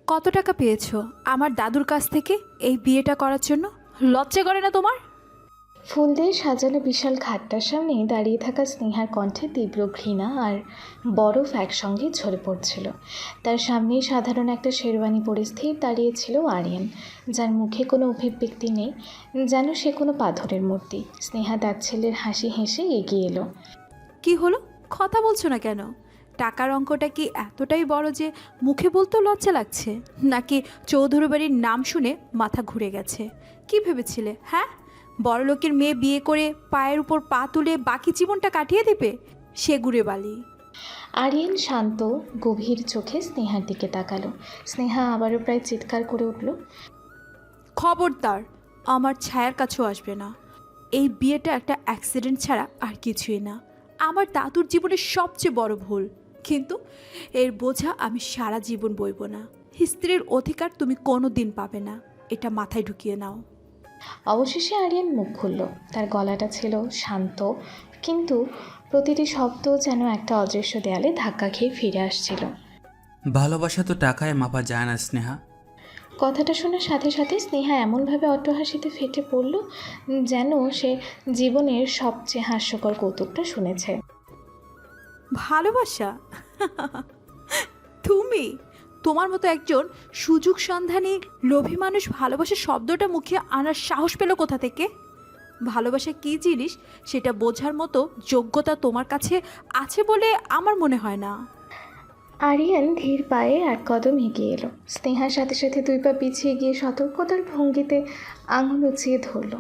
কত টাকা পেয়েছো আমার দাদুর কাছ থেকে এই বিয়েটা করার জন্য? লজ্জা করে না তোমার? ফুল দিয়ে সাজানো বিশাল খাটটার সামনে দাঁড়িয়ে থাকা স্নেহার কণ্ঠে তীব্র ঘৃণা আর বরফ একসঙ্গে ঝরে পড়ছিল। তার সামনেই সাধারণ একটা শেরওয়ানি পরে স্থির দাঁড়িয়েছিল আরিয়ান, যার মুখে কোনো অভিব্যক্তি নেই, যেন সে কোনো পাথরের মূর্তি। স্নেহা তাচ্ছিল্যের হাসি হেসে এগিয়ে এলো। কি হলো, কথা বলছো না কেন? টাকার অঙ্কটা কি এতটাই বড় যে মুখে বলতেও লজ্জা লাগছে? নাকি চৌধুরী বাড়ির নাম শুনে মাথা ঘুরে গেছে? কি ভেবেছিলে হ্যাঁ? বড়লোকের মেয়ে বিয়ে করে পায়ের উপর পা তুলে বাকি জীবনটা কাটিয়ে দেবে? সে গুড়ে বালি। আরিয়ান শান্ত গভীর চোখে স্নেহার দিকে তাকালো। স্নেহা আবারও প্রায় চিৎকার করে উঠল। খবরদার আমার ছায়ার কাছেও আসবে না। এই বিয়েটা একটা অ্যাক্সিডেন্ট ছাড়া আর কিছুই না। আমার দাদুর জীবনের সবচেয়ে বড় ভুল, কিন্তু এর বোঝা আমি সারা জীবন বইব না। স্ত্রীর অধিকার তুমি কোনো দিন পাবে না, এটা মাথায় ঢুকিয়ে নাও। অবশেষে আরিয়ান মুখ খুলল। তার গলাটা ছিল শান্ত, কিন্তু প্রতিটি শব্দ যেন একটা অদৃশ্য দেয়ালে ধাক্কা খেয়ে ফিরে আসছিল। ভালোবাসা তো টাকায় মাপা যায় না স্নেহা। কথাটা শোনার সাথে সাথে স্নেহা এমনভাবে অট্টহাসিতে ফেটে পড়ল, যেন সে জীবনের সবচেয়ে হাস্যকর কৌতুকটা শুনেছে। ভালোবাসা? তুমি, তোমার মতো একজন সুযোগ সন্ধানী লোভী মানুষ ভালোবাসা শব্দটা মুখে আনার সাহস পেল কোথা থেকে? ভালোবাসা কী জিনিস সেটা বোঝার মতো যোগ্যতা তোমার কাছে আছে বলে আমার মনে হয় না। আরিয়ান ধীর পায়ে এক কদম এগিয়ে এলো। স্নেহার সাথে সাথে দুই পা পিছিয়ে গিয়ে সতর্কতার ভঙ্গিতে আঙুল উঁচিয়ে ধরল।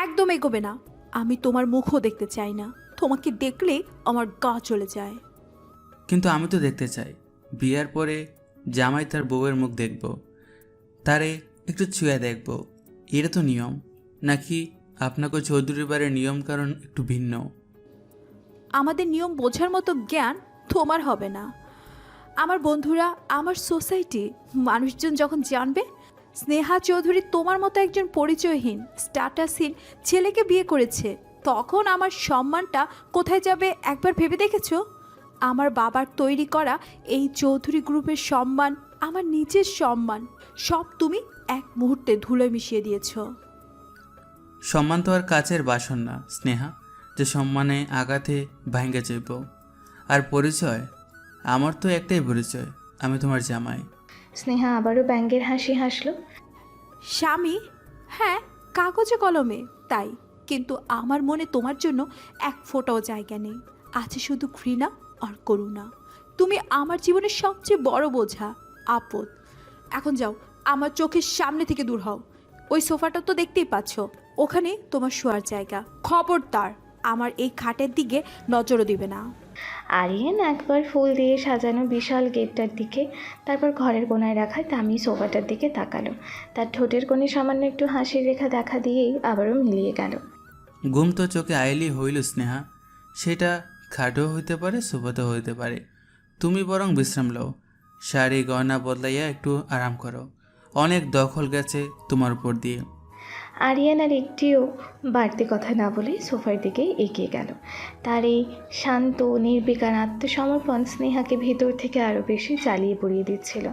একদম এগোবে না, আমি তোমার মুখও দেখতে চাই না। তোমাকে দেখলেই আমার গা চলে যায়। কিন্তু আমি তো দেখতে চাই। বিয়ার পরে জামাই তার বউয়ের মুখ দেখব, তারে একটু ছুঁয়ে দেখব, এটা তো নিয়ম। নাকি আপনাকে চৌধুরী বাড়ির নিয়ম কারণ একটু ভিন্ন? আমাদের নিয়ম বোঝার মতো জ্ঞান তোমার হবে না। আমার বন্ধুরা, আমার সোসাইটি, মানুষজন যখন জানবে স্নেহা চৌধুরী তোমার মতো একজন পরিচয়হীন স্ট্যাটাসহীন ছেলেকে বিয়ে করেছে, তখন আমার সম্মানটা কোথায় যাবে একবার ভেবে দেখেছো? আমার বাবার তৈরি করা এই চৌধুরী গ্রুপের সম্মান, আমার নিজের সম্মান, সব তুমি এক মুহূর্তে ধুলোয় মিশিয়ে দিয়েছো। সম্মান তো আর কাচের বাসন না স্নেহা, যে সম্মানে আঘাতে ভাঙ্গে যাইব। আর পরিচয়, আমার তো একটাই পরিচয়, আমি তোমার জামাই। স্নেহা আবারও ব্যঙ্গের হাসি হাসল। স্বামী? হ্যাঁ, কাগজে কলমে তাই, কিন্তু আমার মনে তোমার জন্য এক ফোঁটাও জায়গা নেই। আছে শুধু ঘৃণা আর করুণা। তুমি আমার জীবনের সবচেয়ে বড় বোঝা, আপদ। এখন যাও, আমার চোখের সামনে থেকে দূর হও। ওই সোফাটা তো দেখতেই পাচ্ছ, ওখানে তোমার শোয়ার জায়গা। খবরদার আমার এই খাটের দিকে নজরও দিবে না। আরিয়ান একবার ফুল দিয়ে সাজানো বিশাল গেটটার দিকে, তারপর ঘরের কোনায় রাখা দামি সোফাটার দিকে তাকালো। তার ঠোঁটের কোণে সামান্য একটু হাসির রেখা দেখা দিয়েই আবারও মিলিয়ে গেল। ঘুম তো চোখে আইলি হইল স্নেহা, সেটা খাটেও হইতে পারে, সোফাতেও হইতে পারে। তুমি বরং বিশ্রাম লও, শাড়ি গয়না বদলাইয়া একটু আরাম করো। অনেক দখল গেছে তোমার উপর দিয়ে। আরিয়ান আর একটিও বাড়তি কথা না বলে সোফার দিকে এগিয়ে গেল। তার এই শান্ত নির্বিকার আত্মসমর্পণ স্নেহাকে ভেতর থেকে আরও বেশি জ্বালিয়ে পুড়িয়ে দিচ্ছিল।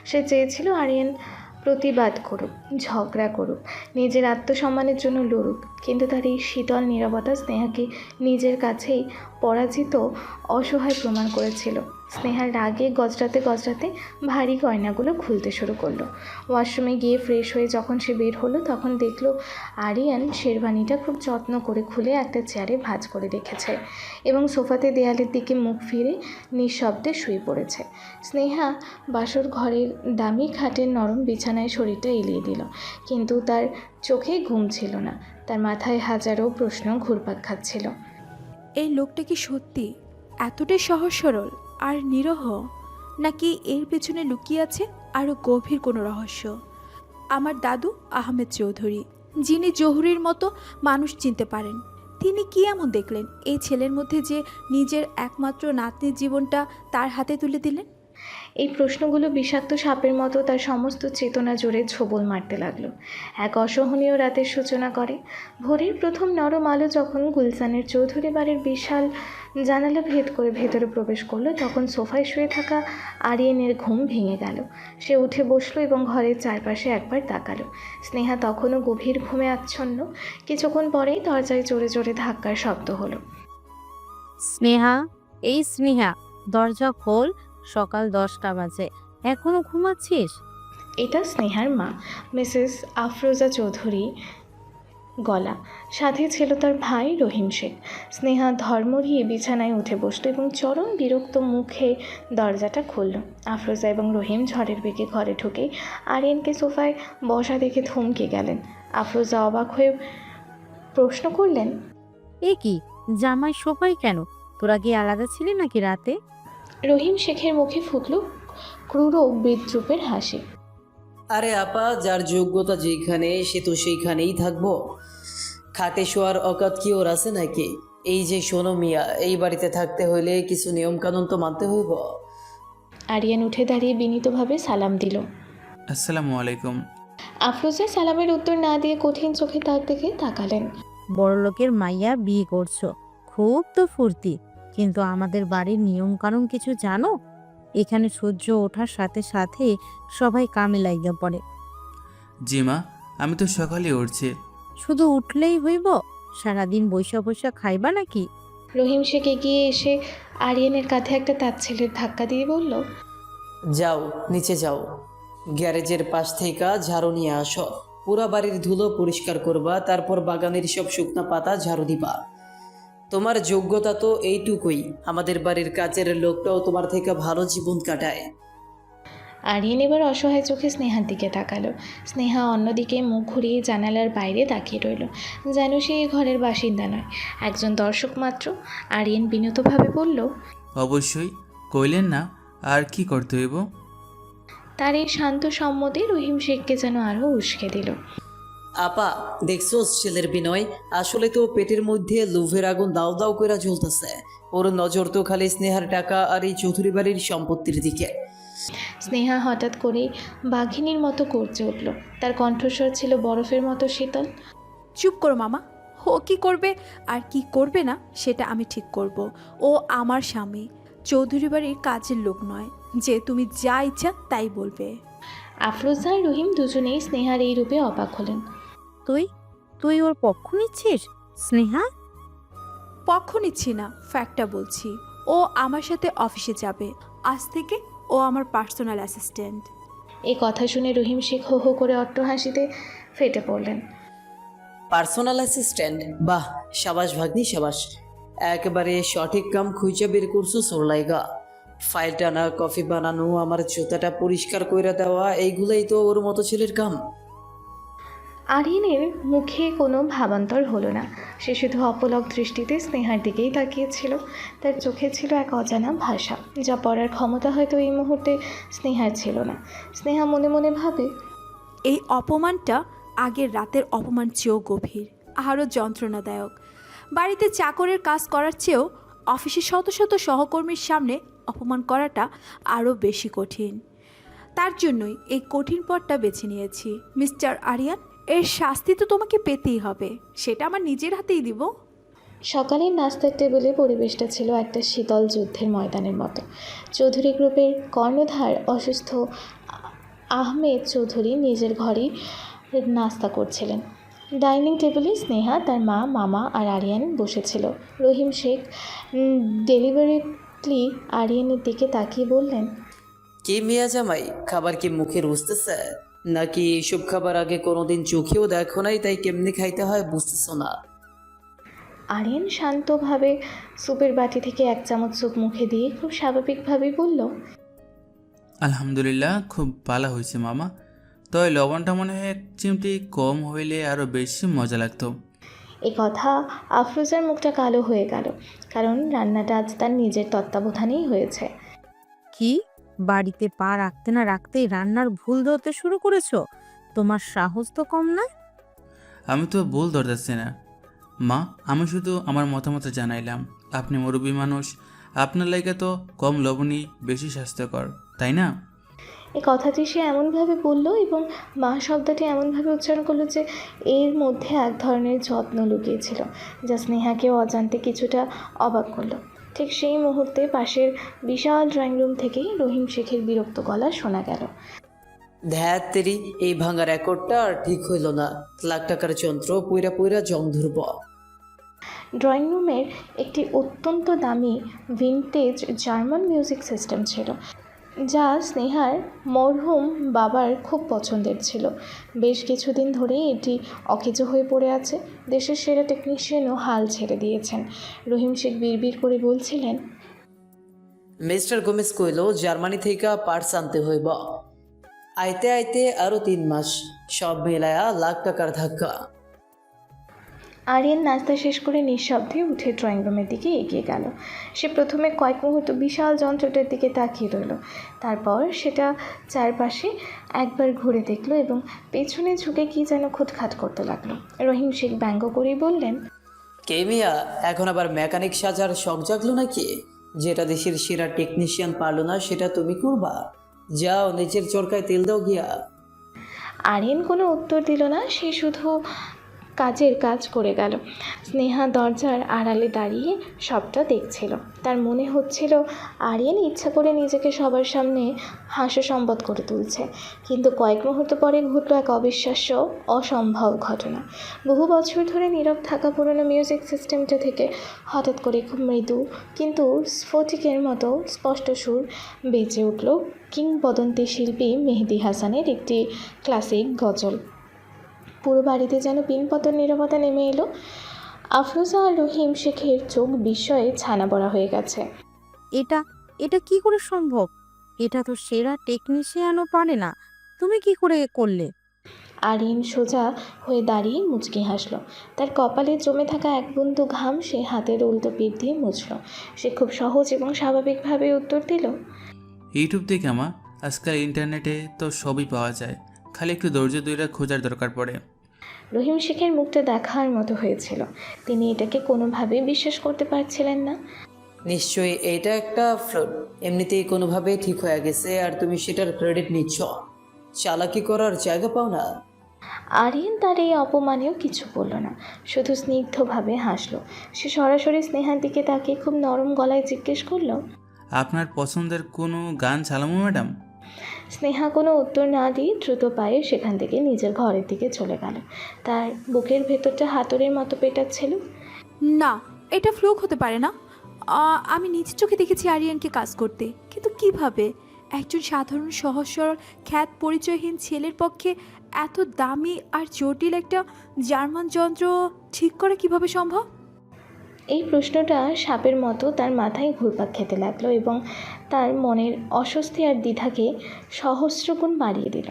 সে চেয়েছিল আরিয়ান প্রতিবাদ করুক, ঝগড়া করুক, নিজের আত্মসম্মানের জন্য লড়ুক, কিন্তু তার এই শীতল নীরবতা স্নেহাকে নিজের কাছেই পরাজিত অসহায় প্রমাণ করেছিল। স্নেহার রাগে গজরাতে গজরাতে ভারী গয়নাগুলো খুলতে শুরু করলো। ওয়াশরুমে গিয়ে ফ্রেশ হয়ে যখন সে বের হলো, তখন দেখলো আরিয়ান শেরওয়ানিটা খুব যত্ন করে খুলে একটা চেয়ারে ভাঁজ করে রেখেছে এবং সোফাতে দেয়ালের দিকে মুখ ফিরে নিঃশব্দে শুয়ে পড়েছে। স্নেহা বাসর ঘরের দামি খাটের নরম বিছানায় শরীরটা এলিয়ে দিল, কিন্তু তার চোখে ঘুম ছিল না। তার মাথায় হাজারো প্রশ্ন ঘুরপাক খাচ্ছিল। এই লোকটা কি সত্যি এতটাই সহজ সরল আর নিরহ, নাকি এর পেছনে লুকিয়ে আছে আরও গভীর কোনো রহস্য? আমার দাদু আহমেদ চৌধুরী, যিনি জহুরির মতো মানুষ চিনতে পারেন, তিনি কি এমন দেখলেন এই ছেলের মধ্যে যে নিজের একমাত্র নাতনির জীবনটা তার হাতে তুলে দিলেন? এই প্রশ্নগুলো বিষাক্ত সাপের মতো তার সমস্ত চেতনা জুড়ে ছোবল মারতে লাগলো। এক অসহনীয় রাতের সূচনা করে। ভোরের প্রথম নরম আলো যখন গুলশানের চৌধুরী বাড়ির বিশাল জানালা ভেদ করে ভেতরে প্রবেশ করলো, তখন সোফায় শুয়ে থাকা আরিয়ানের ঘুম ভেঙে গেল। সে উঠে বসলো এবং ঘরের চারপাশে একবার তাকালো। স্নেহা তখনও গভীর ঘুমে আচ্ছন্ন। কিছুক্ষণ পরেই দরজায় জোরে জোরে ধাক্কার শব্দ হলো। স্নেহা, এই স্নেহা, দরজা খোল। সকাল 10টা বাজে, এখনো ঘুমাচ্ছিস? এটা স্নেহার মা, মিসেস আফরোজা চৌধুরী গলা। সাথে ছিল তার ভাই রহিম শেখ। স্নেহা ধর্মরিয়ে বিছানায় উঠে বসলো এবং চরম বিরক্ত মুখে দরজাটা খুলল। আফরোজা এবং রহিম ঝড়ের বেগে ঘরে ঢুকেই আরিয়ানকে সোফায় বসা দেখে থমকে গেলেন। আফরোজা অবাক হয়ে প্রশ্ন করলেন, এ কি, জামাই সোফায় কেন? তোরা কি আলাদা ছিলি নাকি রাতে? রহিম শেখের মুখে ফুটল ক্রূর বিদ্রুপের হাসি। আরে আপা, যার যোগ্যতা যেখানে সে তো সেইখানেই থাকবো। খাটে শোয়ার অকাত কি ওর আছে নাকি? এই যে শোনো মিয়া, এই বাড়িতে থাকতে হইলে কিছু নিয়মকানুন তো মানতে হইব। আরিয়ান উঠে দাঁড়িয়ে বিনীতভাবে সালাম দিল। আসসালামু আলাইকুম। আফরোজা সালামের উত্তর না দিয়ে কঠিন চোখে তার দিকে তাকালেন। বড়লোকের মাইয়া বিয়ে করছো, খুব তো ফুর্তি, কিন্তু আমাদের বাড়ির নিয়ম কানুন কিছু জানো? এখানে সূর্য ওঠার সাথে সাথে সবাই কামে লাইগা পড়ে। জি মা, আমি তো সকালে উঠছি। শুধু উঠলেই হইব? সারাদিন বৈশা বৈশা খাইবা নাকি? রহিম শেখ এগিয়ে এসে আরিয়ানের কাঁধে একটা তাচ্ছিলের ধাক্কা দিয়ে বলল, যাও নিচে যাও, গ্যারেজের পাশ থেকে ঝাড়ু নিয়ে আসো। পুরা বাড়ির ধুলো পরিষ্কার করবা, তারপর বাগানের সব শুকনা পাতা ঝাড়ু দিবা। তোমার যোগ্যতা তো এইটুকুই, আমাদের বাড়ির কাজের লোকটাও তোমার থেকে ভালো জীবন কাটায়। আরিয়ান এবার অসহায় চোখে স্নেহার দিকে তাকালো। স্নেহা অন্যদিকে মুখ ঘুরিয়ে জানালার বাইরে তাকিয়ে রইল, যেন সে এই ঘরের বাসিন্দা নয়, একজন দর্শক মাত্র। আরিয়ান বিনীতভাবে বলল, অবশ্যই, কইলেন না, আর কি করতে হইব? তার এই শান্ত সম্মতি রহিম শেখকে যেন আরও উস্কে দিল। আপা, দেখছো ছেলের বিনয়? আসলে তো পেটের মধ্যে লোভের আগুন দাও দাও করে জ্বলতেছে। ওর নজর তো খালি স্নেহার টাকা আর এই চৌধুরী বাড়ির সম্পত্তির দিকে। স্নেহা হঠাৎ করেই বাঘিনীর মতো গর্জে উঠল। তার কণ্ঠস্বর ছিল বরফের মতো শীতল। চুপ করো মামা। ও কি করবে আর কি করবে না সেটা আমি ঠিক করব। ও আমার স্বামী, চৌধুরী বাড়ির কাজের লোক নয় যে তুমি যা ইচ্ছা তাই বলবে। আফরোজা আর রহিম দুজনেই স্নেহার এই রূপে অবাক হলেন। তুই তুই ওর পক্ষ নিচ্ছিস স্নেহা? পক্ষ নিচ্ছি না, ফ্যাক্টটা বলছি। ও আমার সাথে অফিসে যাবে। আজ থেকে ও আমার পার্সোনাল অ্যাসিস্ট্যান্ট। এই কথা শুনে রহিম শেখ হো হো করে অট্টহাসিতে ফেটে পড়লেন। Personal assistant? বাহ, সাবাস ভাগ্নি সাবাস। একেবারে সঠিক কাম খুঁজে বের করছো সোরলাইগা। ফাইল টানা, কফি বানানো, আমার জুতাটা পরিষ্কার করে দেওয়া, এইগুলোই তো ওর মতো ছেলের কাম। আরিয়ানের মুখে কোনো ভাবান্তর হলো না। সে শুধু অপলক দৃষ্টিতে স্নেহার দিকেই তাকিয়েছিল। তার চোখে ছিল এক অজানা ভাষা, যা পড়ার ক্ষমতা হয়তো এই মুহূর্তে স্নেহার ছিল না। স্নেহা মনে মনে ভাবে, এই অপমানটা আগের রাতের অপমান চেয়েও গভীর, আরও যন্ত্রণাদায়ক। বাড়িতে চাকরের কাজ করার চেয়েও অফিসে শত শত সহকর্মীর সামনে অপমান করাটা আরও বেশি কঠিন। তার জন্যই এই কঠিন পথটা বেছে নিয়েছি। মিস্টার আরিয়ান, এর শাস্তি তো তোমাকে পেতেই হবে, সেটা আমার নিজের হাতেই দিব। সকালের নাস্তার টেবিলে পরিবেশটা ছিল একটা শীতল যুদ্ধের ময়দানের মতো। চৌধুরী গ্রুপের কর্ণধার অসুস্থ আহমেদ চৌধুরী নিজের ঘরেই নাস্তা করছিলেন। ডাইনিং টেবিলে স্নেহা, তার মা, মামা আর আরিয়ান বসেছিল। রহিম শেখ ডেলিভারিটলি আরিয়ানের দিকে তাকিয়ে বললেন, কি মিয়া জামাই, খাবার কি মুখে রুজতেছে নাকি? এইসব খাবার আগে কোনোদিন চোখেও দেখো নাই, তাই কেমনি খাইতে হয় বুঝতেছো না? আরিয়ান শান্তভাবে স্যুপের বাটি থেকে এক চামচ স্যুপ মুখে দিয়ে খুব স্বাভাবিকভাবেই বলল, আলহামদুলিল্লাহ, খুব ভালো হয়েছে মামা। তবে লবণটা মনে হয় এক চিমটি কম হইলে আরও বেশি মজা লাগতো। এ কথা আফরোজার মুখটা কালো হয়ে গেল, কারণ রান্নাটা আজ তার নিজের তত্ত্বাবধানেই হয়েছে। কি, বাড়িতে পা রাখতে না রাখতেই রান্নার ভুল ধরতে শুরু করেছো? তোমার সাহস তো কম না। আমি তো ভুল ধরতেছি না মা, আমি শুধু আমার মতামত জানাইলাম। আপনি মুরব্বী মানুষ, আপনার লাগে তো কম লবণই বেশি স্বাস্থ্যকর, তাই না? এই কথাটি সে এমনভাবে বলল এবং মা শব্দটি এমনভাবে উচ্চারণ করলো যে এর মধ্যে এক ধরনের যত্ন লুকিয়েছিল, যা স্নেহাকেও অজান্তে কিছুটা অবাক করলো। ঠিক সেই মুহূর্তে পাশের বিশাল ড্রয়িং রুম থেকেই রহিম শেখের বিরক্ত গলা শোনা গেল। ধ্যাত তেরি, এই ভাঙা রেকর্ডটা আর ঠিক হইল না। লাখ টাকার যন্ত্র পুইরা পুইরা জং ধরব। ড্রয়িং রুমের একটি অত্যন্ত দামি ভিনটেজ জার্মান মিউজিক সিস্টেম ছিল, যা স্নেহার মরহুম বাবার খুব পছন্দের ছিল। বেশ কিছুদিন ধরেই এটি অকেজো হয়ে পড়ে আছে। দেশের সেরা টেকনিশিয়ানও হাল ছেড়ে দিয়েছেন। রহিম শেখ বিড়বিড় করে বলছিলেন, মিস্টার গোমেজ কইল জার্মানি থেকে পার্টস আনতে হইব। আইতে আইতে আরও 3 মাস, সব মেলায়া লাখ টাকার ধাক্কা। আরিয়ান নাস্তা শেষ করে নিঃশব্দে উঠে ড্রয়িং রুমের দিকে এগিয়ে গেল। সে প্রথমে কয়েক মুহূর্ত বিশাল যন্ত্রটার দিকে তাকিয়ে রইল। তারপর সেটা চারপাশে একবার ঘুরে দেখলো এবং পেছনে ঝুঁকে কী যেন খুঁতখাত করতে লাগলো। রহিম শেখ ব্যঙ্গ করেই বললেন, কে মিয়া, এখন আবার মেকানিক সাজার শখ জাগলো নাকি? যেটা দেশের সেরা টেকনিশিয়ান পারলো না সেটা তুমি করবা? যাও নিজের চরকায় তেল দাও গিয়া। আরিয়ান কোনো উত্তর দিল না, সে শুধু কাজের কাজ করে গেল। স্নেহা দরজার আড়ালে দাঁড়িয়ে সবটা দেখছিল। তার মনে হচ্ছিল আরিয়ান ইচ্ছা করে নিজেকে সবার সামনে হাস্যসম্পদ করে তুলছে। কিন্তু কয়েক মুহূর্ত পরে ঘটল এক অবিশ্বাস্য, অসম্ভব ঘটনা। বহু বছর ধরে নীরব থাকা পুরনো মিউজিক সিস্টেমটা থেকে হঠাৎ করে খুব মৃদু কিন্তু স্ফটিকের মতো স্পষ্ট সুর বেজে উঠল কিংবদন্তি শিল্পী মেহেদি হাসানের একটি ক্লাসিক গজল। পুরো বাড়িতে যেন পিনপতন নীরবতা নেমে এলো। আফরোজা আর রহিম শেখের চোখ বিস্ময়ে ছানা বড়া হয়ে গেছে। এটা এটা কি করে সম্ভব? এটা তো সেরা টেকনিশিয়ানও পারে না, তুমি কি করে করলে? আরিন সোজা হয়ে দাঁড়িয়ে মুচকি হাসলো। তার কপালে জমে থাকা এক বিন্দু ঘাম সে হাতের উল্টো পিঠ দিয়ে মুছল। সে খুব সহজ এবং স্বাভাবিকভাবে উত্তর দিল, ইউটিউব থেকে আমা, আজকাল ইন্টারনেটে তো সবই পাওয়া যায়, খালি একটু ধৈর্য ধরে খোঁজার দরকার পড়ে। রহিম শেখের মুখটা দেখার মতো হয়েছিল। তিনি এটাকে কোনোভাবেই বিশ্বাস করতে পারছিলেন না। নিশ্চয়ই এটা একটা ফ্লড, এমনিতেই কোনোভাবে ঠিক হয়ে গেছে আর তুমি সেটার ক্রেডিট নিচ্ছ। চালাকি করার জায়গা পাও না। আরিয়ান তার এই অপমানেও কিছু বলল না, শুধু স্নিগ্ধভাবে হাসলো। সে সরাসরি স্নেহার দিকে তাকিয়ে খুব নরম গলায় জিজ্ঞেস করলো, আপনার পছন্দের কোনো গান চালামো ম্যাডাম? স্নেহা কোনো উত্তর না দিয়ে দ্রুত পায়ে সেখান থেকে নিজের ঘরের দিকে চলে গেল। তার বুকের ভেতরটা হাতুড়ির মতো পেটাচ্ছিল। না, এটা ফ্লুক হতে পারে না। আমি নিজ চোখে দেখেছি আরিয়ানকে কাজ করতে, কিন্তু কিভাবে একজন সাধারণ সহজ সরল খ্যাত পরিচয়হীন ছেলের পক্ষে এত দামি আর জটিল একটা জার্মান যন্ত্র ঠিক করা কিভাবে সম্ভব? এই প্রশ্নটা সাপের মতো তার মাথায় ঘুরপাক খেতে লাগলো এবং তার মনের অস্বস্তি আর দ্বিধাকে সহস্রগুণ বাড়িয়ে দিল।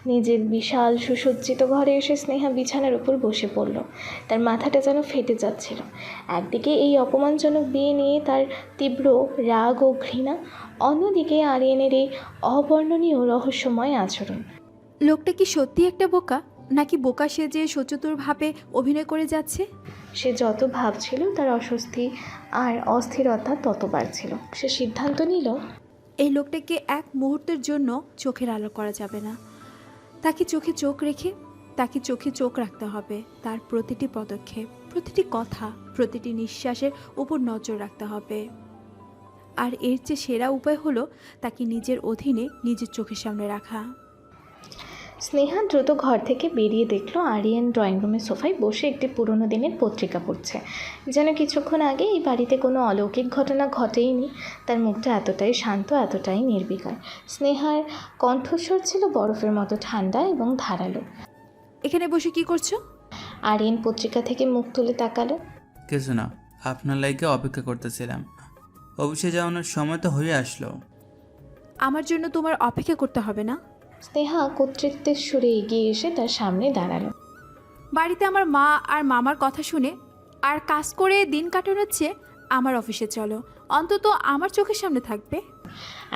নিজের বিশাল সুসজ্জিত ঘরে এসে স্নেহা বিছানার উপর বসে পড়ল। তার মাথাটা যেন ফেটে যাচ্ছিল। একদিকে এই অপমানজনক বিয়ে নিয়ে তার তীব্র রাগ ও ঘৃণা, অন্যদিকে আরিয়ানের এই অবর্ণনীয় রহস্যময় আচরণ। লোকটা কি সত্যি একটা বোকা, নাকি বোকা সেজে সচতুরভাবে অভিনয় করে যাচ্ছে? সে যত ভাবছিল তার অস্বস্তি আর অস্থিরতা তত বাড়ছিল। সে সিদ্ধান্ত নিল, এই লোকটাকে এক মুহূর্তের জন্য চোখের আলো করা যাবে না। তাকে চোখে চোখ রেখে তাকে চোখে চোখ রাখতে হবে। তার প্রতিটি পদক্ষেপ, প্রতিটি কথা, প্রতিটি নিঃশ্বাসের উপর নজর রাখতে হবে। আর এর চেয়ে সেরা উপায় হলো তাকে নিজের অধীনে নিজের চোখের সামনে রাখা। স্নেহা দ্রুত ঘর থেকে বেরিয়ে দেখল আরিয়ান ড্রয়িং রুমের সোফায় বসে একটি পুরনো দিনের পত্রিকা পড়ছে। যেন কিছুক্ষণ আগে এই বাড়িতে কোনো অলৌকিক ঘটনা ঘটেইনি। তার মুখটা এতটাই শান্ত, এতটাই নির্বিকার। স্নেহার কণ্ঠস্বর ছিল বরফের মতো ঠান্ডা এবং ধারালো। এখানে বসে কি করছো? আরিয়ান পত্রিকা থেকে মুখ তুলে তাকালো। কিছু না, আপনার লাইকে অপেক্ষা করতেছিলাম। অফিসে যাওয়ানোর সময় তো হয়ে আসলো। আমার জন্য তোমার অপেক্ষা করতে হবে না। স্নেহা কর্তৃত্বের সুরে এগিয়ে এসে তার সামনে দাঁড়ালো। বাড়িতে আমার মা আর মামার কথা শুনে আর কাজ করে দিন কাটানোর চেয়ে আমার অফিসে চলো, অন্তত আমার চোখের সামনে থাকবে।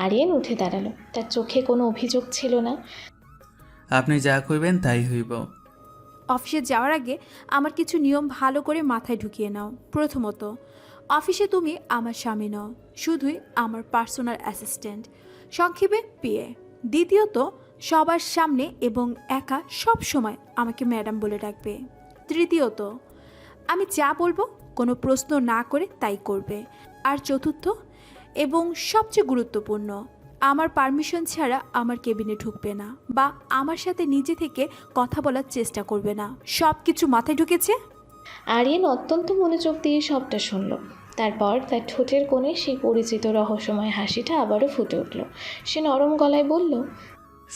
আরিয়ান উঠে দাঁড়ালো। তার চোখে কোনো অভিযোগ ছিল না। আপনি যা কইবেন তাই হইব। অফিসে যাওয়ার আগে আমার কিছু নিয়ম ভালো করে মাথায় ঢুকিয়ে নাও। প্রথমত, অফিসে তুমি আমার স্বামী নও, শুধুই আমার পার্সোনাল অ্যাসিস্ট্যান্ট, সংক্ষেপে পিএ। দ্বিতীয়ত, সবার সামনে এবং একা সব সময় আমাকে ম্যাডাম বলে ডাকবে। তৃতীয়ত, আমি যা বলবো কোনো প্রশ্ন না করে তাই করবে। আর চতুর্থ এবং সবচেয়ে গুরুত্বপূর্ণ, আমার পারমিশন ছাড়া আমার কেবিনে ঢুকবে না বা আমার সাথে নিজে থেকে কথা বলার চেষ্টা করবে না। সব কিছু মাথায় ঢুকেছে? আরিয়ান অত্যন্ত মনোযোগ দিয়ে সবটা শুনল। তারপর তার ঠোঁটের কোণে সেই পরিচিত রহস্যময় হাসিটা আবারও ফুটে উঠল। সে নরম গলায় বলল,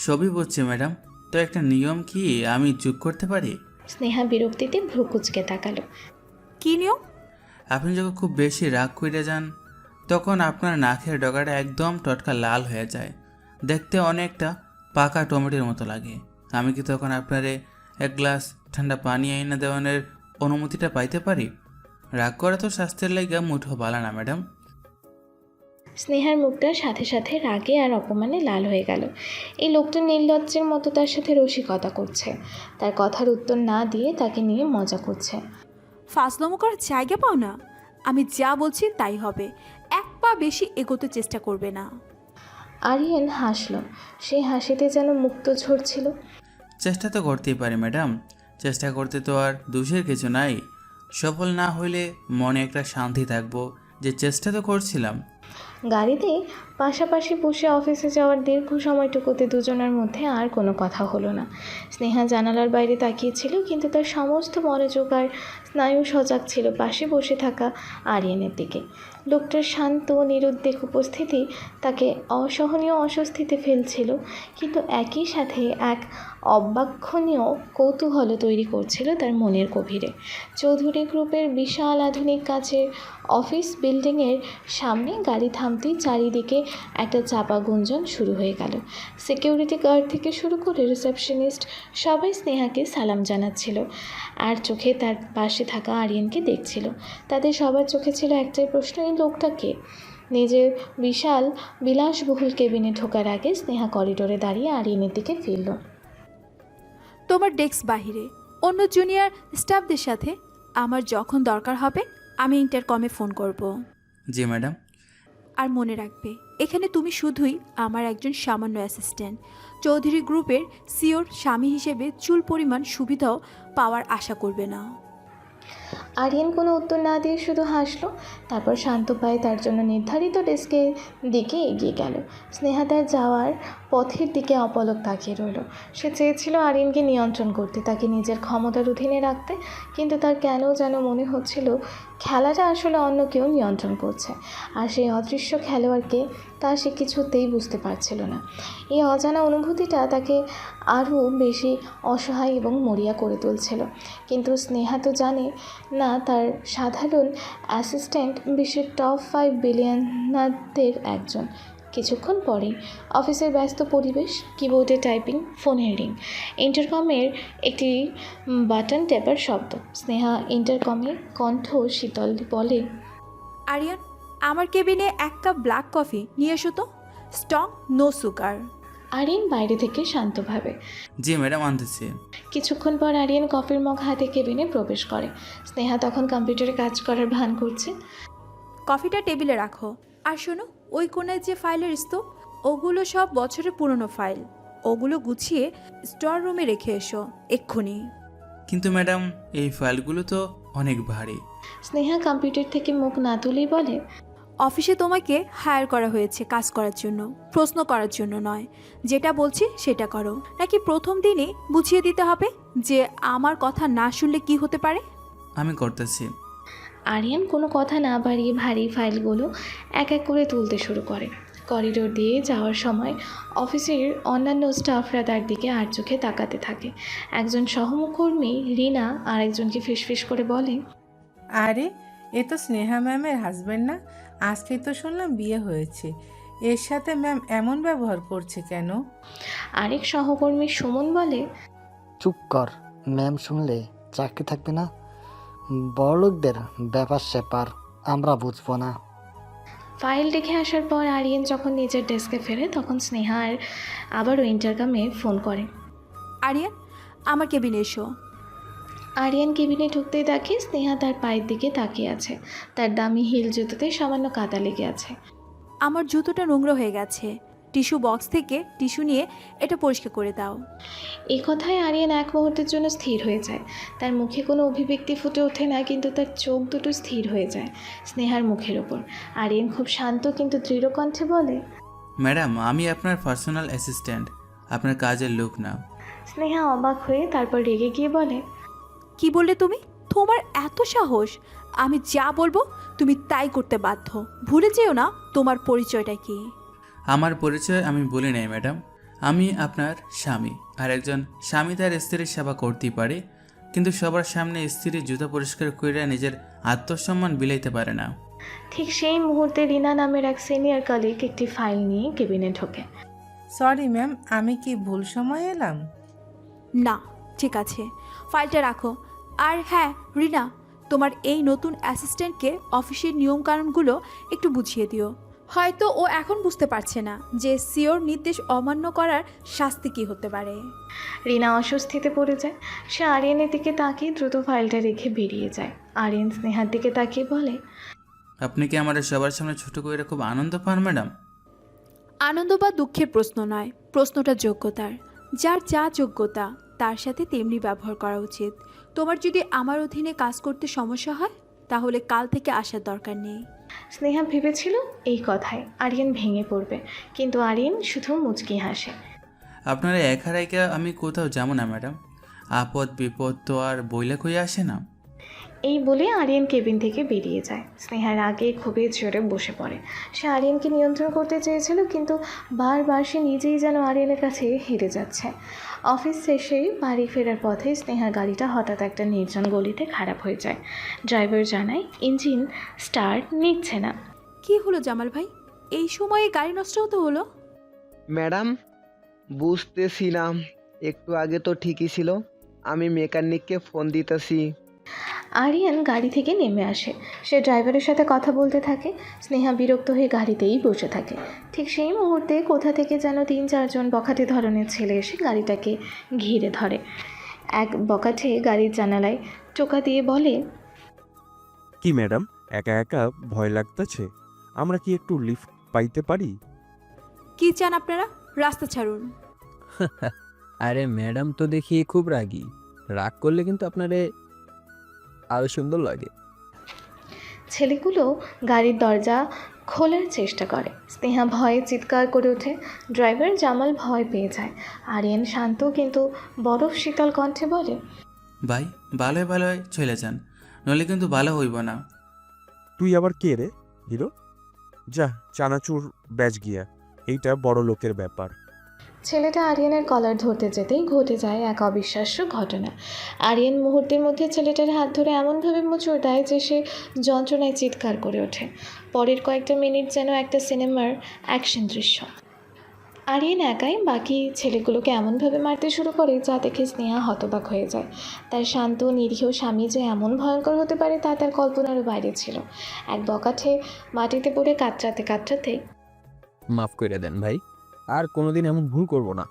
সবই বুঝছি ম্যাডাম, তো একটা নিয়ম কি আমি যোগ করতে পারি? স্নেহা বিরক্তিতে ভ্রু কুঁচকে তাকালো। কী নিয়ম? আপনি যখন খুব বেশি রাগ করে যান তখন আপনার নাকের ডগাটা একদম টটকা লাল হয়ে যায়, দেখতে অনেকটা পাকা টমেটোর মতো লাগে। আমি কি তখন আপনারে এক গ্লাস ঠান্ডা পানি এনে দেওয়ানোর অনুমতিটা পাইতে পারি? রাগ করা তো স্বাস্থ্যের লাগা মুঠো বালা না ম্যাডাম। স্নেহার মুখটা সাথে সাথে রাগে আর অপমানে লাল হয়ে গেল। এই লোকটা নির্লজ্জের মতো তার সাথে রসিকতা করছে, তার কথার উত্তর না দিয়ে তাকে নিয়ে মজা করছে। ফাজলামো করার জায়গা পাও না। আমি যা বলছি তাই হবে, এক পা বেশি এগোতে চেষ্টা করবে না। আরিয়ান হাসল, সেই হাসিতে যেন মুক্ত ঝরছিল। চেষ্টা তো করতেই পারি ম্যাডাম, চেষ্টা করতে তো আর দোষের কিছু নাই। সফল না হইলে মনে একটা শান্তি থাকবো যে চেষ্টা তো করছিলাম। গাড়িতে পাশাপাশি বসে অফিসে যাওয়ার দীর্ঘ সময়টুকুতে দুজনের মধ্যে আর কোনো কথা হলো না। স্নেহা জানালার বাইরে তাকিয়েছিল, কিন্তু তার সমস্ত মনোযোগ আর স্নায়ু সজাগ ছিল পাশে বসে থাকা আরিয়ানের দিকে। লোকটার শান্ত নিরুদ্বেগ উপস্থিতি তাকে অসহনীয় অস্বস্তিতে ফেলছিল, কিন্তু একই সাথে এক অবাক্ষণীয় কৌতূহল তৈরি করছিল তার মনের গভীরে। চৌধুরী গ্রুপের বিশাল আধুনিক কাচের অফিস বিল্ডিংয়ের সামনে গাড়ি থামতেই চারিদিকে একটা চাপা গুঞ্জন শুরু হয়ে গেল। সিকিউরিটি গার্ড থেকে শুরু করে রিসেপশনিস্ট সবাই স্নেহাকে সালাম জানাচ্ছিল আর চোখে তার পাশে থাকা আরিয়ানকে দেখছিল। তাদের সবার চোখে ছিল একটাই প্রশ্ন, এই লোকটাকে। নিজের বিশাল বিলাসবহুল কেবিনে ঢোকার আগে স্নেহা করিডোরে দাঁড়িয়ে আরিয়ানের দিকে ফিরল। তোমার ডেস্ক বাহিরে অন্য জুনিয়র স্টাফদের সাথে। আমার যখন দরকার হবে আমি ইন্টারকমে ফোন করব। জি ম্যাডাম। আর মনে রাখবে, এখানে তুমি শুধুই আমার একজন সামান্য অ্যাসিস্ট্যান্ট। চৌধুরী গ্রুপের সিওর স্বামী হিসেবে চুল পরিমাণ সুবিধাও পাওয়ার আশা করবে না। আরিয়ান কোনো উত্তর না দিয়ে শুধু হাসলো। তারপর শান্ত পায়ে তার জন্য নির্ধারিত ডেস্কের দিকে এগিয়ে গেল। স্নেহা তার যাওয়ার পথের দিকে অপলক তাকিয়ে রইল। সে চেয়েছিল আরিয়ানকে নিয়ন্ত্রণ করতে, তাকে নিজের ক্ষমতার অধীনে রাখতে, কিন্তু তার কেন যেন মনে হচ্ছিল খেলাটা আসলে অন্য কেউ নিয়ন্ত্রণ করছে, আর সেই অদৃশ্য খেলোয়াড়কে তা সে কিছুতেই বুঝতে পারছিল না। এই অজানা অনুভূতিটা তাকে আরও বেশি অসহায় এবং মরিয়া করে তুলছিল। কিন্তু স্নেহা তো জানে না তার সাধারণ অ্যাসিস্ট্যান্ট বিশ্বের টপ 5 বিলিয়নারদের একজন। কিছুক্ষণ পরেই অফিসের ব্যস্ত পরিবেশ, কিবোর্ডে টাইপিং, ফোনের রিং, ইন্টারকমের একটি বাটন টেপার শব্দ। স্নেহা ইন্টারকমে কণ্ঠ শীতল বলে, আরিয়ান, আমার কেবিনে এক কাপ ব্ল্যাক কফি নিয়ে এসো তো, স্ট্রং, নো সুগার। আরিয়ান বাইরে থেকে শান্তভাবে। জি ম্যাডাম, আনতেছি। কিছুক্ষণ পর আরিয়ান কফির মগ হাতে কেবিনে প্রবেশ করে। স্নেহা তখন কম্পিউটারে কাজ করার ভান করছে। কফিটা টেবিলে রাখো। আর শোনো, ওই কোণায় যে ফাইলের স্তূপ, ওগুলো সব বছরের পুরনো ফাইল। ওগুলো গুছিয়ে স্টোর রুমে রেখে এসো এক্ষুনি। কিন্তু ম্যাডাম, এই ফাইলগুলো তো অনেক ভারী। স্নেহা কম্পিউটার থেকে মুখ না তুলেই বলে, অফিসে তোমাকে হায়ার করা হয়েছে কাজ করার জন্য, প্রশ্ন করার জন্য নয়। যেটা বলছি সেটা করো। নাকি প্রথম দিনই বুঝিয়ে দিতে হবে যে আমার কথা না শুনলে কি হতে পারে? আমি করতেছি। আরিয়ান কোনো কথা না বাড়িয়ে ভারী ফাইলগুলো এক এক করে তুলতে শুরু করে। করিডোর দিয়ে যাওয়ার সময় অফিসের অন্যান্য স্টাফরা তার দিকে আর চোখে তাকাতে থাকে। একজন সহকর্মী রিনা আরেকজনকে ফিসফিস করে বলে, আরে, এ তো স্নেহা ম্যামের হাজব্যান্ড না? আজকে তো শুনলাম বিয়ে হয়েছে, এর সাথে ম্যাম এমন ব্যবহার করছে কেন? আরেক সহকর্মী সুমন বলে, চুপ কর, ম্যাম শুনলে চাকরি থাকবে না। বড়লোকদের ব্যাপার স্যাপার আমরা বুঝবো না। ফাইল রেখে আসার পর আরিয়ান যখন নিজের ডেস্কে ফেরে তখন স্নেহা আবারও ইন্টারকমে ফোন করে। আরিয়ান, আমার কেবিনে এসো। আরিয়ান কেবিনে ঢুকতেই দেখে স্নেহা তার পায়ের দিকে তাকিয়ে আছে। তার দামি হিল জুতোতে সামান্য কাদা লেগে আছে। আমার জুতোটা নোংরা হয়ে গেছে, টিস্যু বক্স থেকে টিস্যু নিয়ে এটা পরিষ্কার করে দাও। এই কথায় আরিয়ান এক মুহূর্তের জন্য স্থির হয়ে যায়। তার মুখে কোনো অভিব্যক্তি ফুটে ওঠে না, কিন্তু তার চোখ দুটো স্থির হয়ে যায় স্নেহার মুখের ওপর। আরিয়ান খুব শান্ত কিন্তু দৃঢ় কণ্ঠে বলে, ম্যাডাম, আমি আপনার পার্সোনাল অ্যাসিস্ট্যান্ট, আপনার কাজের লোক না। স্নেহা অবাক হয়ে তারপর রেগে গিয়ে বলে, কি বললে তুমি? তোমার এত সাহস? আমি যা বলবো তুমি তাই করতে বাধ্য। ভুলে যেও না তোমার পরিচয়টা কি। আমার পরিচয় আমি বলি নাই ম্যাডাম। আমি আপনার স্বামী, আর একজন স্বামী তার স্ত্রীর সেবা করতেই পারে, কিন্তু সবার সামনে স্ত্রীর জুতা পরিষ্কার করে নিজের আত্মসম্মান বিলাইতে পারে না। ঠিক সেই মুহূর্তে রিনা নামের এক সিনিয়র কলিগ একটি ফাইল নিয়ে কেবিনে ঢোকে। সরি ম্যাম, আমি কি ভুল সময় এলাম? না, ঠিক আছে, ফাইলটা রাখো। আর হ্যাঁ রিনা, তোমার এই নতুন অ্যাসিস্ট্যান্টকে অফিসের নিয়মকানুনগুলো একটু বুঝিয়ে দিও। হয়তো ও এখন বুঝতে পারছে না যে সিওর নির্দেশ অমান্য করার শাস্তি কী হতে পারে। রিনা অস্বস্তিতে পড়ে যায়। সে আরিয়ানের দিকে তাকিয়ে দ্রুত ফাইলটা রেখে বেরিয়ে যায়। আরিয়ান স্নেহার দিকে তাকিয়ে বলে, আপনি কি আমার সবার সামনে ছোট করে খুব আনন্দ পান ম্যাডাম? আনন্দ বা দুঃখের প্রশ্ন নয়, প্রশ্নটা যোগ্যতার। যার যা যোগ্যতা তার সাথে তেমনি ব্যবহার করা উচিত। তোমার যদি আমার অধীনে কাজ করতে সমস্যা হয় তাহলে কাল থেকে আসার দরকার নেই। স্নেহা ভেবেছিল এই কথায় আরিয়ান ভেঙে পড়বে, কিন্তু আরিয়ান শুধু মুচকি হাসে। আপনারা একা একা আমি কোথাও যাবো না ম্যাডাম। আপদ বিপদ তো আর বইলা কইয়া আসে না। এই বলে আরিয়ান কেবিন থেকে বেরিয়ে যায়। স্নেহার আগে খুবই জোরে বসে পড়ে। সে আরিয়ানকে নিয়ন্ত্রণ করতে চেয়েছিল, কিন্তু বারবার সে নিজেই যেন আরিয়ানের কাছে হেরে যাচ্ছে। অফিস শেষে বাড়ি ফেরার পথে স্নেহার গাড়িটা হঠাৎ একটা নির্জন গলিতে খারাপ হয়ে যায়। ড্রাইভার জানায় ইঞ্জিন স্টার্ট নিচ্ছে না। কি হলো জামাল ভাই, এই সময়ে গাড়ি নষ্ট হতে হলো? ম্যাডাম, বুঝতেছি না, একটু আগে তো ঠিকই ছিল। আমি মেকানিককে ফোন দিতেছি। আরিয়ান গাড়ি থেকে নেমে আসে। সে ড্রাইভারের সাথে কথা বলতে থাকে। স্নেহা বিরক্ত হয়ে গাড়িতেই বসে থাকে। ঠিক সেই মুহূর্তে কোথা থেকে যেন 3-4 জন বখাটে ধরনের ছেলে এসে গাড়িটাকে ঘিরে ধরে। এক বখাটে গাড়ির জানালায় টোকা দিয়ে বলে, কি ম্যাডাম, একা একা ভয় লাগতেছে? আমরা কি একটু লিফট পাইতে পারি? কি চান আপনারা? রাস্তা ছাড়ুন। আরে ম্যাডাম তো দেখি খুব রাগী। রাগ করলে কিন্তু আপনারে আরো সুন্দর লাগে। ছেলেগুলো গাড়ির দরজা খোলার চেষ্টা করে। স্নেহা ভয়ে চিৎকার করে ওঠে। ড্রাইভার জামাল ভয় পেয়ে যায়। আরিয়ান শান্ত কিন্তু বরফ শীতল কণ্ঠে বলে, ভাই, ভালোই ভালোই চলে যান, নইলে কিন্তু ভালো হইব না। তুই আবার কে রে হিরো? যা চানাচুর ব্যাচ গিয়া, এইটা বড় লোকের ব্যাপার। ছেলেটা আরিয়ানের কলার ধরতে যেতেই ঘটে যায় এক অবিশ্বাস্য ঘটনা। আরিয়ান মুহূর্তের মধ্যে ছেলেটার হাত ধরে এমনভাবে মোচড় দেয় যে সে যন্ত্রণায় চিৎকার করে ওঠে। পরের কয়েকটা মিনিট যেন একটা সিনেমার অ্যাকশন দৃশ্য। আরিয়ান একাই বাকি ছেলেগুলোকে এমনভাবে মারতে শুরু করে যা দেখে স্নেহা হতবাক হয়ে যায়। তার শান্ত নিরীহ স্বামী যে এমন ভয়ঙ্কর হতে পারে তা তার কল্পনারও বাইরে ছিল। এক বকাঠে মাটিতে পড়ে কাতরাতে কাতরাতে মাফ করে দেন ভাই, আর কোনোদিন এমন ভুল করব না।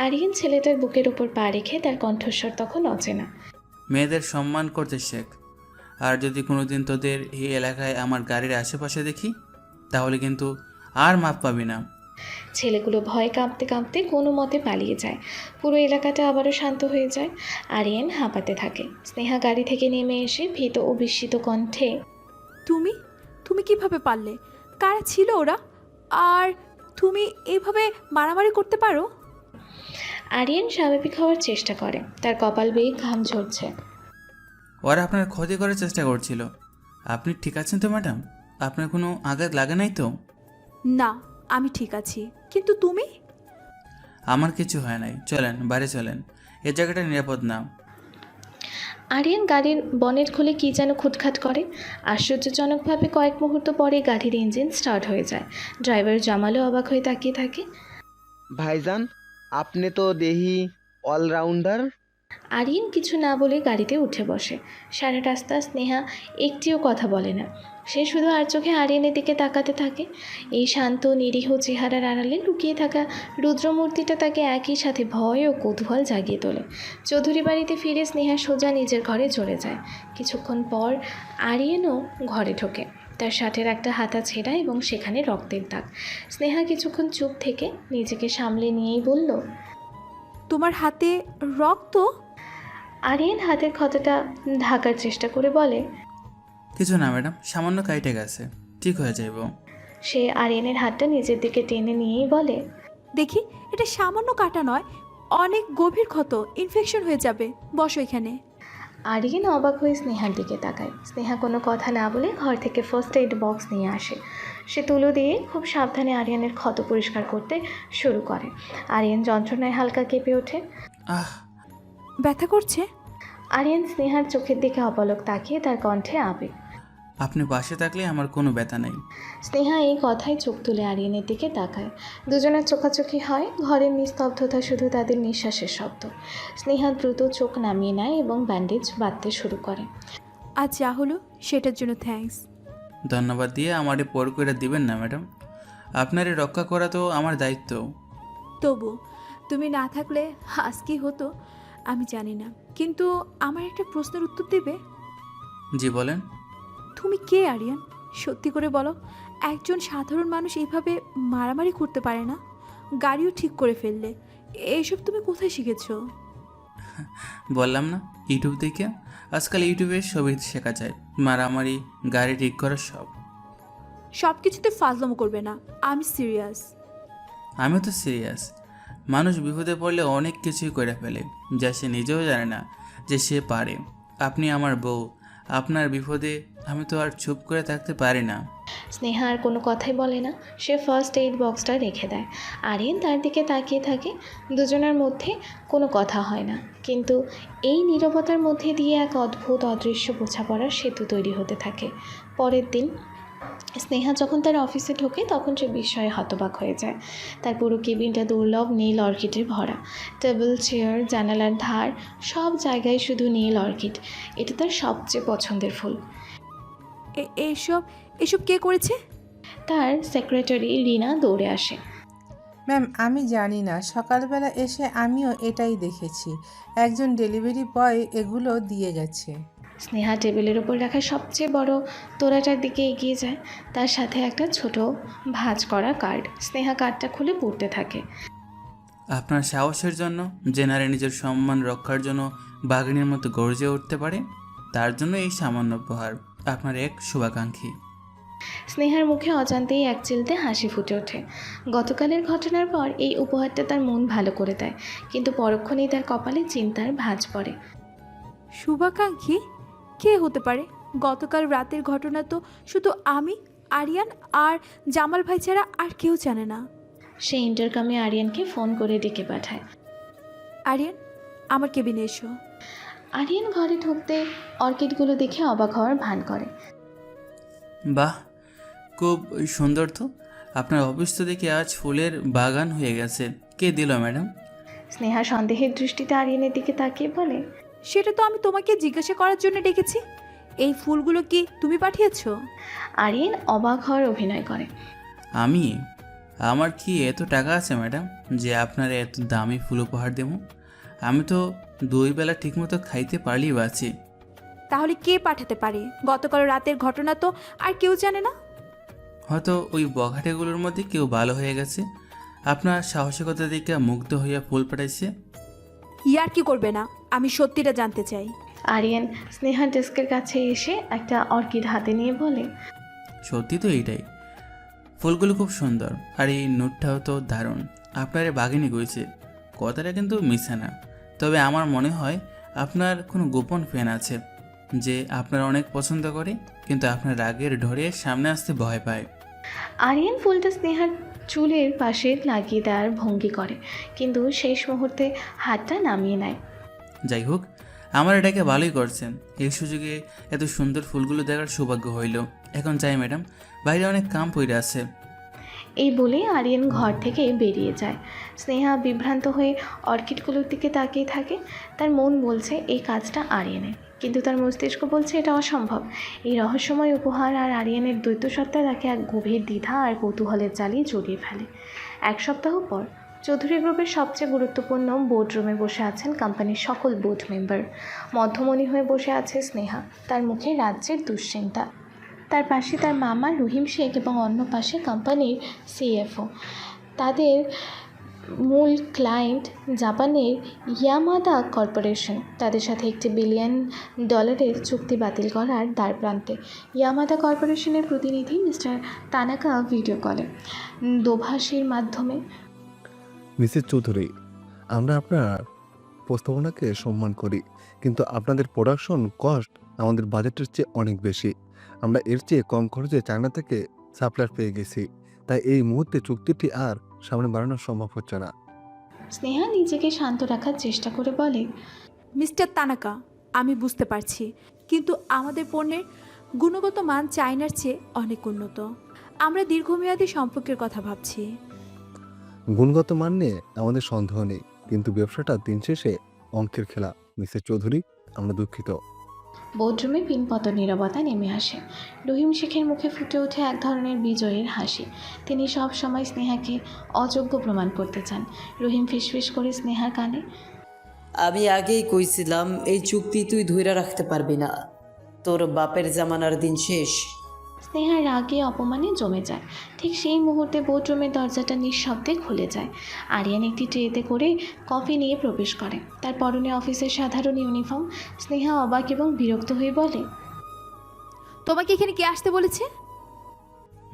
আরিয়ান ছেলেটার বুকের উপর পা রেখে তার কণ্ঠস্বর তখন অচেনা। মেয়েদের সম্মান করতে শেখ। আর যদি কোনোদিন তোদের এই এলাকায় আমার গাড়ির আশেপাশে দেখি তাহলে কিন্তু আর মাপ পাবি না। ছেলেগুলো ভয়ে কাঁপতে কাঁপতে কোনো মতে পালিয়ে যায়। পুরো এলাকাটা আবারও শান্ত হয়ে যায়। আরিয়ান হাঁপাতে থাকে। স্নেহা গাড়ি থেকে নেমে এসে ভীত ও বিস্মিত কণ্ঠে, তুমি তুমি কিভাবে পারলে? কারা ছিল ওরা? আর তুমি এইভাবে মারামারি করতে পারো? আরিয়ান স্বাভাবিক হওয়ার চেষ্টা করে। তার কপাল বেয়ে ঘাম ঝরছে। ওরা আপনার ক্ষতি করার চেষ্টা করছিল। আপনি ঠিক আছেন তো ম্যাডাম? আপনার কোনো আঘাত লাগে নাই তো? না, আমি ঠিক আছি, কিন্তু তুমি? আমার কিছু হয় নাই, চলেন বাইরে চলেন, এ জায়গাটা নিরাপদ না। আরিয়ান গাড়ির বনেট খুলে কী যেন খুটখাট করে। আশ্চর্যজনকভাবে কয়েক মুহূর্ত পরে গাড়ির ইঞ্জিন স্টার্ট হয়ে যায়। ড্রাইভার জামালও অবাক হয়ে তাকিয়ে থাকে। ভাইজান, আপনি তো দেহি অলরাউন্ডার। আরিয়ান কিছু না বলে গাড়িতে উঠে বসে। সারা রাস্তা স্নেহা একটিও কথা বলে না। সে শুধু আর চোখে আরিয়ানের দিকে তাকাতে থাকে। এই শান্ত নিরীহ চেহারার আড়ালে লুকিয়ে থাকা রুদ্রমূর্তিটা তাকে একই সাথে ভয় ও কৌতূহল জাগিয়ে তোলে। চৌধুরী বাড়িতে ফিরে স্নেহা সোজা নিজের ঘরে চলে যায়। কিছুক্ষণ পর আরিয়ানও ঘরে ঢোকে। তার শার্টের একটা হাতা ছেঁড়া এবং সেখানে রক্তের দাগ। স্নেহা কিছুক্ষণ চুপ থেকে নিজেকে সামলে নিয়েই বলল, তোমার হাতে রক্ত? আরিয়ান হাতের ক্ষতটা ঢাকার চেষ্টা করে বলে। কিছু না ম্যাডাম, সামান্য কাইটে গেছে, ঠিক হয়ে যাইব। সে আরিয়ানের হাতটা নিজের দিকে টেনে নিয়েই বলে, দেখি, এটা সামান্য কাটা নয়, অনেক গভীর ক্ষত, ইনফেকশন হয়ে যাবে। বসো এখানে। আরিয়ান অবাক হয়ে স্নেহার দিকে তাকায়। স্নেহা কোনো কথা না বলে ঘর থেকে ফার্স্ট এইড বক্স নিয়ে আসে। সে তুলো দিয়ে খুব সাবধানে আরিয়ানের ক্ষত পরিষ্কার করতে শুরু করে। আরিয়ান যন্ত্রণায় হালকা কেঁপে ওঠে। আহ, ব্যথা করছে? আরিয়ান স্নেহার চোখের দিকে অপলক তাকিয়ে তার কণ্ঠে আবেগ। আপনি পাশে থাকলে আমার কোনো ব্যথা নেই। স্নেহা এই কথায় চোখ তুলে আরিয়ানের দিকে তাকায়। দুজনের চোখাচোখি হয়। ঘরের নিস্তব্ধতা শুধু তাদের নিঃশ্বাসের শব্দ। স্নেহা দ্রুত চোখ নামিয়ে নেয় এবং ব্যান্ডেজ বাঁধতে শুরু করে। আজ যা হলো সেটার জন্য থ্যাঙ্কস। ধন্যবাদ দিয়ে আমারে পর করে দিবেন না ম্যাডাম, আপনারে রক্ষা করা তো আমার দায়িত্ব। তবু তুমি না থাকলে আজ কি হতো আমি জানি না, কিন্তু আমার একটা প্রশ্নের উত্তর দেবে? জি বলেন। তুমি কে আরিয়ান? সত্যি করে বলো। একজন সাধারণ মানুষ এইভাবে মারামারি করতে পারে না, গাড়িও ঠিক করে ফেললে। এইসব তুমি কোথায় শিখেছো? বললাম না, ইউটিউব থেকে। আজকাল ইউটিউবে সবই শেখা যায়, মারামারি, গাড়ি ঠিক করা সব। সব কিছুতে ফাজলামো করবে না, আমি সিরিয়াস। আমিও তো সিরিয়াস। মানুষ বিপদে পড়লে অনেক কিছুই করে ফেলে, যা সে নিজেও জানে না যে সে পারে। আপনি আমার বউ, আপনার বিপদে আমি তো আর চুপ করে থাকতে পারি না। স্নেহা আর কোনো কথাই বলে না। সে ফার্স্ট এইড বক্সটা রেখে দেয়। আরিয়ান তার দিকে তাকিয়ে থাকে। দুজনের মধ্যে কোনো কথা হয় না, কিন্তু এই নীরবতার মধ্যে দিয়ে এক অদ্ভুত অদৃশ্য বোঝাপড়ার সেতু তৈরি হতে থাকে। পরের দিন স্নেহা যখন তার অফিসে ঢোকে তখন সে বিস্ময়ে হতবাক হয়ে যায়। তার পুরো কেবিনটা দুর্লভ নীল অর্কিডে ভরা। টেবিল, চেয়ার, জানালার ধার, সব জায়গায় শুধু নীল অর্কিড। এটা তার সবচেয়ে পছন্দের ফুল। এসব এসব কে করেছে? তার সেক্রেটারি রিনা দৌড়ে আসে। ম্যাম, আমি জানি না, সকালবেলা এসে আমিও এটাই দেখেছি। একজন ডেলিভারি বয় এগুলো দিয়ে গেছে। স্নেহা টেবিলের ওপর রাখা সবচেয়ে বড় তোড়াটার দিকে এগিয়ে যায়। তার সাথে একটা ছোট ভাঁজ করা কার্ড। স্নেহা কার্ডটা খুলে পড়তে থাকে। আপনার সাহসের জন্য, যে নারী নিজের সম্মান রক্ষার জন্য বাঘিনীর মতো গর্জে উঠতে পারে, তার জন্য এই সামান্য উপহার। আপনার এক শুভাকাঙ্ক্ষী। স্নেহার মুখে অজান্তেই এক চিলতে হাসি ফুটে ওঠে। গতকালের ঘটনার পর এই উপহারটা তার মন ভালো করে দেয়, কিন্তু পরক্ষণেই তার কপালে চিন্তার ভাঁজ পড়ে। শুভাকাঙ্ক্ষী কে হতে পারে? গতকাল রাতের ঘটনা তো শুধু আমি, আরিয়ান আর জামাল ভাই ছাড়া আর কেউ জানে না। সে ইন্টারকমে আরিয়ানকে ফোন করে ডেকে পাঠায়। আরিয়ান, আমার কেবিনে এসো। আরিয়ান ঘরে ঢুকতে অর্কিডগুলো দেখে অবাক হওয়ার ভান করে। বাহ, খুব সুন্দর তো। আপনার অফিস তো দেখি আজ ফুলের বাগান হয়ে গেছে। কে দিল ম্যাডাম? স্নেহা সন্দেহের দৃষ্টিতে আরিয়ানের দিকে তাকিয়ে বলে, সেটা তো আমি তোমাকে জিজ্ঞাসা করার জন্য ডেকেছি। এই ফুলগুলো কি তুমি পাঠিয়েছো? আরিয়ান অবাক হওয়ার অভিনয় করে। আমি? আমার কি এত টাকা আছে ম্যাডাম যে আপনার এত দামি ফুল উপহার দেবো? আমি তো 2 বেলা ঠিকমতো খাইতে পারলেই বাঁচি। তাহলে কে পাঠাতে পারে? গতকাল রাতের ঘটনা তো আর কেউ জানে না। হয়তো ওই বখাটেগুলোর মধ্যে কেউ ভালো হয়ে গেছে, আপনার সাহসিকতা দেখে মুগ্ধ হইয়া ফুল পাঠাইছে। ইয়ার কি করবে না, আমি সত্যিটা জানতে চাই। আরিয়ান স্নেহার ডেস্কের কাছে এসে একটা অর্কিড হাতে নিয়ে বলে, সত্যি তো এইটাই, ফুলগুলো খুব সুন্দর, আর এই নোটটাও তো দারুণ। আপনারে বাঘিনী গইছে, কথাটা কিন্তু মিশে না। তবে আমার মনে হয় আপনার কোনো গোপন ফ্যান আছে যে আপনার অনেক পছন্দ করে, কিন্তু আপনার রাগের ঢরে সামনে আসতে ভয় পায়। আরিয়ান ফুলটা স্নেহার চুলের পাশে লাগিয়ে দেওয়ার ভঙ্গি করে, কিন্তু শেষ মুহূর্তে হাতটা নামিয়ে নেয়। যাই হোক, আমার এটাকে ভালোই করছেন। এই সুযোগে এত সুন্দর ফুলগুলো দেখার সৌভাগ্য হইল। এখন যাই ম্যাডাম, বাইরে অনেক কাম পড়ে আছে। এই বলে আরিয়ান ঘর থেকে বেরিয়ে যায়। স্নেহা বিভ্রান্ত হয়ে অর্কিডগুলোর দিকে তাকিয়ে থাকে। তার মন বলছে এই কাজটা আরিয়ানের, কিন্তু তার মস্তিষ্ক বলছে এটা অসম্ভব। এই রহস্যময় উপহার আর আরিয়ানের দ্বৈত সত্তা তাকে এক গভীর দ্বিধা আর কৌতূহলের জালে জড়িয়ে ফেলে। এক সপ্তাহ পর চৌধুরী গ্রুপের সবচেয়ে গুরুত্বপূর্ণ বোর্ড রুমে বসে আছেন কোম্পানির সকল বোর্ড মেম্বার। মধ্যমণি হয়ে বসে আছে স্নেহা, তার মুখে রাজ্যের দুশ্চিন্তা। তার পাশে তার মামা রহিম শেখ এবং অন্য পাশে কোম্পানির সিএফও। তাদের মূল ক্লায়েন্ট জাপানের ইয়ামাদা কর্পোরেশন। তাদের সাথে $1 বিলিয়ন চুক্তি বাতিল করার দ্বারপ্রান্তে। ইয়ামাদা কর্পোরেশনের প্রতিনিধি মিস্টার তানাকা ভিডিও কলে দোভাষীর মাধ্যমে। মিসেস চৌধুরী, আমরা আপনার প্রস্তাবনাকে সম্মান করি, কিন্তু আপনাদের প্রোডাকশন কস্ট আমাদের বাজেটের চেয়ে অনেক বেশি। আমরা এর চেয়ে কম খরচে চায়না থেকে সাপ্লায়ার পেয়ে গেছি, তাই এই মুহূর্তে চুক্তিটি আর সামনে বাড়ানো সম্ভব হচ্ছে না। স্নেহা নিজেকে শান্ত রাখার চেষ্টা করে বলে, মিস্টার তানাকা, আমি বুঝতে পারছি, কিন্তু আমাদের পণ্যের গুণগত মান চায়নার চেয়ে অনেক উন্নত। আমরা দীর্ঘমেয়াদী সম্পর্কের কথা ভাবছি। গুণগত মান নিয়ে আমাদের সন্দেহ নেই, কিন্তু ব্যবসাটা দিন শেষে অঙ্কের খেলা। মিসেস চৌধুরী, আমরা দুঃখিত। বোর্ডরুমে পিনপত নীরবতা নেমে আসে। রহিম শেখের মুখে ফুটে ওঠে এক ধরনের বিজয়ের হাসি। তিনি সব সময় স্নেহাকে অযোগ্য প্রমাণ করতে চান। রহিম ফিসফিস করে স্নেহার কানে, আমি আগেই কইছিলাম এই চুক্তি তুই ধইরা রাখতে পারবি না, তোর বাপের জামানার দিন শেষ। স্নেহার রাগে অপমানে জমে যায়। ঠিক সেই মুহূর্তে বোর্ডরুমের দরজাটা নিঃশব্দে খুলে যায়। আরিয়ান একটি ট্রেতে করে কফি নিয়ে প্রবেশ করে। তার পরনে অফিসের সাধারণ ইউনিফর্ম। স্নেহা অবাক এবং বিরক্ত হয়ে বলে, তোমাকে এখানে কে আসতে বলেছে?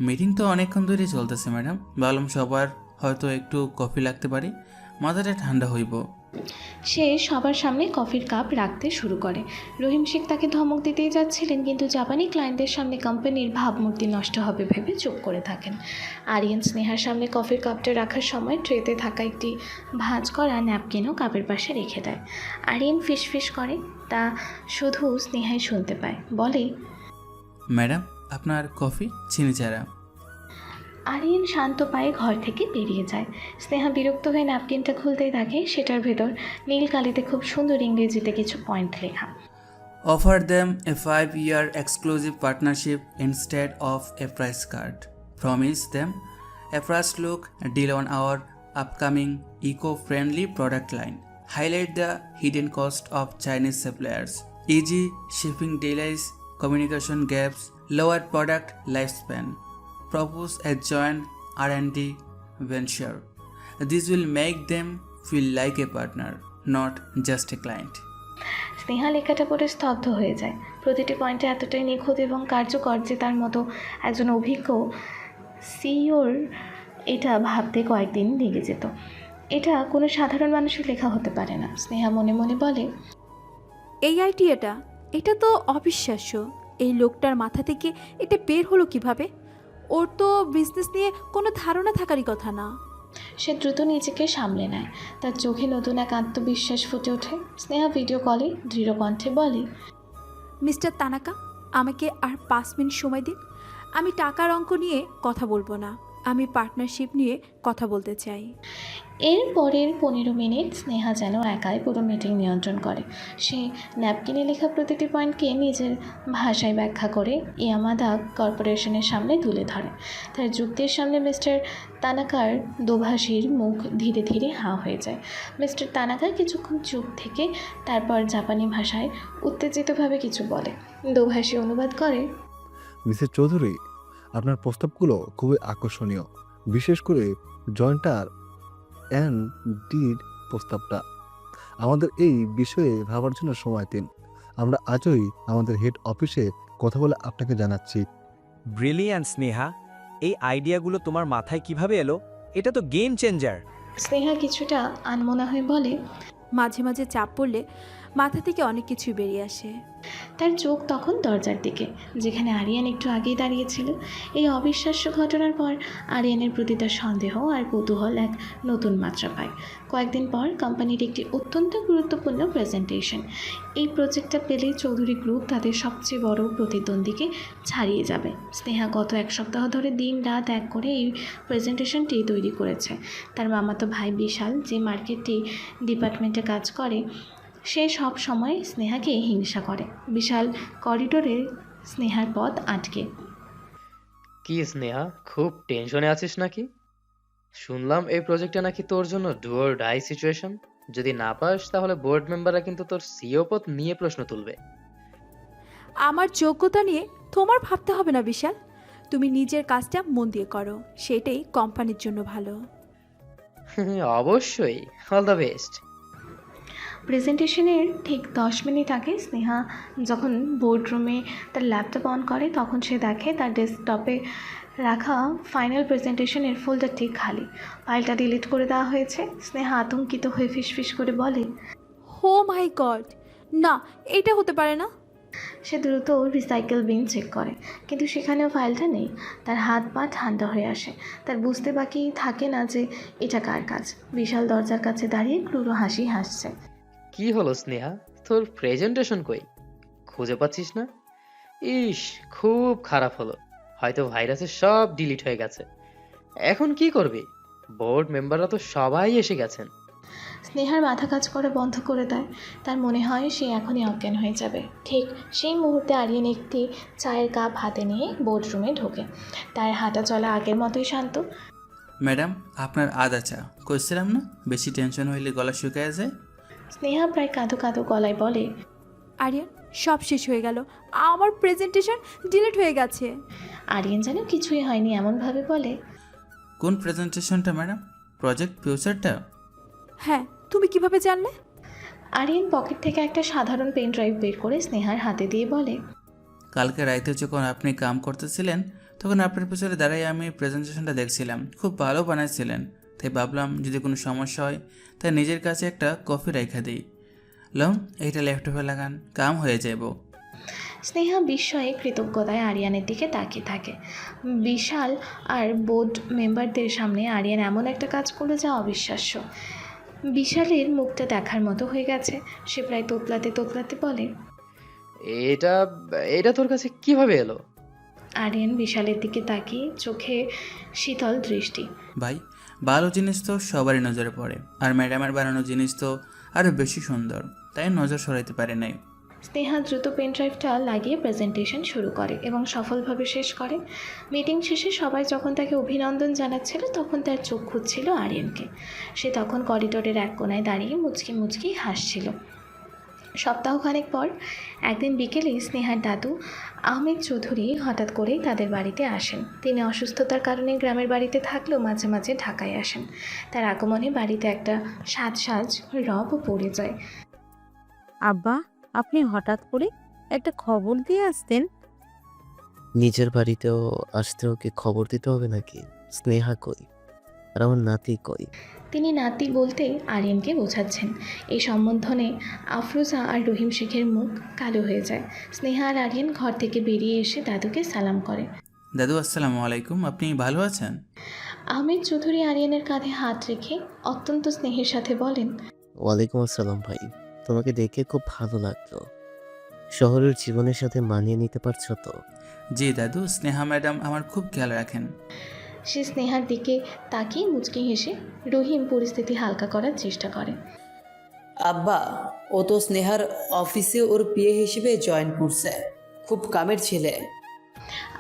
মিটিং তো অনেকক্ষণ ধরেই চলতেছে ম্যাডাম, ভাবলাম সবার হয়তো একটু কফি লাগতে পারে, মাথাটা ঠান্ডা হইব। সে সবার সামনে কফির কাপ রাখতে শুরু করে। রহিম শেখ তাকে ধমক দিতেই যাচ্ছিলেন, কিন্তু জাপানি ক্লায়েন্টদের সামনে কোম্পানির ভাবমূর্তি নষ্ট হবে ভেবে চুপ করে থাকেন। আরিয়ান স্নেহার সামনে কফির কাপটা রাখার সময় ট্রেতে থাকা একটি ভাঁজ করা ন্যাপকিনও কাপের পাশে রেখে দেয়। আরিয়ান ফিসফিস করে, তা শুধু স্নেহাই শুনতে পায়। বলে, ম্যাডাম, আপনার কফি চিনি ছাড়া। আরিয়ান শান্ত পায়ে ঘর থেকে বেরিয়ে যায়। স্নেহা বিরক্ত হয়ে ন্যাপকিনটা খুলতেই থাকে। সেটার ভেতর নীল কালিতে খুব সুন্দর ইংরেজিতে কিছু পয়েন্ট লেখা। Offer them a 5-year exclusive partnership instead of a price card. Promise them a first look deal on our upcoming eco-friendly product line. Highlight the hidden cost of Chinese suppliers, easy shipping delays, communication gaps, lower product lifespan. Propose a joint R&D venture. This will make them feel like a partner, not just a client. Sneha লেখাটা পড়ে স্তব্ধ হয়ে যায়। প্রতিটি পয়েন্টে এতটাই নিখুঁত এবং কার্যকর যে তার মতো একজন অভিজ্ঞ সিইওর এটা ভাবতে কয়েকদিন লেগে যেত। এটা কোনো সাধারণ মানুষের লেখা হতে পারে না। স্নেহা মনে মনে বলে, এই আইডিয়াটা, এটা তো অবিশ্বাস্য। এই লোকটার মাথা থেকে এটা বের হলো কিভাবে? ওর তো বিজনেস নিয়ে কোনো ধারণা থাকারই কথা না। সে দ্রুত নিজেকে সামলে নেয়। তার চোখে নতুন এক আত্মবিশ্বাস ফুটে ওঠে। স্নেহা ভিডিও কলে দৃঢ় কণ্ঠে বলে, মিস্টার তানাকা, আমাকে আর 5 মিনিট সময় দিন। আমি টাকার অঙ্ক নিয়ে কথা বলবো না, আমি পার্টনারশিপ নিয়ে কথা বলতে চাই। এর পরের 15 মিনিট স্নেহা যেন একাই পুরো মিটিং নিয়ন্ত্রণ করে। সে ন্যাপকিনে লেখা প্রতিটি পয়েন্টকে নিজের ভাষায় ব্যাখ্যা করে ইয়ামাদা কর্পোরেশনের সামনে তুলে ধরে। তার যুক্তির সামনে মিস্টার তানাকার দোভাষীর মুখ ধীরে ধীরে হাঁ হয়ে যায়। মিস্টার তানাকা কিছুক্ষণ চুপ থেকে তারপর জাপানি ভাষায় উত্তেজিতভাবে কিছু বলে। দোভাষী অনুবাদ করে, মিসেস চৌধুরী, আপনার প্রস্তাবগুলো খুবই আকর্ষণীয়, বিশেষ করে জয়েন্টার ডির প্রস্তাবটা। আমাদের এই বিষয়ে ভাবার জন্য সময় দিন। আমরা আজই আমাদের হেড অফিসে কথা বলে আপনাকে জানাচ্ছি। ব্রিলিয়ান্ট স্নেহা, এই আইডিয়াগুলো তোমার মাথায় কিভাবে এলো? এটা তো গেম চেঞ্জার। স্নেহা কিছুটা আনমনা হয়ে বলে, মাঝে মাঝে চাপ পড়লে মাথা থেকে অনেক কিছু বেরিয়ে আসে। তার চোখ তখন দরজার দিকে, যেখানে আরিয়ান একটু আগেই দাঁড়িয়েছিল। এই অবিশ্বাস্য ঘটনার পর আরিয়ানের প্রতি তার সন্দেহ আর কৌতূহল এক নতুন মাত্রা পায়। কয়েকদিন পর কোম্পানির একটি অত্যন্ত গুরুত্বপূর্ণ প্রেজেন্টেশন। এই প্রজেক্টটা পেলে চৌধুরী গ্রুপ তাদের সবচেয়ে বড় প্রতিদ্বন্দ্বীকে ছাড়িয়ে যাবে। স্নেহা গত এক সপ্তাহ ধরে দিন রাত এক করে এই প্রেজেন্টেশনটি তৈরি করেছে। তার মামাতো ভাই বিশাল, যে মার্কেটিং ডিপার্টমেন্টে কাজ করে, সে সব সময় স্নেহাকে হিংসা করে। বিশাল করিডোরে স্নেহার পথ আটকে। কি স্নেহা, খুব টেনশনে আছিস নাকি? শুনলাম এই প্রজেক্টটা নাকি তোর জন্য ডু অর ডাই সিচুয়েশন। যদি না পাস তাহলে বোর্ড মেম্বাররা কিন্তু তোর সিও পদ নিয়ে প্রশ্ন তুলবে। আমার যোগ্যতা নিয়ে তোমার ভাবতে হবে না বিশাল। তুমি নিজের কাজটা মন দিয়ে করো, সেটাই কোম্পানির জন্য ভালো। অবশ্যই, অল দ্য বেস্ট। প্রেজেন্টেশনের ঠিক 10 মিনিট আগে স্নেহা যখন বোর্ডরুমে তার ল্যাপটপ অন করে, তখন সে দেখে তার ডেস্কটপে রাখা ফাইনাল প্রেজেন্টেশনের ফোল্ডারটি খালি। ফাইলটা ডিলিট করে দেওয়া হয়েছে। স্নেহা আতঙ্কিত হয়ে ফিসফিস করে বলে, হো মাই গড, না এটা হতে পারে না। সে দ্রুত রিসাইকেল বিন চেক করে, কিন্তু সেখানেও ফাইলটা নেই। তার হাত পা ঠান্ডা হয়ে আসে। তার বুঝতে বাকি থাকে না যে এটা কার কাজ। বিশাল দরজার কাছে দাঁড়িয়ে ক্রুর হাসি হাসছে। কি হলো স্নেহা, তোর প্রেজেন্টেশন কই? খুঁজে পাচ্ছিস না? ইস, খুব খারাপ হলো। হয়তো ভাইরাসে সব ডিলিট হয়ে গেছে। এখন কি করবি? বোর্ড মেম্বাররা তো সবাই এসে গেছেন। স্নেহার মাথা কাজ করা বন্ধ করে দেয়। তার মনে হয় সে এখনই অজ্ঞান হয়ে যাবে। ঠিক সেই মুহূর্তে আরিয়ান একটি চায়ের কাপ হাতে নিয়ে বোর্ডরুমে ঢোকে। তার হাঁটা চলা আগের মতোই শান্ত। ম্যাডাম, আপনার আদা চা। কইছিলাম না বেশি টেনশন হইলে গলা শুকায় যায়। স্নেহা প্রায় কাঁদো কাঁদো গলায় বলে, আরিয়ান, সব শেষ হয়ে গেল, আমার প্রেজেন্টেশন ডিলিট হয়ে গেছে। আরিয়ান যেন কিছুই হয়নি এমনভাবে বলে, কোন প্রেজেন্টেশনটা ম্যাডাম? প্রজেক্ট ফিউচারটা? হ্যাঁ, তুমি কিভাবে জানলে? আরিয়ান পকেট থেকে একটা সাধারণ পেন ড্রাইভ বের করে স্নেহার হাতে দিয়ে বলে, কালকে রাইতে যখন আপনি কাম করতেছিলেন তখন আপনার পিছনে দাঁড়াই আমি প্রেজেন্টেশনটা দেখছিলাম। খুব ভালো বানাইছিলেন, তাই ভাবলাম যদি কোনো সমস্যা হয় তাই নিজের কাছে একটা কফি রেখে দিই। লং, এইটা ল্যাপটপে লাগান, কাম হয়ে যাব। স্নেহা বিস্ময়ে কৃতজ্ঞতায় আরিয়ানের দিকে তাকিয়ে থাকে। বিশাল আর বোর্ড মেম্বারদের সামনে আরিয়ান এমন একটা কাজ করলো যা অবিশ্বাস্য। বিশালের মুখটা দেখার মতো হয়ে গেছে। সে প্রায় তোতলাতে তোতলাতে বলে, এটা এটা তোর কাছে কিভাবে এলো? আরিয়ান বিশালের দিকে তাকিয়ে চোখে শীতল দৃষ্টি। ভাই, ভালো জিনিস তো সবারই নজরে পড়ে, আর ম্যাডামের বানানো জিনিস তো আরও বেশি সুন্দর, তাই নজর সরাইতে পারে নাই। স্নেহা দ্রুত পেন ড্রাইভটা লাগিয়ে প্রেজেন্টেশন শুরু করে এবং সফলভাবে শেষ করে। মিটিং শেষে সবাই যখন তাকে অভিনন্দন জানাচ্ছিল, তখন তার চোখ খুঁজছিল আরিয়ানকে। সে তখন করিডোরের এক কোনায় দাঁড়িয়ে মুচকি মুচকি হাসছিল। সপ্তাহখানেক পর একদিন বিকেলে স্নেহার দাদু আহমেদ চৌধুরী হঠাৎ করেই তাদের বাড়িতে আসেন। তিনি অসুস্থতার কারণে গ্রামের বাড়িতে থাকলেও মাঝে মাঝে ঢাকায় আসেন। তার আগমনে বাড়িতে একটা সাজ রব পড়ে যায়। আব্বা, আপনি হঠাৎ করে একটা খবর দিয়ে আসতেন। নিজের বাড়িতেও আসতে ওকে খবর দিতে হবে নাকি? স্নেহা কই? আর আমার নাতি কই? তিনি নাতি বলতে আরিয়ানকে বোঝাচ্ছেন। এই সম্বোধনে আফরোজা আর রহিম শেখের মুখ কালো হয়ে যায়। স্নেহা আর আরিয়ান ঘর থেকে বেরিয়ে এসে দাদুকে সালাম করে। দাদু, আসসালামু আলাইকুম, আপনি ভালো আছেন? আহমেদ চৌধুরী আরিয়ানের কাঁধে হাত রেখে অত্যন্ত স্নেহের সাথে বলেন, ওয়ালাইকুম আসসালাম ভাই, তোমাকে দেখে খুব ভালো লাগলো। শহরের জীবনের সাথে মানিয়ে নিতে পারছো তো? জি দাদু, স্নেহা ম্যাডাম আমার খুব খেয়াল রাখেন। সে স্নেহার দিকে তাকিয়ে মুচকি হেসে রহিম পরিস্থিতি হালকা করার চেষ্টা করে। আব্বা, ও তো স্নেহার অফিসে ওর পিএ হিসেবে জয়েন করছে। খুব কামের ছেলে।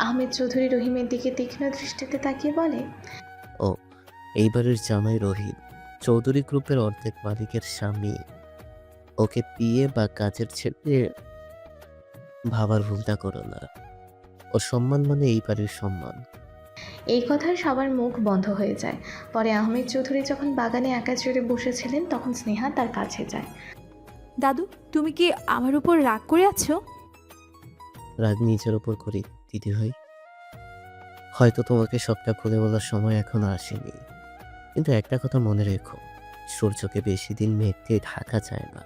আহমেদ চৌধুরী রহিমের দিকে তীক্ষ্ণ দৃষ্টিতে তাকিয়ে বলে, ও, এইবারের জামাই রহিম, চৌধুরী গ্রুপের অর্ধেক মালিকের স্বামী। ওকে পিএ বা কাজের ছেলে ভাবার ভুলটা করো না। ও সম্মান মানে এই বাড়ির সম্মান। এই কথায় সবার মুখ বন্ধ হয়ে যায়। পরে আহমেদ চৌধুরী যখন বাগানে একা চড়ে বসেছিলেন, তখন স্নেহা তার কাছে যায়। দাদু, তুমি কি আমার উপর রাগ করে আছো? রাগ নিজের ওপর করি দিদি ভাই। হয়তো তোমাকে সবটা খুলে বলার সময় এখনো আসেনি, কিন্তু একটা কথা মনে রেখো, সূর্যকে বেশি দিন মেঘ দিয়ে ঢাকা যায় না।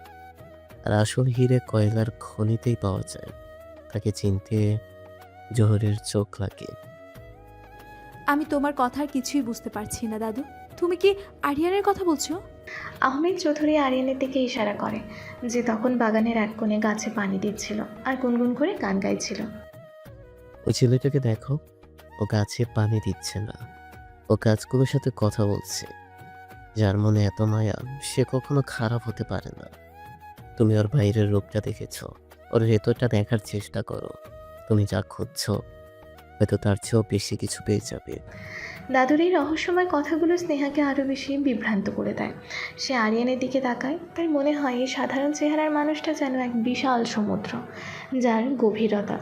আর আসল হিরে কয়লার খনিতেই পাওয়া যায়। তাকে চিনতে জোহরের চোখ লাগে। আমি তোমার কথার কিছুই বুঝতে পারছি না দাদু। তুমি কি আরিয়ানের কথা বলছো? আহমেদ চৌধুরী আরিয়ানের দিকে ইশারা করে, যে তখন বাগানের এক কোণে গাছে পানি দিচ্ছিল আর গুনগুন করে গান গাইছিল। ওই ছেলেটাকে দেখো, ও গাছে পানি দিচ্ছে না, ও গাছগুলোর সাথে কথা বলছে। যার মনে এত মায়া, সে কখনো খারাপ হতে পারে না। তুমি ওর বাইরের রূপটা দেখেছো, ওর ভেতরটা দেখার চেষ্টা করো। তুমি যা খুঁজছো হয়তো তার চেয়েও বেশি কিছু পেয়ে যাবে। দাদুর এই রহস্যময় কথাগুলো স্নেহাকে আরও বেশি বিভ্রান্ত করে দেয়। সে আরিয়ানের দিকে তাকায়, তার মনে হয় এই সাধারণ চেহারার মানুষটা যেন এক বিশাল সমুদ্র, যার গভীরতা।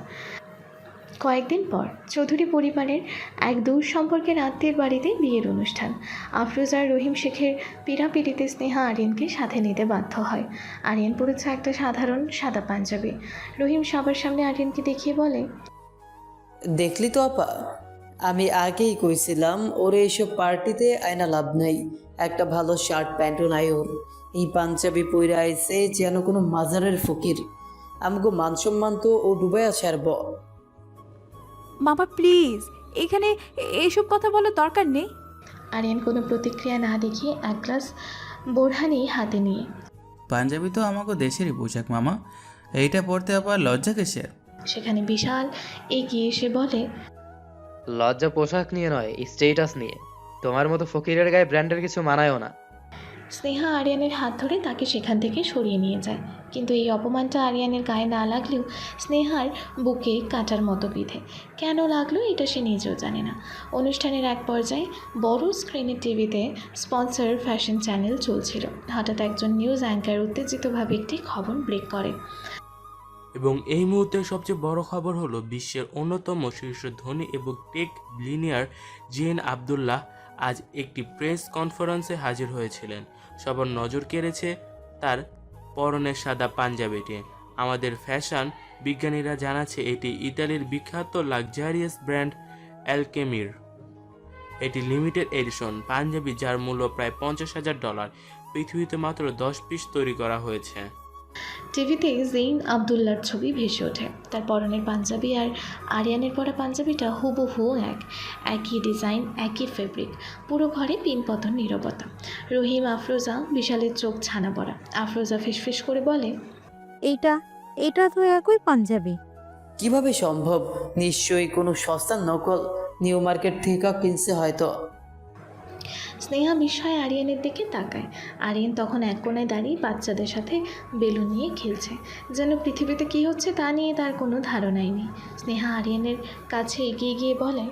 কয়েকদিন পর চৌধুরী পরিবারের এক দূর সম্পর্কের আত্মীয়ের বাড়িতে বিয়ের অনুষ্ঠান। আফরোজ আর রহিম শেখের পীড়াপিড়িতে স্নেহা আরিয়ানকে সাথে নিতে বাধ্য হয়। আরিয়ান পড়েছে একটা সাধারণ সাদা পাঞ্জাবি। রহিম সবার সামনে আরিয়ানকে দেখিয়ে বলে, দেখলি তো আপা, আমি আগেই কইছিলাম ওর এইসব পার্টিতে আয়না লাভ নাই। একটা ভালো শার্ট প্যান্টও নাই ওর। এই পাঞ্জাবি পইরে আইছে যেন কোনো মাজারের ফকির। আমগো মান সম্মান তো ও ডুবাইয়া ছাড়ব। মামা প্লিজ, এখানে এসব কথা বলার দরকার নেই। আরিয়ান কোনো প্রতিক্রিয়া না দেখিয়ে এক গ্লাস বোরহানি হাতে নিয়ে, পাঞ্জাবি তো আমাকে দেশেরই পোশাক মামা, এইটা পরতে আবার লজ্জা কিসের? সেখানে বিশাল এগিয়ে এসে বলে, লজ্জা পোশাক নিয়ে নয়, স্টেটাস নিয়ে। তোমার মতো ফকিরের গায়ে ব্র্যান্ডের কিছু মানায়ও না। স্নেহা আরিয়ানের হাত ধরে তাকে সেখান থেকে সরিয়ে নিয়ে যায়। কিন্তু এই অপমানটা আরিয়ানের গায়ে না লাগলেও স্নেহার বুকে কাটার মতো বিঁধে। কেন লাগলো এটা সে নিজেও জানে না। অনুষ্ঠানের এক পর্যায়ে বড় স্ক্রিনের টিভিতে স্পন্সর ফ্যাশন চ্যানেল চলছিল। হঠাৎ একজন নিউজ অ্যাঙ্কার উত্তেজিতভাবে একটি খবর ব্রেক করে। এবং এই মুহূর্তের সবচেয়ে বড় খবর হলো, বিশ্বের অন্যতম শীর্ষ ধনী এবং টেক বিলিয়নিয়ার জিএন আবদুল্লাহ আজ একটি প্রেস কনফারেন্সে হাজির হয়েছিলেন। সবার নজর কেড়েছে তার পরনের সাদা পাঞ্জাবিটি। আমাদের ফ্যাশন বিজ্ঞানীরা জানাচ্ছে এটি ইতালির বিখ্যাত লাক্সারিয়াস ব্র্যান্ড অ্যালকেমির। এটি লিমিটেড এডিশন পাঞ্জাবি, যার মূল্য প্রায় $50,000। পৃথিবীতে মাত্র 10 পিস তৈরি করা হয়েছে। টিভিতে জেইন আবদুল্লার ছবি ভেসে ওঠে। তার পরনের পাঞ্জাবি আর আরিয়ানের পরা পাঞ্জাবিটা হুবহু একই ডিজাইন, একই ফেব্রিক। পুরো ঘরে পিনপতন নীরবতা। রহিম, আফরোজা বিশালের চোখ ছানা পড়া। আফরোজা ফিসফিস করে বলে, এটা তো একই পাঞ্জাবি। কিভাবে সম্ভব? নিশ্চয়ই কোনো সস্তার নকল, নিউ মার্কেট থেকে কিনছে হয়তো। স্নেহা বিস্ময়ে আরিয়ানের দিকে তাকায়। আরিয়ান তখন এক কোণায় দাঁড়িয়ে বাচ্চাদের সাথে বেলুন নিয়ে খেলছে, যেন পৃথিবীতে কী হচ্ছে তা নিয়ে তার কোনো ধারণাই নেই। স্নেহা আরিয়ানের কাছে এগিয়ে গিয়ে বলে,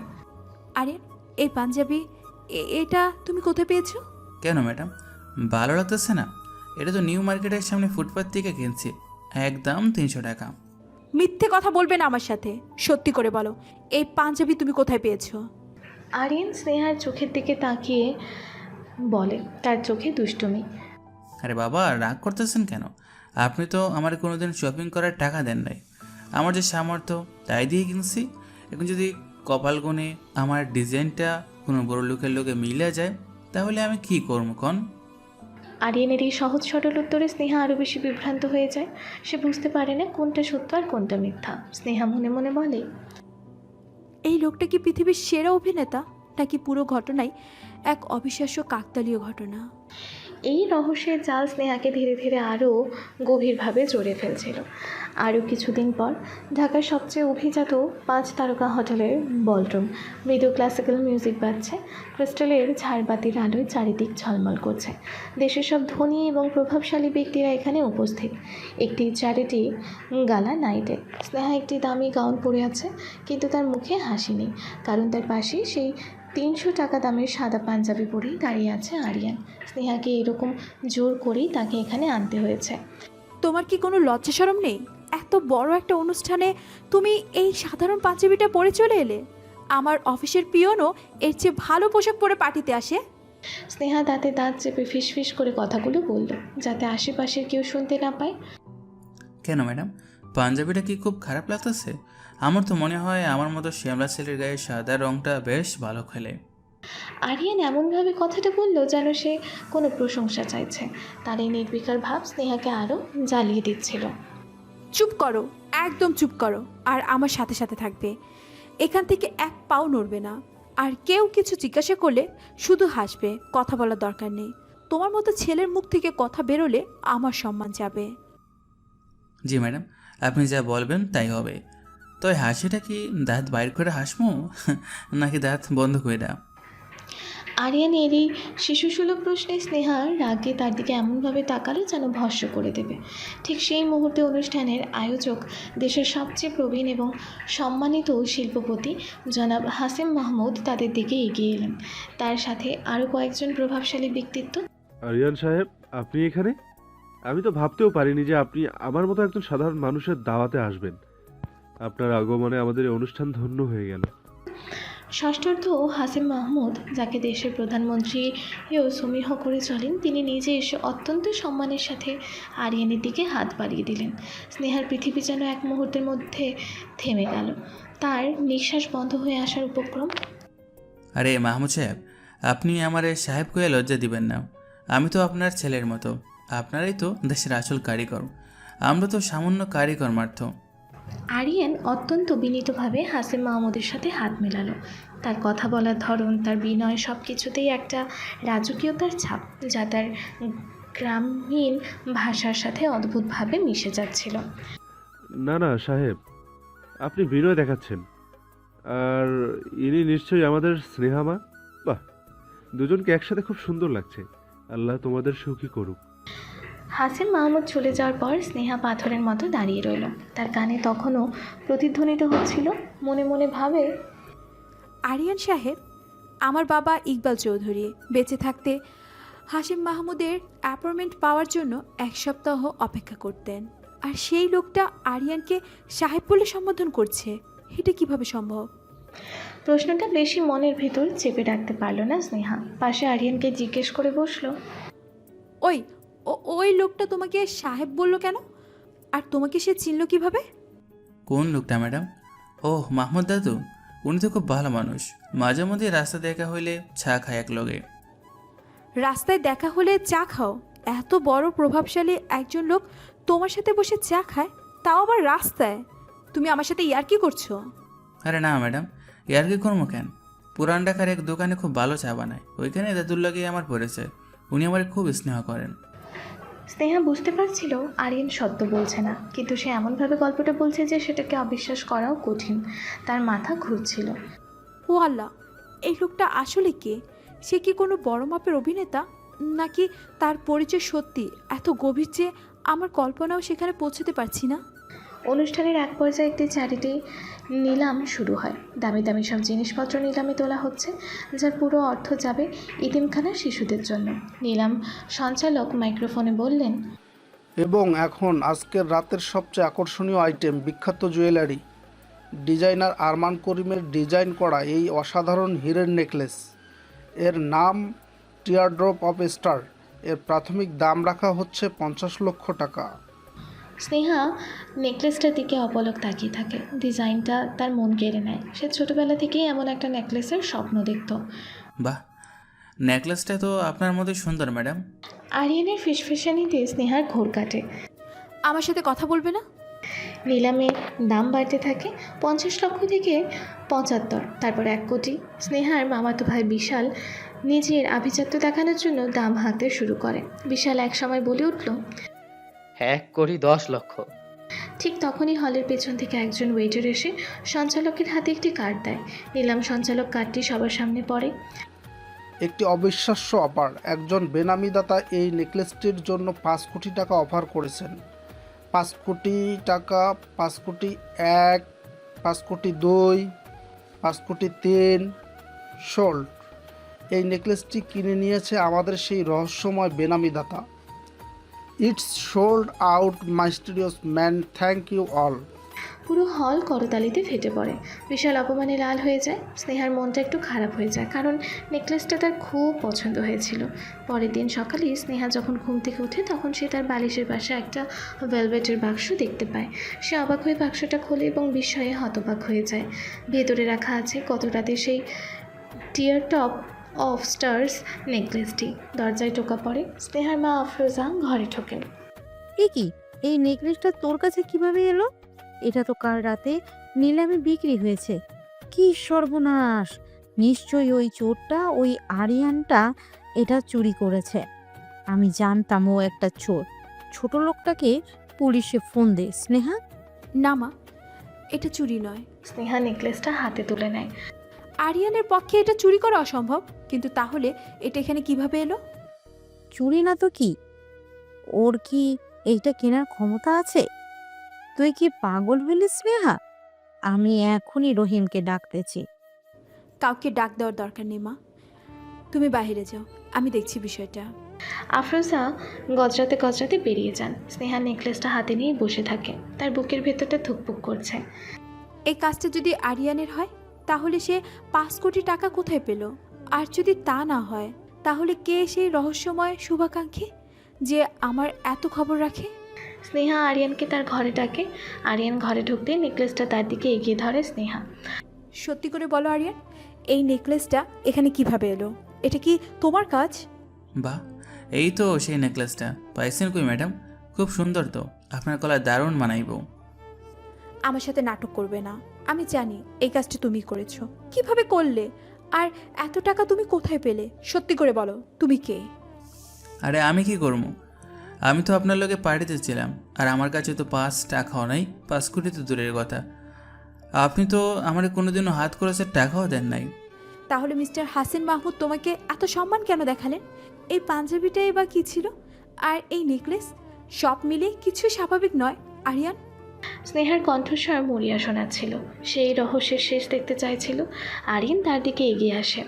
আরিয়ান, এই পাঞ্জাবি এটা তুমি কোথায় পেয়েছো? কেন ম্যাডাম, ভালো লাগতেছে না? এটা তো নিউ মার্কেটের সামনে ফুটপাথ থেকে কিনছি, একদম 300 টাকা। মিথ্যে কথা বলবে না আমার সাথে, সত্যি করে বলো এই পাঞ্জাবি তুমি কোথায় পেয়েছো? আরিয়ান স্নেহার চোখের দিকে তাকিয়ে বলে, তার চোখে দুষ্টুমি। আরে বাবা, রাগ করতেছেন কেন? আপনি তো আমার কোনোদিন শপিং করার টাকা দেন নাই। আমার যে সামর্থ্য তাই দিয়ে কিনছি। এখন যদি কপাল গুনে আমার ডিজাইনটা কোনো বড় লোকের লোকে মিলে যায়, তাহলে আমি কি করবো কন? আরিয়ানের এই সহজ সরল উত্তরে স্নেহা আরও বেশি বিভ্রান্ত হয়ে যায়। সে বুঝতে পারে না কোনটা সত্য আর কোনটা মিথ্যা। স্নেহা মনে মনে বলে, এই লোকটা কি পৃথিবীর সেরা অভিনেতা, নাকি পুরো ঘটনাই এক অবিশ্বাস্য কাকতালীয় ঘটনা? এই রহস্যের জাল স্নেহাকে ধীরে ধীরে আরও গভীরভাবে জড়িয়ে ফেলছিল। আরও কিছুদিন পর ঢাকার সবচেয়ে অভিজাত 5 তারকা হোটেলের বলরুম। মৃদু ক্লাসিক্যাল মিউজিক বাজছে, ক্রিস্টালের ঝাড়বাতির আলোয় চারিদিক ঝলমল করছে। দেশের সব ধনী এবং প্রভাবশালী ব্যক্তিরা এখানে উপস্থিত। একটি চ্যারিটি গালা নাইটে স্নেহা একটি দামি গাউন পরে আছে, কিন্তু তার মুখে হাসি নেই, কারণ তার পাশে সেই 300 টাকা দামের সাদা পাঞ্জাবি পরেই দাঁড়িয়ে আছে আরিয়ান। স্নেহাকে এরকম জোর করেই তাকে এখানে আনতে হয়েছে। তোমার কি কোনো লজ্জা শরম নেই? এত বড় একটা অনুষ্ঠানে তুমি এই সাধারণ পাঞ্জাবিটা পরে চলে এলে? আমার অফিসের পিয়নও এর চেয়ে ভালো পোশাক পরে পার্টিতে আসে। স্নেহা দাঁতে দাঁত চেপে ফিসফিস করে কথাগুলো বলল, যাতে আশেপাশের কেউ শুনতে না পায়। কেন ম্যাডাম, পাঞ্জাবিটা কি খুব খারাপ লাগতেছে? আমার তো মনে হয় আমার মতো শ্যামলা ছেলের গায়ে সাদা রঙটা বেশ ভালো খেলে। আরিয়ান এমনভাবে কথাটা বলল যেন সে কোনো প্রশংসা চাইছে। তার এই নির্বিকার ভাব স্নেহাকে আরও জ্বালিয়ে দিচ্ছিল। চুপ করো, একদম চুপ করো, আর আমার সাথে সাথে থাকবে। এখান থেকে এক পাও নড়বে না। আর কেউ কিছু জিজ্ঞাসা করলে শুধু হাসবে, কথা বলার দরকার নেই। তোমার মতো ছেলের মুখ থেকে কথা বেরোলে আমার সম্মান যাবে। জি ম্যাডাম, আপনি যা বলবেন তাই হবে। তো এই হাসিটা কি দাঁত বাইর করে হাসমো নাকি দাঁত বন্ধ করে দাও? আরিয়ানের এই শিশুসুলভ প্রশ্নে স্নেহার রাগে তার দিকে এমনভাবে তাকালো যেন ভস্ম করে দেবে। ঠিক সেই মুহূর্তে অনুষ্ঠানের আয়োজক, দেশের সবচেয়ে প্রবীণ এবং সম্মানিত শিল্পপতি জনাব হাসিম মাহমুদ তাদের দিকে এগিয়ে এলেন। তার সাথে আরও কয়েকজন প্রভাবশালী ব্যক্তিত্ব। আরিয়ান সাহেব, আপনি এখানে? আমি তো ভাবতেও পারিনি যে আপনি আমার মতো একজন সাধারণ মানুষের দাওয়াতে আসবেন। আপনার আগমনে আমাদের এই অনুষ্ঠান ধন্য হয়ে গেল। ষষ্ঠার্ধ হাসিম মাহমুদ, যাকে দেশের প্রধানমন্ত্রীও সমীহ করে চলেন, তিনি নিজে এসে অত্যন্ত সম্মানের সাথে আরিয়ানের দিকে হাত বাড়িয়ে দিলেন। স্নেহার পৃথিবী যেন এক মুহূর্তের মধ্যে থেমে গেল। তার নিঃশ্বাস বন্ধ হয়ে আসার উপক্রম। আরে মাহমুদ সাহেব, আপনি আমার এই সাহেব কয়ে লজ্জা দিবেন না। আমি তো আপনার ছেলের মতো, আপনারাই তো দেশের আসল কারিগর, আমরা তো সামান্য কারিগর মাত্র। আরিয়ান অত্যন্ত বিনীতভাবে হাসিম মাহমুদের সাথে হাত মেলালো। তার কথা বলার ধরন, তার বিনয়, সব কিছুতেই একটা রাজকীয়তার ছাপ, যা তার গ্রামীণ ভাষার সাথে অদ্ভুতভাবে মিশে যাচ্ছিল। না না সাহেব, আপনি বিনয় দেখাচ্ছেন। আর ইনি নিশ্চয়ই আমাদের স্নেহামা। বাহ, দুজনকে একসাথে খুব সুন্দর লাগছে। আল্লাহ তোমাদের সুখী করুক। হাসিম মাহমুদ চলে যাওয়ার পর স্নেহা পাথরের মতো দাঁড়িয়ে রইল। তার কানে তখনও প্রতিধ্বনিত হচ্ছিল, মনে মনে ভাবে, আরিয়ান সাহেব, আমার বাবা ইকবাল চৌধুরী বেঁচে থাকতে হাসিম মাহমুদের অ্যাপয়েন্টমেন্ট পাওয়ার জন্য 1 সপ্তাহ অপেক্ষা করতেন, আর সেই লোকটা আরিয়ানকে সাহেব বলে সম্বোধন করছে। এটা কিভাবে সম্ভব? প্রশ্নটা বেশি মনের ভিতর চেপে রাখতে পারল না স্নেহা। পাশে আরিয়ানকে জিজ্ঞেস করে বসলো, ওই লোকটা তোমাকে সাহেব বললো কেন? আর তোমাকে সে চিনল কিভাবে? কোন লোকটা ম্যাডাম? ওহ, মাহমুদ দাদু। উনি তো খুব ভালো মানুষ, মাঝে মধ্যে রাস্তা দেখা হইলে চা খায় এক লগে। রাস্তায় দেখা হলে চা খাও? এত বড় প্রভাবশালী একজন লোক তোমার সাথে বসে চা খায়, তাও আবার রাস্তায়? তুমি আমার সাথে ইয়ার্কি করছো? আরে না ম্যাডাম, ইয়ার কি করবো কেন? পুরান ঢাকার এক দোকানে খুব ভালো চা বানায়, ওইখানে দাদুর লাগে আমার পড়েছে। উনি আমার খুব স্নেহ করেন। স্নেহা বুঝতে পারছিল আরিয়ান সত্য বলছে না, কিন্তু সে এমনভাবে গল্পটা বলছে যে সেটাকে অবিশ্বাস করাও কঠিন। তার মাথা ঘুরছিল। ও আল্লাহ, এই লোকটা আসলে কে? সে কি কোনো বড় মাপের অভিনেতা, নাকি তার পরিচয় সত্যি এত গভীর যে আমার কল্পনাও সেখানে পৌঁছতে পারছি না? অনুষ্ঠানের এক পর্যায়ে একটি চ্যারিটি নিলাম শুরু হয়। দামি দামি সব জিনিসপত্র নিলামে তোলা হচ্ছে, যার পুরো অর্থ যাবে এতিমখানার শিশুদের জন্য। নিলাম সঞ্চালক মাইক্রোফোনে বললেন, এবং এখন আজকের রাতের সবচেয়ে আকর্ষণীয় আইটেম, বিখ্যাত জুয়েলারি ডিজাইনার আরমান করিমের ডিজাইন করা এই অসাধারণ হীরের নেকলেস। এর নাম টিয়ারড্রপ অফ স্টার। এর প্রাথমিক দাম রাখা হচ্ছে 50 লক্ষ টাকা। স্নেহা নেকলেসটার দিকে অপলক তাকিয়ে থাকে। ডিজাইনটা তার মন কেড়ে নেয়। সে ছোটবেলা থেকেই এমন একটা নেকলেসের স্বপ্ন দেখত। বাহ, নেকলেসটা তো আপনার মতোই সুন্দর ম্যাডাম। আরিয়ানের ফিসফিসানিতে স্নেহার ঘোর কাটে। আমার সাথে কথা বলবে না? নিলামে দাম বাড়তে থাকে। 50 লক্ষ থেকে 75, তারপর 1 কোটি। স্নেহার মামাতো ভাই বিশাল নিজের আভিজাত্য দেখানোর জন্য দাম হাঁকতে শুরু করে। বিশাল এক সময় বলে উঠল, 1 কোটি 10 লক্ষ। ঠিক তখনই হলের পেছন থেকে একজন ওয়েটার এসে সঞ্চালকের হাতে একটি কার্ড দেয়। নিলাম সঞ্চালক কার্ডটি সবার সামনে পড়ে। একটি অবিশ্বাস্য অফার। একজন বেনামিদাতা এই নেকলেসটির জন্য 5 কোটি টাকা অফার করেছেন। 5 কোটি টাকা, 5 কোটি 1, 5 কোটি 2, 5 কোটি 3 সোল্ড। এই নেকলেসটি কিনে নিয়েছে আমাদের সেই রহস্যময় বেনামিদাতা। It's sold out mysterious man, thank you all. পুরো হল করতালিতে ফেটে পড়ে। বিশাল অপমানে লাল হয়ে যায়। স্নেহার মনটা একটু খারাপ হয়ে যায়, কারণ নেকলেসটা তার খুব পছন্দ হয়েছিল। পরের দিন সকালে স্নেহা যখন ঘুম থেকে ওঠে, তখন সে তার বালিশের পাশে একটা ভেলভেটের বাক্স দেখতে পায়। সে অবাক হয়ে বাক্সটা খোলে এবং বিস্ময়ে হতবাক হয়ে যায়। ভেতরে রাখা আছে গত রাতে সেই টিয়ার টপ অফ স্টার্স নেকলেসটি। দরজায় টোকা পড়ে। স্নেহার মা আফরোজা ঘরে ঢোকেন। এ কি, এই নেকলেসটা তোর কাছে কিভাবে এলো? এটা তো কাল রাতে নিলামে বিক্রি হয়েছে। কি সর্বনাশ! নিশ্চয়ই ওই চোরটা, ওই আরিয়ানটা এটা চুরি করেছে। আমি জানতাম ও একটা চোর। ছোট লোকটাকে পুলিশে ফোন দে স্নেহা। না মা, এটা চুরি নয়। স্নেহা নেকলেসটা হাতে তুলে নেয়। আরিয়ানের পক্ষে এটা চুরি করা অসম্ভব, কিন্তু তাহলে এটা এখানে কিভাবে এলো? চুরি না তো কি? ওর কি এইটা কেনার ক্ষমতা আছে? তুই কি পাগল হলি স্নেহা? আমি এখনই রহিমকে ডাকতেছি। কাউকে ডাক দেওয়ার দরকার নেই মা, তুমি বাইরে যাও, আমি দেখছি বিষয়টা। আফরোজা গজরাতে গজরাতে বেরিয়ে যান। স্নেহা নেকলেসটা হাতে নিয়ে বসে থাকে। তার বুকের ভেতরটা ধুকপুক করছে। এই কাজটা যদি আরিয়ানের হয় তাহলে সে 5 কোটি টাকা কোথায় পেল? আর যদি তা না হয় তাহলে কে সেই রহস্যময় শুভাকাঙ্ক্ষী যে আমার এত খবর রাখে? স্নেহা আরিয়ানকে তার ঘরে ডাকে। আরিয়ান ঘরে ঢুকতেই নেকলেসটা তার দিকে এগিয়ে ধরে স্নেহা। সত্যি করে বলো আরিয়ান, এই নেকলেসটা এখানে কিভাবে এলো? এটা কি তোমার কাজ? বাহ, এই তো সেই নেকলেসটা। পাইছেন কই ম্যাডাম? খুব সুন্দর তো, আপনার গলায় দারুণ মানাইব। আমার সাথে নাটক করবে না। আমি জানি এই কাজটা তুমি করেছো। কিভাবে করলে? আর এত টাকা তুমি কোথায় পেলে? সত্যি করে বলো, তুমি কে? আরে আমি কি করবো? আমি তো আপনার লোকে পার্টিতে ছিলাম, আর আমার কাছে তো 5 টাকাও নাই, 5 কোটি তো দূরের কথা। আপনি তো আমার কোনোদিনও হাত খরচের টাকাও দেন নাই। তাহলে মিস্টার হাসিন মাহমুদ তোমাকে এত সম্মান কেন দেখালেন? এই পাঞ্জাবিটাই বা কি ছিল? আর এই নেকলেস, সব মিলিয়ে কিছু স্বাভাবিক নয় আরিয়ান। স্নেহার কণ্ঠস্বর মরিয়া শোনাচ্ছিল। সেই রহস্যের শেষ দেখতে চাইছিল। আরিয়ান তার দিকে এগিয়ে আসে।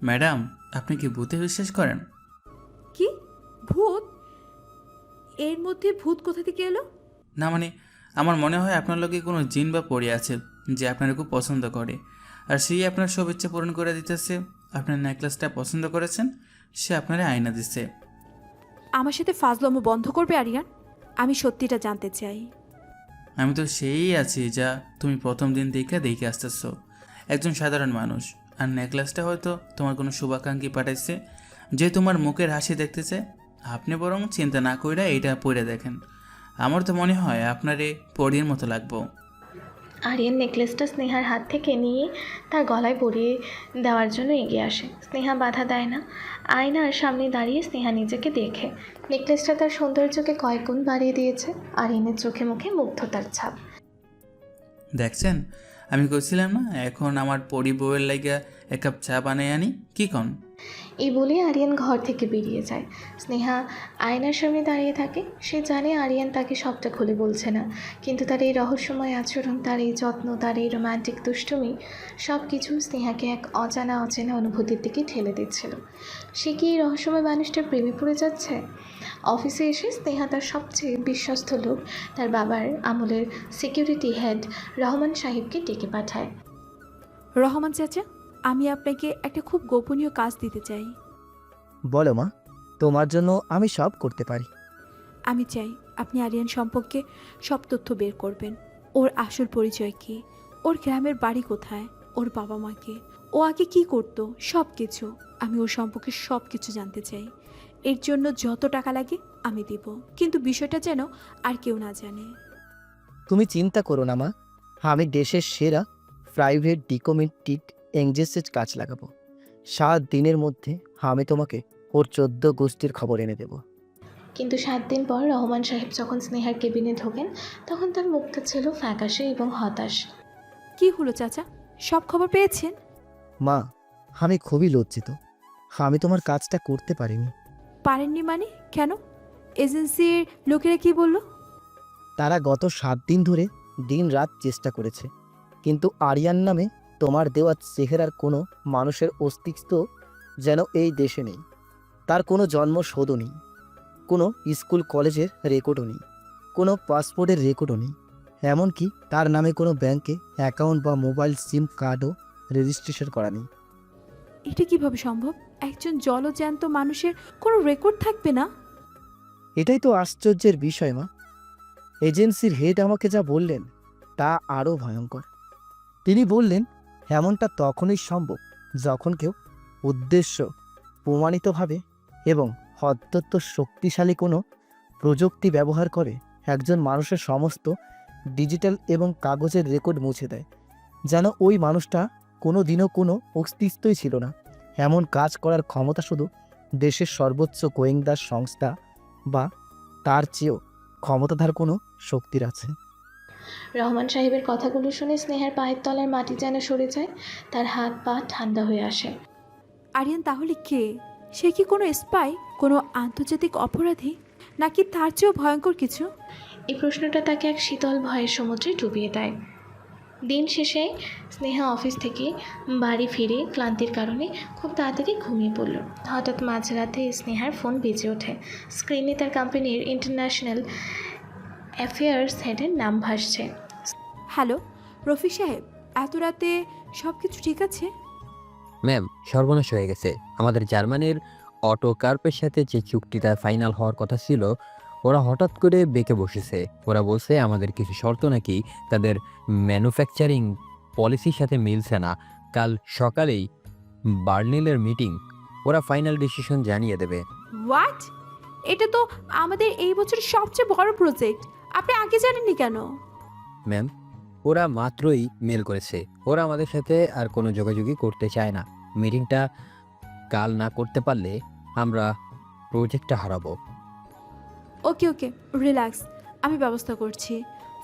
ম্যাডাম, আপনি কি ভূতে বিশ্বাস করেন? কি ভূত? এর মধ্যে ভূত কোথা থেকে এলো? না মানে, আমার মনে হয় আপনার লোকে কোনো জিন বা পড়ে আছে যে আপনার খুব পছন্দ করে, আর সেই আপনার সব ইচ্ছে পূরণ করে দিতেছে। আপনার নেকলেসটা পছন্দ করেছেন, সে আপনারে আয়না দিচ্ছে। আমার সাথে ফাজলামো বন্ধ করবে আরিয়ান, আমি সত্যিটা জানতে চাই। আমি তো সেই আছি যা তুমি প্রথম দিন দেখে আসতেছো, একজন সাধারণ মানুষ। আর নেকলেসটা হয়তো তোমার কোনো শুভাকাঙ্ক্ষী পাঠাইছে যে তোমার মুখের হাসি দেখতেছে। আপনি বরং চিন্তা না কইরা এইটা পরে দেখেন, আমার তো মনে হয় আপনারে পরীর মতো লাগবো। আরিয়ান নেকলেসটা স্নেহার হাত থেকে নিয়ে তার গলায় পরিয়ে দেওয়ার জন্য এগিয়ে আসে। স্নেহা বাধা দেয় না। আয়নার সামনে দাঁড়িয়ে স্নেহা নিজেকে দেখে। নেকলেসটা তার সৌন্দর্যকে কয়েক গুণ বাড়িয়ে দিয়েছে। আরিয়ানের চোখে মুখে মুগ্ধতার ছাপ। দেখছেন, আমি কইছিলাম না এখন আমার পরি বউয়ের লাইগা 1 কাপ চা বানাই আনি, কি কন? এই বলে আরিয়ান ঘর থেকে বেরিয়ে যায়। স্নেহা আয়নার সামনে দাঁড়িয়ে থাকে। সে জানে আরিয়ান তাকে সবটা খুলে বলছে না, কিন্তু তার এই রহস্যময় আচরণ, তার এই যত্ন, তার এই রোম্যান্টিক দুষ্টুমি, সব কিছু স্নেহাকে এক অজানা অনুভূতির দিকে ঠেলে দিচ্ছিল। সে কি এই রহস্যময় মানুষটার প্রেমে পড়ে যাচ্ছে? অফিসে এসে স্নেহা তার সবচেয়ে বিশ্বস্ত লোক, তার বাবার আমলের সিকিউরিটি হেড রহমান সাহেবকে ডেকে পাঠায়। রহমান চাচা, আমি আপনাকে একটা খুব গোপনীয় কাজ দিতে চাই। বলো মা, তোমার জন্য আমি সব করতে পারি। আমি চাই আপনি আরিয়ান সম্পর্কে সব তথ্য বের করবেন। ওর আসল পরিচয় কী, ওর গ্রামের বাড়ি কোথায়, ওর বাবা মাকে, ও আগে কী করতো, সব কিছু। আমি ওর সম্পর্কে সব কিছু জানতে চাই। এর জন্য যত টাকা লাগে আমি দিব, কিন্তু বিষয়টা যেন আর কেউ না জানে। তুমি চিন্তা করো না মা, আমি দেশের সেরা প্রাইভেট ডিকমেন্টেড এনজেসের কাজ লাগাবো। 7 দিনের মধ্যে আমি তোমাকে ওর 14 গোষ্ঠীর খবর এনে দেব। কিন্তু 7 দিন পর রহমান সাহেব যখন স্নেহার কেবিনে ঢোকেন, তখন তার মুখটা ছিল ফ্যাকাশে এবং হতাশ। কি হলো চাচা, সব খবর পেয়েছেন? মা, আমি খুবই লজ্জিত। আমি তোমার কাজটা করতে পারিনি। পারেননি মানে? কেন? এজেন্সির লোকেরা কি বলল? তারা গত 7 দিন ধরে দিন রাত চেষ্টা করেছে, কিন্তু আরিয়ান নামে তোমার দেওয়া চেহারার কোনো মানুষের অস্তিত্ব যেন এই দেশে নেই। তার কোনো জন্মসূচও নেই, কোনো স্কুল কলেজের রেকর্ডও নেই, কোনো পাসপোর্টের রেকর্ডও নেই, এমনকি তার নামে কোনো ব্যাংকে অ্যাকাউন্ট বা মোবাইল সিম কার্ডও রেজিস্ট্রেশন করা নেই। এটা কিভাবে সম্ভব? একজন জলজ্যান্ত মানুষের কোনো রেকর্ড থাকবে না? এটাই তো আশ্চর্যের বিষয় মা। এজেন্সির হেড আমাকে যা বললেন তা আরও ভয়ঙ্কর। তিনি বললেন এমনটা তখনই সম্ভব যখন কেউ উদ্দেশ্য প্রমাণিতভাবে এবং অত্যন্ত শক্তিশালী কোনো প্রযুক্তি ব্যবহার করে একজন মানুষের সমস্ত ডিজিটাল এবং কাগজের রেকর্ড মুছে দেয়, যেন ওই মানুষটা কোনো দিনও কোনো অস্তিত্বই ছিল না। এমন কাজ করার ক্ষমতা শুধু দেশের সর্বোচ্চ গোয়েন্দা সংস্থা বা তার চেয়েও ক্ষমতাধর কোনো শক্তির আছে। রহমান সাহেবের কথাগুলো শুনে স্নেহার পায়ের তলার মাটি যেন সরে যায়, তার হাত পা ঠান্ডা হয়ে আসে। আরিয়ান তাহলে কে? সে কি কোনো স্পাই, কোনো আন্তর্জাতিক অপরাধী, নাকি তার চেয়েও ভয়ঙ্কর কিছু? এই প্রশ্নটা তাকে এক শীতল ভয়ের সমুদ্রে ডুবিয়ে দেয়। দিন শেষে স্নেহা অফিস থেকে বাড়ি ফিরে ক্লান্তির কারণে খুব তাড়াতাড়ি ঘুমিয়ে পড়ল। হঠাৎ মাঝরাতে স্নেহার ফোন বেজে ওঠে। স্ক্রিনে তার কোম্পানির ইন্টারন্যাশনাল অ্যাফেয়ার্স হেডের নাম ভাসছে। হ্যালো রফিক সাহেব, এত রাতে সব কিছু ঠিক আছে? ম্যাম, সর্বনাশ হয়ে গেছে। আমাদের জার্মানির অটো কার্পের সাথে যে চুক্তিটা ফাইনাল হওয়ার কথা ছিল, ওরা হঠাৎ করে বেঁকে বসেছে। ওরা বলছে আমাদের কিছু শর্ত নাকি তাদের ম্যানুফ্যাকচারিং পলিসির সাথে মিলছে না। কাল সকালেই বার্লিনের মিটিং, ওরা ফাইনাল ডিসিশন জানিয়ে দেবে। হোয়াট? এটা তো আমাদের এই বছরের সবচেয়ে বড় প্রজেক্ট, আপনি আগে জানেননি কেন? ম্যাম, ওরা মাত্রই মেল করেছে। ওরা আমাদের সাথে আর কোনো যোগাযোগই করতে চায় না। মিটিংটা কাল না করতে পারলে আমরা প্রজেক্টটা হারাবো। ওকে ওকে, রিল্যাক্স, আমি ব্যবস্থা করছি।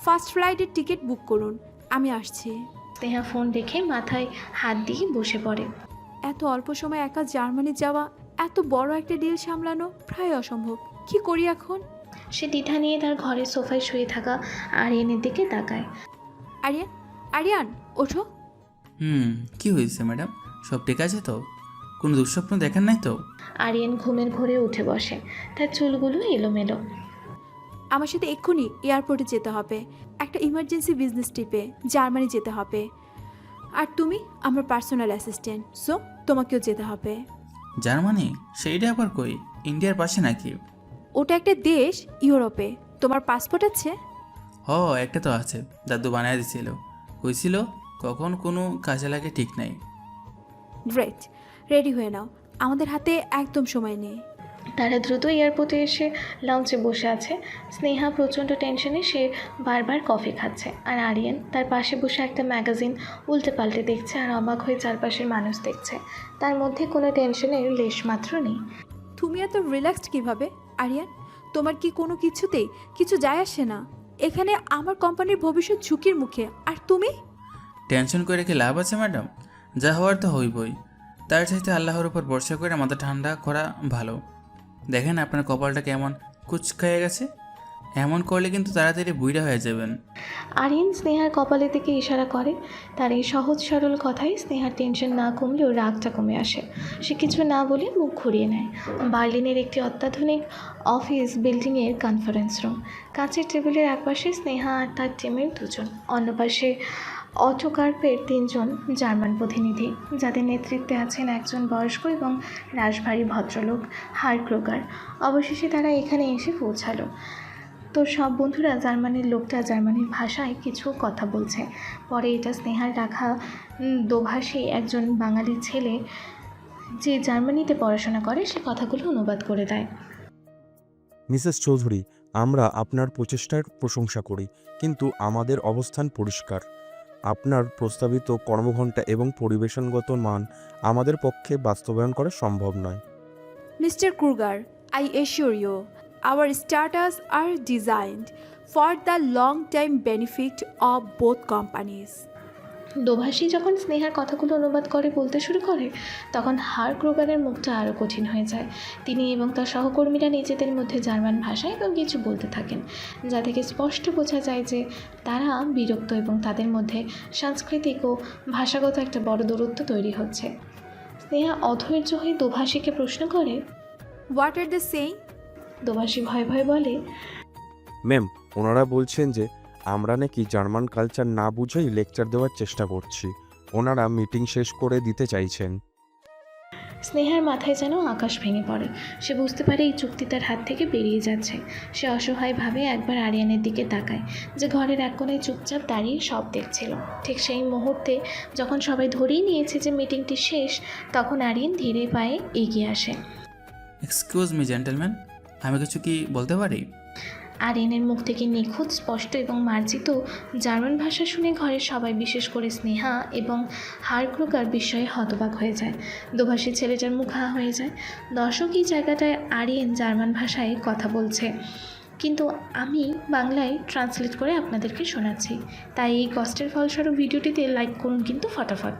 ফার্স্ট ফ্লাইটের টিকিট বুক করুন, আমি আসছি। স্নেহা ফোন রেখে মাথায় হাত দিয়ে বসে পড়ে। এত অল্প সময় একা জার্মানি যাওয়া, এত বড় একটা ডিল সামলানো প্রায় অসম্ভব। কি করি এখন? সে দ্বিধা নিয়ে তার ঘরের সোফায় শুয়ে থাকা আরিয়ানের দিকে তাকায়। আরিয়ান, আরিয়ান ওঠো। কি হয়েছে ম্যাডাম? সব ঠিক আছে তো? কোনো দুঃস্বপ্ন দেখেন নাই তো? আরিয়ান ঘুমের ঘোরে উঠে বসে, তার চুলগুলো এলোমেলো। আমার সাথে এক্ষুনি এয়ারপোর্টে যেতে হবে, একটা ইমার্জেন্সি বিজনেস ট্রিপে জার্মানি যেতে হবে। আর তুমি আমার পার্সোনাল অ্যাসিস্ট্যান্ট, সো তোমাকেও যেতে হবে। জার্মানি? সেইটা আবার কই? ইন্ডিয়ার পাশে নাকি? ওটা একটা দেশ ইউরোপে। তোমার পাসপোর্ট আছে? একটা তো আছে, দাদু বানায় দিছিল। কইছিল কখন কোনো কাজে লাগে ঠিক নাই। গ্রেট, রেডি হয়ে নাও, আমাদের হাতে একদম সময় নেই। তারা দ্রুত এয়ারপোর্টে এসে লঞ্চে বসে আছে। স্নেহা প্রচণ্ড টেনশনে, সে বারবার কফি খাচ্ছে, আর আরিয়ান তার পাশে বসে একটা ম্যাগাজিন উল্টে পাল্টে দেখছে আর অবাক হয়ে চারপাশের মানুষ দেখছে। তার মধ্যে কোনো টেনশনের লেশমাত্র নেই। তুমি এত রিল্যাক্সড কিভাবে আরিয়ান? তোমার কি কোনো কিছুতেই কিছু যায় আসে না? এখানে আমার কোম্পানির ভবিষ্যৎ ঝুঁকির মুখে, আর তুমি? টেনশন করে কি লাভ আছে ম্যাডাম? যা হওয়ার তো হইবই। তার চাইতে আল্লাহর উপর ভরসা করে মাথা ঠান্ডা করা ভালো। দেখেন আপনার কপালটা কেমন কুচকায়ে গেছে। এমন করলে কিন্তু তাড়াতাড়ি বুইড়া হয়ে যাবেন। আরিয়ান স্নেহার কপালের দিকে ইশারা করে। তার এই সহজ সরল কথায় স্নেহার টেনশন না কমলেও রাগটা কমে আসে। সে কিছু না বলে মুখ ঘুরিয়ে নেয়। বার্লিনের একটি অত্যাধুনিক অফিস বিল্ডিংয়ের কনফারেন্স রুম। কাঁচের টেবিলের একপাশে স্নেহা আর তার টিমের দুজন, অন্য পাশে অটো কার্পের 3 জন জার্মান প্রতিনিধি, যাদের নেতৃত্বে আছেন একজন বয়স্ক এবং রাশভারী ভদ্রলোক হার্ক ক্রোগার। অবশেষে তারা এখানে এসে পৌঁছালো। তো সব বন্ধুরা জার্মানির লোকটা জার্মানির ভাষায় কিছু কথা বলছে। পরে এটা স্নেহার রাখা দোভাষী একজন বাঙালি ছেলে, যে জার্মানিতে পড়াশোনা করে, সে কথাগুলো অনুবাদ করে দেয়। মিসেস চৌধুরী, আমরা আপনার প্রচেষ্টার প্রশংসা করি, কিন্তু আমাদের অবস্থান পরিষ্কার। আপনার প্রস্তাবিত কর্মঘণ্টা এবং পরিবেশনগত মান আমাদের পক্ষে বাস্তবায়ন করা সম্ভব নয়। Mister Kruger, I assure you, our starters are designed for the long-term benefit of both companies. দোভাষী যখন স্নেহার কথাগুলো অনুবাদ করে বলতে শুরু করে, তখন হার্ক ক্রোগারের মুখটা আরও কঠিন হয়ে যায়। তিনি এবং তার সহকর্মীরা নিজেদের মধ্যে জার্মান ভাষায় এবং কিছু বলতে থাকেন, যা থেকে স্পষ্ট বোঝা যায় যে তারা বিরক্ত এবং তাদের মধ্যে সাংস্কৃতিক ও ভাষাগত একটা বড় দূরত্ব তৈরি হচ্ছে। স্নেহা অধৈর্য হয়ে দোভাষীকে প্রশ্ন করে, What are they saying? দোভাষী ভয়ে ভয়ে বলে, ম্যাম, ওনারা বলছেন যে আমরা নাকি জার্মান কালচার না বুঝেই লেকচার দেওয়ার চেষ্টা করছি। ওনারা মিটিং শেষ করে দিতে চাইছেন। স্নেহার মাথায় যেন আকাশ ভেঙে পড়ে। সে বুঝতে পারে এই চুক্তি তার হাত থেকে বেরিয়ে যাচ্ছে। সে অসহায়ভাবে একবার আরিয়ানের দিকে তাকায়, যে ঘরের এক কোণায় চুপচাপ দাঁড়িয়ে সব দেখছিল। ঠিক সেই মুহূর্তে যখন সবাই ধরেই নিয়েছে যে মিটিংটি শেষ, তখন আরিয়ান ধীরে পায়ে এগিয়ে আসে। এক্সকিউজ মি জেন্টলম্যান, আমি কিছু কি বলতে পারি? আরিয়ানের মুখ থেকে নিখুঁত, স্পষ্ট এবং মার্জিত জার্মান ভাষা শুনে ঘরের সবাই, বিশেষ করে স্নেহা এবং হারক্রুগার বিস্ময়ে হতবাক হয়ে যায়। দোভাষী ছেলেটার মুখ হা হয়ে যায়। দর্শক এই জায়গাটায় আরিয়ান জার্মান ভাষায় কথা বলছে, কিন্তু আমি বাংলায় ট্রান্সলেট করে আপনাদেরকে শোনাচ্ছি। তাই এই কষ্টের ফলস্বরূপ ভিডিওটিতে লাইক করুন কিন্তু ফটাফট।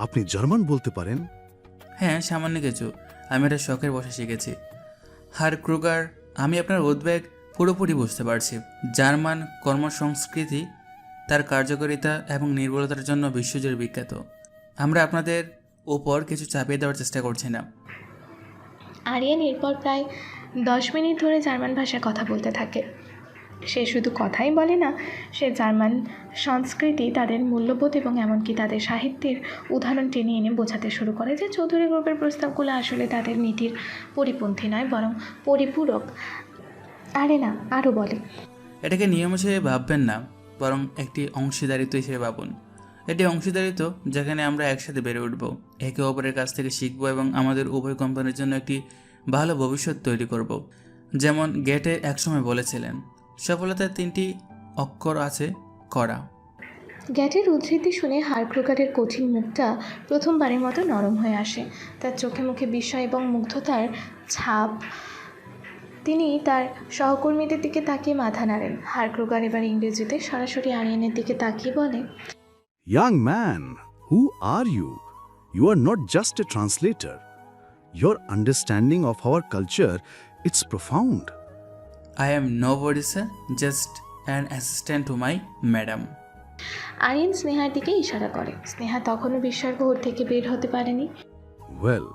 আপনি জার্মান বলতে পারেন? হ্যাঁ, সামান্য কিছু। আমি এটা শখের বসে শিখেছি। হার ক্রুগার, আমি আপনার উদ্বেগ পুরোপুরি বুঝতে পারছি। জার্মান কর্মসংস্কৃতি তার কার্যকারিতা এবং নির্ভুলতার জন্য বিশ্বজুড়ে বিখ্যাত। আমরা আপনাদের ওপর কিছু চাপিয়ে দেওয়ার চেষ্টা করছি না। আরিয়ান এরপর প্রায় 10 মিনিট ধরে জার্মান ভাষায় কথা বলতে থাকে। সে শুধু কথাই বলে না, সে জার্মান সংস্কৃতি, তাদের মূল্যবোধ এবং এমনকি তাদের সাহিত্যের উদাহরণ টেনে এনে বোঝাতে শুরু করে যে চৌধুরী গ্রুপের প্রস্তাবগুলো আসলে তাদের নীতির পরিপন্থী নয়, বরং পরিপূরক। আরও বলে, এটাকে নিয়ম হিসেবে ভাববেন না, বরং একটি অংশীদারিত্ব হিসেবে ভাবুন। এটি অংশীদারিত্ব যেখানে আমরা একসাথে বেড়ে উঠব, একে অপরের কাছ থেকে শিখব এবং আমাদের উভয় কোম্পানির জন্য একটি ভালো ভবিষ্যৎ তৈরি করব। যেমন গেটে একসময় বলেছিলেন, সফলতার 3টি অক্ষর আছে, করা। গ্যাটের উদ্ধৃতি শুনে হারক্রুগারের কঠিন মুখটা প্রথমবারের মতো নরম হয়ে আসে। তার চোখে মুখে বিস্ময় এবং মুগ্ধতার ছাপ। তিনি তার সহকর্মীদের দিকে তাকিয়ে মাথা নাড়েন। হারক্রুগার এবার ইংরেজিতে সরাসরি আরিয়ানের দিকে তাকিয়ে বলে, Young man, who are you? You are not just a translator. Your understanding of our culture, it's profound. I am nobody, sir, just an assistant to my madam. Aryan স্নেহার দিকে ইশারা করে। স্নেহা তখনও বিস্ময়ের ঘোর থেকে বের হতে পারেনি। Well,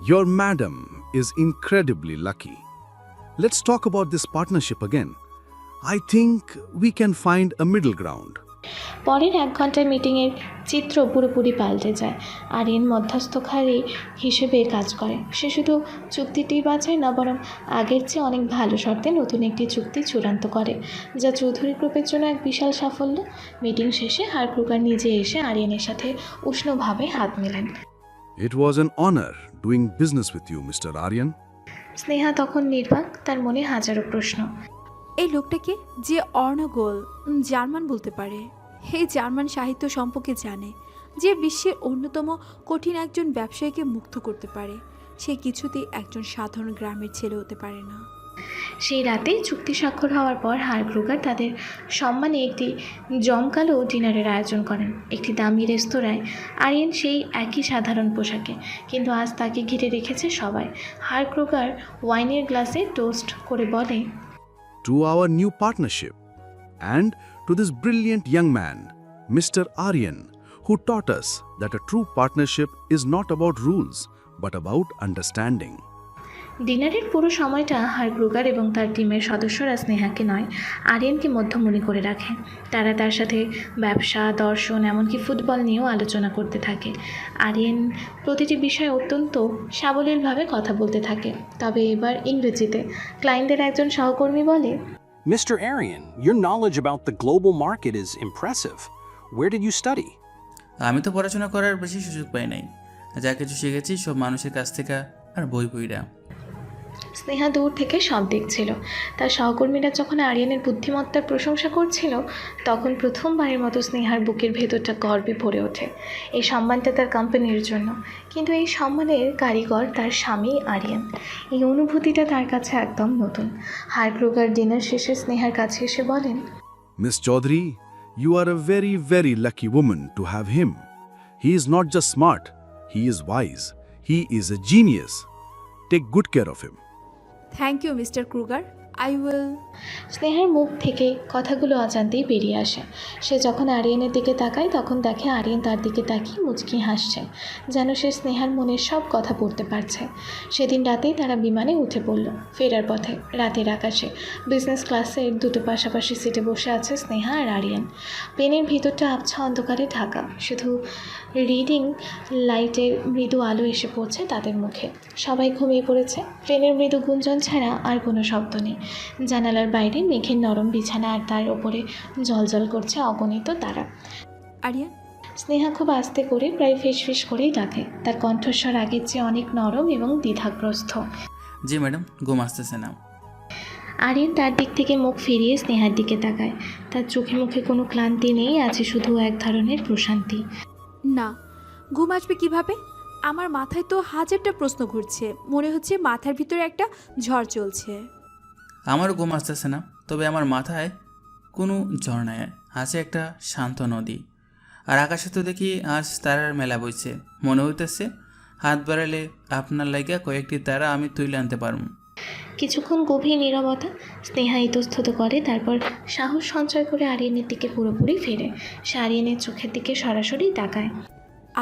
your madam is incredibly lucky. Let's talk about this partnership again. I think we can find a middle ground. পরের 1 ঘন্টার মিটিংয়ের চিত্র পুরোপুরি পাল্টে যায়। আরিয়ান মধ্যস্থকারী হিসেবে কাজ করে। সে শুধু চুক্তিটি বাঁচায় না, বরং আগের চেয়ে অনেক ভালো শর্তে নতুন একটি চুক্তি চূড়ান্ত করে, যা চৌধুরী গ্রুপের জন্য এক বিশাল সাফল্য। মিটিং শেষে হারক্রুগার নিজে এসে আরিয়ানের সাথে উষ্ণভাবে হাত মেলেন। It was an honor doing business with you, Mr. Aryan. Sneha তখন নির্বাক, তার মনে হাজারো প্রশ্ন। এই লোকটাকে যে অর্ণগোল জার্মান বলতে পারে, এই জার্মান সাহিত্য সম্পর্কে জানে, যে বিশ্বের অন্যতম কঠিন একজন ব্যবসায়ীকে মুক্ত করতে পারে, সে কিছুতেই একজন সাধারণ গ্রামের ছেলে হতে পারে না। সেই রাতে চুক্তি স্বাক্ষর হওয়ার পর হারক্রুগার তাদের সম্মানে একটি জমকালো ডিনারের আয়োজন করেন একটি দামি রেস্তোরাঁয়। আরিয়ান সেই একই সাধারণ পোশাকে, কিন্তু আজ তাকে ঘিরে রেখেছে সবাই। হারক্রুগার ওয়াইনের গ্লাসে টোস্ট করে বলে, To our new partnership, and to this brilliant young man, Mr. Aryan, who taught us that a true partnership is not about rules, but about understanding. ডিনারের পুরো সময়টা হারক্রুগার এবং তার টিমের সদস্যরা স্নেহাকে নয়, আরিয়ানকে মধ্যমণি করে রাখে। তারা তার সাথে ব্যবসা, দর্শন, এমনকি ফুটবল নিয়েও আলোচনা করতে থাকে। আরিয়ান প্রতিটি বিষয়ে অত্যন্ত সাবলীলভাবে কথা বলতে থাকে, তবে এবার ইংরেজিতে। ক্লায়েন্টদের একজন সহকর্মী বলে, Mr. Aryan, your knowledge about the global market is impressive. Where did you study? আমি তো পড়াশোনা করার বেশি সুযোগ পাই নাই, যা কিছু শিখেছি সব মানুষের কাছ থেকে আর বইরা। স্নেহা দূর থেকে সব দেখছিল। তার সহকর্মীরা যখন আরিয়ানের বুদ্ধিমত্তার প্রশংসা করছিল, তখন প্রথমবারের মতো স্নেহার বুকের ভেতরটা গর্বে ভরে ওঠে। এই সম্মানটা তার কোম্পানির জন্য, কিন্তু এই সম্মানের কারিগর তার স্বামী আরিয়ান। এই অনুভূতিটা তার কাছে একদম নতুন। হারক্রুগার ডিনার শেষে স্নেহার কাছে এসে বলেন, Miss Chaudhary, you are a very, very lucky woman to have him. He is not just smart, he is wise. He is a genius. Take good care of him. Thank you mister Kruger, I will. স্নেহার মুখ থেকে কথাগুলো অজান্তেই বেরিয়ে আসে। সে যখন আরিয়ানের দিকে তাকায়, তখন দেখে আরিয়ান তার দিকে তাকিয়ে মুচকি হাসছে, যেন সে স্নেহার মনের সব কথা পড়তে পারছে। সেদিন রাতেই তারা বিমানে উঠে পড়ল। ফেরার পথে রাতের আকাশে বিজনেস ক্লাসের দুটো পাশাপাশি সিটে বসে আছে স্নেহা আর আরিয়ান। প্লেনের ভিতরটা আবছা অন্ধকারে ঢাকা, শুধু রিডিং লাইটের মৃদু আলো এসে পড়ছে তাদের মুখে। সবাই ঘুমিয়ে পড়েছে। ট্রেনের মৃদু গুঞ্জন ছাড়া আর কোনো শব্দ নেই। জানালার বাইরে মেঘের নরম বিছানা, আর তার ওপরে জলজল করছে অগণিত তারা। আরিয়ান, স্নেহা খুব আস্তে করে, প্রায় ফিসফিস করেই ডাকে। তার কণ্ঠস্বর আগের চেয়ে অনেক নরম এবং দ্বিধাগ্রস্ত। জি ম্যাডাম, ঘুম আসতেছে না। আরিয়ান তার দিক থেকে মুখ ফিরিয়ে স্নেহার দিকে তাকায়। তার চোখে মুখে কোনো ক্লান্তি নেই, আছে শুধু এক ধরনের প্রশান্তি। না, ঘুম আসবে কিভাবে? আমার মাথায় তো হাজারটা প্রশ্ন ঘুরছে। মনে হচ্ছে মাথার ভিতরে একটা ঝড় চলছে। আমারও ঘুম আসতেছে না, তবে আমার মাথায় কোনো ঝড় নাই, আছে একটা শান্ত নদী। আর আকাশে তো দেখি আজ তারার মেলা বইছে। মনে হইতেছে হাত বাড়ালে আপনার লাগিয়া কয়েকটি তারা আমি তুলে আনতে পারব। কিছুক্ষণ গভীর নীরবতা। স্নেহা ইতস্তত করে, তারপর সাহস সঞ্চয় করে আরিয়ানের দিকে পুরোপুরি ফেরে। সে আরিয়ানের চোখের দিকে সরাসরি তাকায়।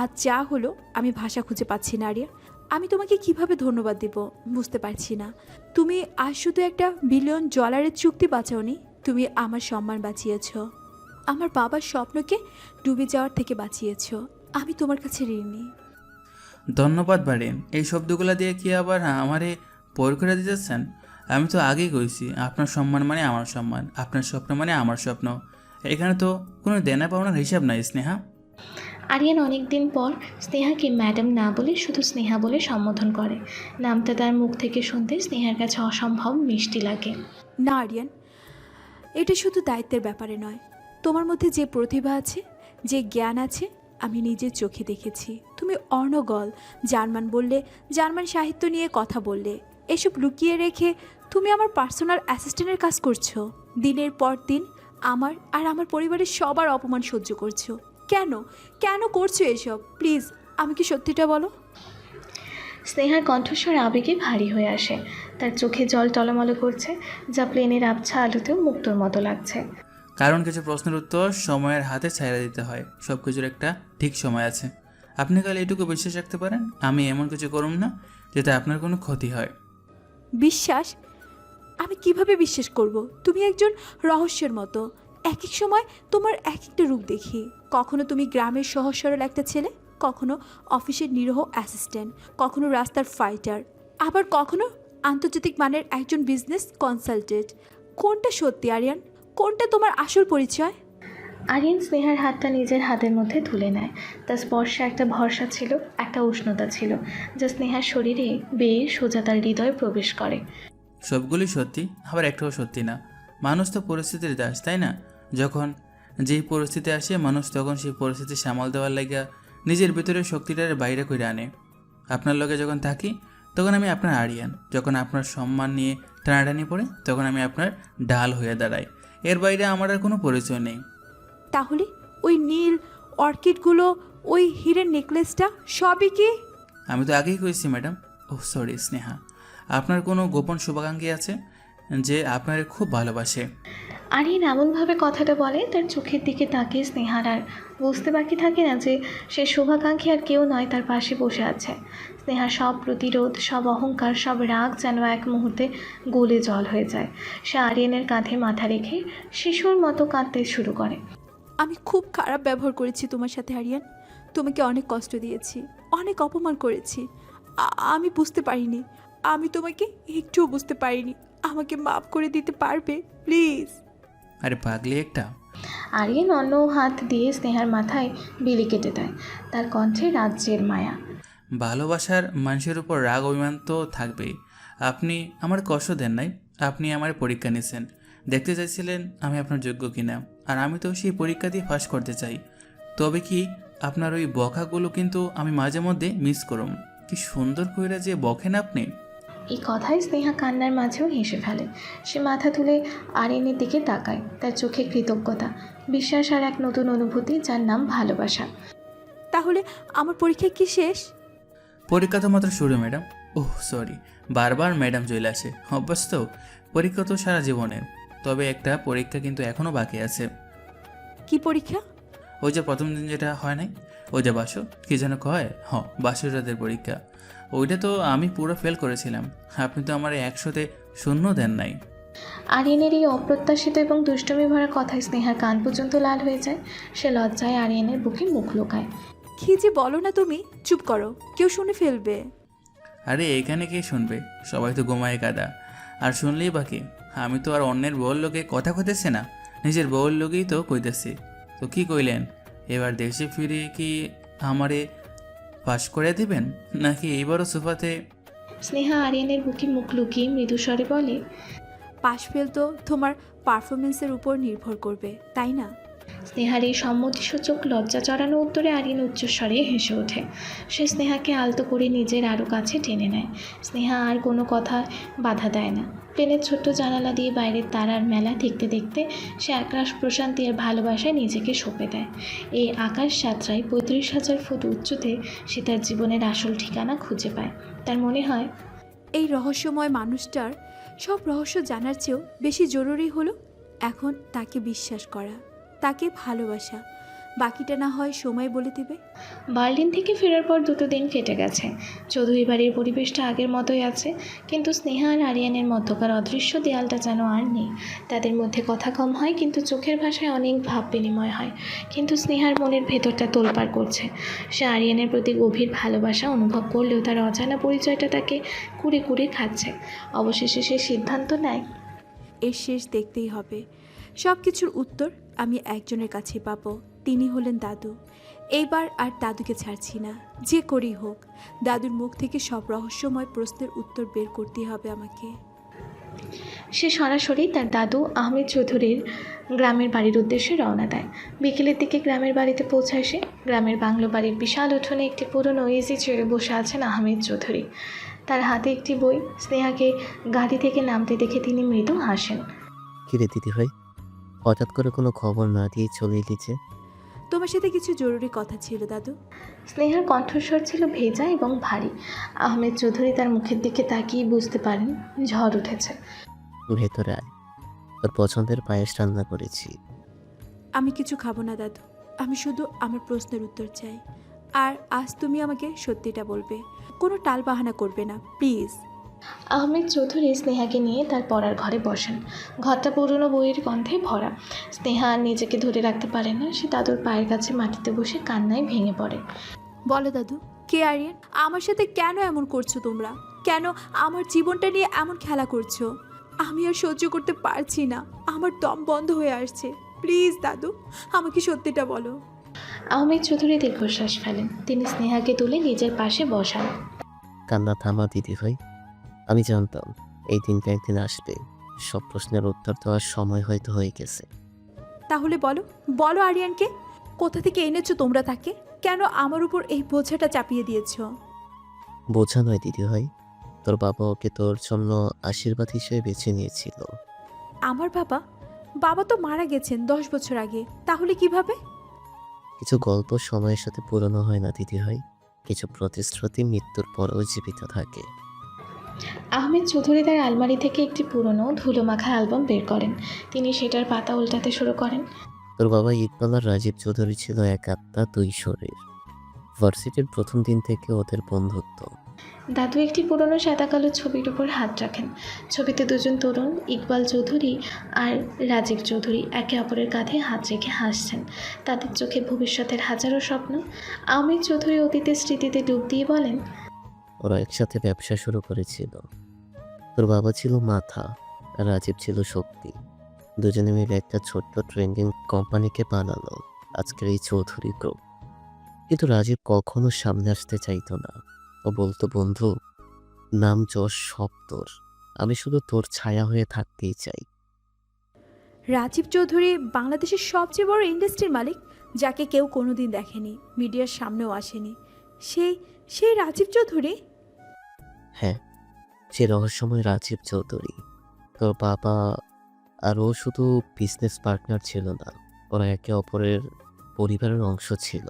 আজ যা হলো আমি ভাষা খুঁজে পাচ্ছি না আরিয়া। আমি তোমাকে কিভাবে ধন্যবাদ দেব বুঝতে পারছি না। তুমি আজ শুধু একটা $1 বিলিয়ন চুক্তি বাঁচাওনি, তুমি আমার সম্মান বাঁচিয়েছ, আমার বাবার স্বপ্নকে ডুবে যাওয়ার থেকে বাঁচিয়েছ। আমি তোমার কাছে ঋণী। ধন্যবাদ বাড়েন, এই শব্দগুলো দিয়ে কি আবার আমারে পর করে দিতেছেন? আমি তো আগেই কইছি, আপনার সম্মান মানে আমার সম্মান, আপনার স্বপ্ন মানে আমার স্বপ্ন। এখানে তো কোনো দেনা পাওনার হিসাব নাই স্নেহা। আরিয়ান অনেক দিন পর স্নেহাকে ম্যাডাম না বলে শুধু স্নেহা বলে সম্বোধন করে। নামটা তার মুখ থেকে শুনতে স্নেহার কাছে অসম্ভব মিষ্টি লাগে। না আরিয়ান, এটা শুধু দায়িত্বের ব্যাপারে নয়। তোমার মধ্যে যে প্রতিভা আছে, যে জ্ঞান আছে, আমি নিজের চোখে দেখেছি। তুমি অর্ণগল, জার্মান বললে, জার্মান সাহিত্য নিয়ে কথা বললে, এসব লুকিয়ে রেখে তুমি আমার পার্সোনাল অ্যাসিস্ট্যান্টের কাজ করছো। দিনের পর দিন আমার আর আমার পরিবারের সবার অপমান সহ্য করছো। কেন কেন করছো এসব? প্লিজ আমাকে সত্যিটা বলো। স্নেহার কণ্ঠস্বর আবেগে ভারী হয়ে আসে। তার চোখে জল টলমল করছে, যা প্লেনের আবছা আলোতেও মুক্তোর মতো লাগছে। কারণ কিছু প্রশ্নের উত্তর সময়ের হাতে ছাইড়া দিতে হয়। সব কিছুর একটা ঠিক সময় আছে। আপনি কালে এটুকু বিশ্বাস রাখতে পারেন, আমি এমন কিছু করুম না যাতে আপনার কোনো ক্ষতি হয়। বিশ্বাস? আমি কিভাবে বিশ্বাস করব? তুমি একজন রহস্যের মতো। এক এক সময় তোমার এক একটা রূপ দেখি। কখনো তুমি গ্রামের সহজ সরল একটা ছেলে, কখনো অফিসের নিরহ অ্যাসিস্ট্যান্ট, কখনো রাস্তার ফাইটার, আবার কখনো আন্তর্জাতিক মানের একজন বিজনেস কনসালটেন্ট। কোনটা সত্যি আরিয়ান? কোনটা তোমার আসল পরিচয়? আরিয়ান স্নেহার হাতটা নিজের হাতের মধ্যে তুলে নেয়। তার স্পর্শে একটা ভরসা ছিল, একটা উষ্ণতা ছিল, যা স্নেহার শরীরে বেয়ে সোজা তার হৃদয়ে প্রবেশ করে। সবগুলি সত্যি, আবার একটাও সত্যি না। মানুষ তো পরিস্থিতির দাস, তাই না? যখন যেই পরিস্থিতি আসে, মানুষ তখন সেই পরিস্থিতি সামাল দেওয়ার লাগিয়া নিজের ভিতরে শক্তিটার বাইরে করে আনে। আপনার লগে যখন থাকি তখন আমি আপনার আরিয়ান, যখন আপনার সম্মান নিয়ে টানাটানি পড়ে তখন আমি আপনার ঢাল হয়ে দাঁড়াই। এর বাইরে আমার আর কোনো পরিচয় নেই। তাহলে ওই নীল অর্কিডগুলো, ওই হীরের নেকলেসটা সবই কি? আমি তো আগেই কইছি ম্যাডাম। ওহ সরি স্নেহা, আপনার কোনো গোপন শুভাকাঙ্ক্ষী আছে যে আপনার খুব ভালোবাসে। আরিয়ান এমনভাবে কথাটা বলে, তার চোখের দিকে তাকিয়ে স্নেহার আর বুঝতে বাকি থাকে না যে সে শুভাকাঙ্ক্ষী আর কেউ নয়, তার পাশে বসে আছে। স্নেহার সব প্রতিরোধ, সব অহংকার, সব রাগ যেন এক মুহূর্তে গলে জল হয়ে যায়। সে আরিয়ানের কাঁধে মাথা রেখে শিশুর মতো কাঁদতে শুরু করে। আমি খুব খারাপ ব্যবহার করেছি তোমার সাথে আরিয়ান। তোমাকে অনেক কষ্ট দিয়েছি, অনেক অপমান করেছি। আমি বুঝতে পারিনি, আমি তোমাকে একটুও বুঝতে পারিনি। আমাকে মাফ করে দিতে পারবে প্লিজ? আরে পাগলি একটা। আরিয়ান অন্য হাত দিয়ে স্নেহার মাথায় বিলি কেটে দেয়। তার কণ্ঠে রাজ্যের মায়া। ভালোবাসার মানুষের উপর রাগ অভিমান তো থাকবেই। আপনি আমার কষ্ট দেন নাই, আপনি আমার পরীক্ষা নিয়েছেন, দেখতে চাইছিলেন আমি আপনার যোগ্য কিনা। আর আমি তো সেই পরীক্ষা দিয়ে পাস করতে চাই। তবে কি আপনার ওই বকাগুলো কিন্তু আমি মাঝে মধ্যে মিস করুম। কি সুন্দর কইরা যে বকেন আপনি। এই কথায় স্নেহা কান্নার মাঝেও হেসে ফেলে। সে মাথা তুলে আরিয়ানের দিকে তাকায়। তার চোখে কৃতজ্ঞতা, বিশ্বাস আর এক নতুন অনুভূতি, যার নাম ভালোবাসা। তাহলে আমার পরীক্ষা কি শেষ? পরীক্ষা তো মাত্র শুরু ম্যাডাম। ওহ সরি, বারবার ম্যাডাম চলে আসে, অভ্যাস তো। পরীক্ষা তো সারা জীবনের, তবে একটা পরীক্ষা কিন্তু এখনও বাকি আছে। কি পরীক্ষা? ওই যে প্রথম দিন যেটা হয় নাই, ওই যে বাসো কি যেন কয়, বাসুরাদের পরীক্ষা। ওইটা তো আমি পুরো ফেল করেছিলাম। আপনি তো আমার 100-তে 0 দেন নাই। আরিয়ানের এই অপ্রত্যাশিত এবং দুষ্টমি ভরা কথায় স্নেহার কান পর্যন্ত লাল হয়ে যায়। সে লজ্জায় আরিয়ানের বুকে মুখ লুকায়। কি যে বলো না তুমি, চুপ করো, কেউ শুনে ফেলবে। আরে এখানে কে শুনবে? সবাই তো ঘুমায় কাদা, আর শুনলেই বাকি। আমি তো আর অন্যের বউর লোকে কথা কইতেছি না, নিজের বউর লোকেই তো কইতেছি। তো কি কইলেন, এবার দেশে ফিরে কি আমারে পাশ করে দিবেন, নাকি এইবারও সোফাতে? স্নেহা আরিয়ানের বুকে মুখ লুকিয়ে মৃদুস্বরে বলে, পাশ ফেল তো তোমার পারফরমেন্সের উপর নির্ভর করবে, তাই না? স্নেহার এই সম্মতিসূচক লজ্জা চড়ানো উত্তরে আরিয়ান উচ্চস্বরে হেসে ওঠে। সে স্নেহাকে আলতো করে নিজের আরও কাছে টেনে নেয়। স্নেহা আর কোনো কথা বাধা দেয় না। প্লেনের ছোট্ট জানালা দিয়ে বাইরের তারার মেলা দেখতে দেখতে সে একরাশ প্রশান্তি আর ভালোবাসায় নিজেকে সঁপে দেয়। এই আকাশ যাত্রায় 35,000 ফুট উচ্চতে সে তার জীবনের আসল ঠিকানা খুঁজে পায়। তার মনে হয় এই রহস্যময় মানুষটার সব রহস্য জানার চেয়েও বেশি জরুরি হলো এখন তাকে বিশ্বাস করা, তাকে ভালোবাসা। বাকিটা না হয় সময় বলে দিবে। বার্লিন থেকে ফেরার পর 2 দিন কেটে গেছে। চৌধুরী বাড়ির পরিবেশটা আগের মতোই আছে, কিন্তু স্নেহা আর আরিয়ানের মধ্যকার অদৃশ্য দেয়ালটা যেন আর নেই। তাদের মধ্যে কথা কম হয়, কিন্তু চোখের ভাষায় অনেক ভাব বিনিময় হয়। কিন্তু স্নেহার মনের ভেতরটা তোলপাড় করছে। সে আরিয়ানের প্রতি গভীর ভালোবাসা অনুভব করলেও তার অজানা পরিচয়টা তাকে কুড়ে কুড়ে খাচ্ছে। অবশেষে সে সিদ্ধান্ত নেয়, এর শেষ দেখতেই হবে। সব কিছুর উত্তর আমি একজনের কাছে পাবো, তিনি হলেন দাদু। এইবার আর দাদুকে ছাড়ছি না, যে করেই হোক। দাদুর মুখ থেকে সব রহস্যময় প্রশ্নের উত্তর বের করতে হবে আমাকে। সে সরাসরি তার দাদু আহমেদ চৌধুরীর গ্রামের বাড়ির উদ্দেশ্যে রওনা দেয়। বিকেলের দিকে গ্রামের বাড়িতে পৌঁছায় সে। গ্রামের বাংলো বাড়ির বিশাল উঠোনে একটি পুরনো ইজি চেয়ারে বসে আছেন আহমেদ চৌধুরী। তার হাতে একটি বই। স্নেহাকে গাড়ি থেকে নামতে দেখে তিনি মৃদু হাসেন। কিরে দিদি ভাই, হঠাৎ করে কোনো খবর না দিয়ে চলে এলিছে? তোমার সাথে কিছু জরুরি কথা ছিল দাদু। স্নেহার কণ্ঠস্বর ছিল ভেজা এবং ভারী। আহমেদ চৌধুরী তার মুখের দিকে তাকিয়ে বুঝতে পারেন ঝড় উঠেছে। ভেতরে আয়, তোর পছন্দের পায়েস রান্না করেছি। আমি কিছু খাবো না দাদু, আমি শুধু আমার প্রশ্নের উত্তর চাই। আর আজ তুমি আমাকে সত্যিটা বলবে, কোনো টালবাহানা করবে না, প্লিজ। আহমেদ চৌধুরী স্নেহাকে নিয়ে তার পড়ার ঘরে বসেন। ঘরটা পুরনো বইয়ের গন্ধে ভরা। স্নেহা আর নিজেকে ধরে রাখতে পারে না। সে দাদুর পায়ের কাছে মাটিতে বসে কান্নায় ভেঙে পড়ে। বলো দাদু, কে আরিয়ান? আমার সাথে কেন এমন করছো তোমরা? কেন আমার জীবনটা নিয়ে এমন খেলা করছো? আমি আর সহ্য করতে পারছি না, আমার দম বন্ধ হয়ে আসছে। প্লিজ দাদু, আমাকে সত্যিটা বলো। আহমেদ চৌধুরী দীর্ঘশ্বাস ফেলেন। তিনি স্নেহাকে তুলে নিজের পাশে বসান। কান্না থামা দিদি ভাই, আমি জানতাম এই দিনটা একদিন আসবে। সব প্রশ্নের উত্তর দেওয়ার সময় হয়তো হয়ে গেছে। তাহলে বলো, বলো আরিয়ানকে কোথা থেকে এনেছো তোমরা তাকে? কেন আমার উপর এই বোঝাটা চাপিয়ে দিয়েছো? বোঝা নয় দিদি ভাই, তোর বাবা ওকে তোর জন্য আশীর্বাদ হিসেবে বেছে নিয়েছিল। আমার বাবা? বাবা তো মারা গেছেন 10 বছর আগে, তাহলে কিভাবে? কিছু গল্প সময়ের সাথে পুরনো হয় না দিদি ভাই, কিছু প্রতিশ্রুতি মৃত্যুর পরেও জীবিত থাকে। আহমেদ চৌধুরী তার আলমারি থেকে একটি পুরনো ধুলো মাখা অ্যালবাম বের করেন। তিনি সেটার পাতা উল্টাতে শুরু করেন। তোর বাবা ইকবাল আর রাজীব চৌধুরী ছিল এক আত্মা দুই শরীর। ভার্সিটির প্রথম দিন থেকে ওদের বন্ধুত্ব। দাদু একটি পুরনো সাদা কালো ছবির উপর হাত রাখেন। ছবিতে দুজন তরুণ, ইকবাল চৌধুরী আর রাজীব চৌধুরী, একে অপরের কাঁধে হাত রেখে হাসছেন। তাদের চোখে ভবিষ্যতের হাজারো স্বপ্ন। আহমেদ চৌধুরী অতীতের স্মৃতিতে ডুব দিয়ে বলেন, ওরা একসাথে ব্যবসা শুরু করেছিল। তোর বাবা ছিল মাথা আর রাজীব ছিল শক্তি। দুজনে মিলে একটা ছোট্ট ট্রেন্ডিং কোম্পানিকে বানালো আজকের এই চৌধুরী গ্রুপ। কিন্তু রাজীব কখনো সামনে আসতে চাইতো না। ও বলতো, বন্ধু, নাম যশ সব তোর, আমি শুধু তোর ছায়া হয়ে থাকতেই চাই। রাজীব চৌধুরী বাংলাদেশের সবচেয়ে বড় ইন্ডাস্ট্রির মালিক, যাকে কেউ কোনোদিন দেখেনি, মিডিয়ার সামনেও আসেনি। সেই রাজীব চৌধুরী? হ্যাঁ, সে রহস্যময় রাজীব চৌধুরী। তোর বাবা আর ও শুধু বিজনেস পার্টনার ছিল না, ওরা একে অপরের পরিবারের অংশ ছিল।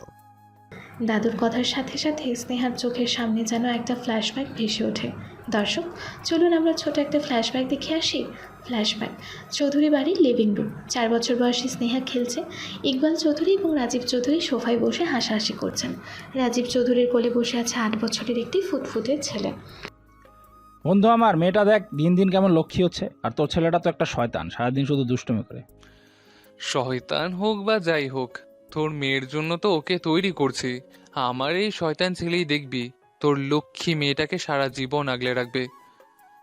দাদুর কথার সাথে সাথে স্নেহার চোখের সামনে যেন একটা ফ্ল্যাশব্যাক ভেসে ওঠে। দর্শক, চলুন আমরা ছোট একটা ফ্ল্যাশব্যাক দেখে আসি। ফ্ল্যাশব্যাক, চৌধুরী বাড়ির লিভিং রুম। 4 বছর বয়সী স্নেহা খেলছে। ইকবাল চৌধুরী এবং রাজীব চৌধুরী সোফায় বসে হাসাহাসি করছেন। রাজীব চৌধুরীর কোলে বসে আছে 8 বছরের একটি ফুটফুটে ছেলে। বন্ধু আমার, মেয়েটা দেখ দিন দিন কেমন লক্ষ্মী হচ্ছে, আর তোর ছেলেটা তো একটা শয়তান, সারাদিন শুধু দুষ্টুমি করে। শয়তান হোক বা যাই হোক, তোর মেয়ের জন্য তো ওকে তৈরি করছি। আমার এই শয়তান ছেলেই দেখবি তোর লক্ষ্মী মেয়েটাকে সারা জীবন আগলে রাখবে।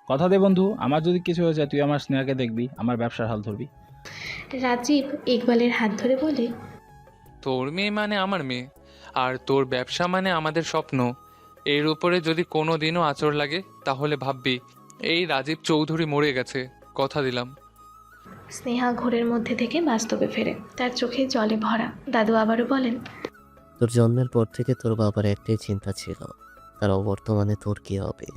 কথা দে বন্ধু, আমার যদি কিছু হয়ে যায় তুই আমার স্নেহাকে দেখবি, আমার ব্যবসার হাল ধরবি। রাজীব ইকবালের হাত ধরে বলে, তোর মেয়ে মানে আমার মেয়ে, আর তোর ব্যবসা মানে আমাদের স্বপ্ন। এর উপরে যদি কোনো দিনও আঁচড় লাগে তাহলে ভাববি এই রাজীব চৌধুরী মরে গেছে, কথা দিলাম। স্নেহা ঘোরের মধ্যে থেকে বাস্তবে ফেরে, তার চোখে জলে ভরা। দাদু আবারও বলেন, তোর জন্মের পর থেকে তোর বাবার একটাই চিন্তা ছিল, তার অবর্তমানে তোর কী হবে।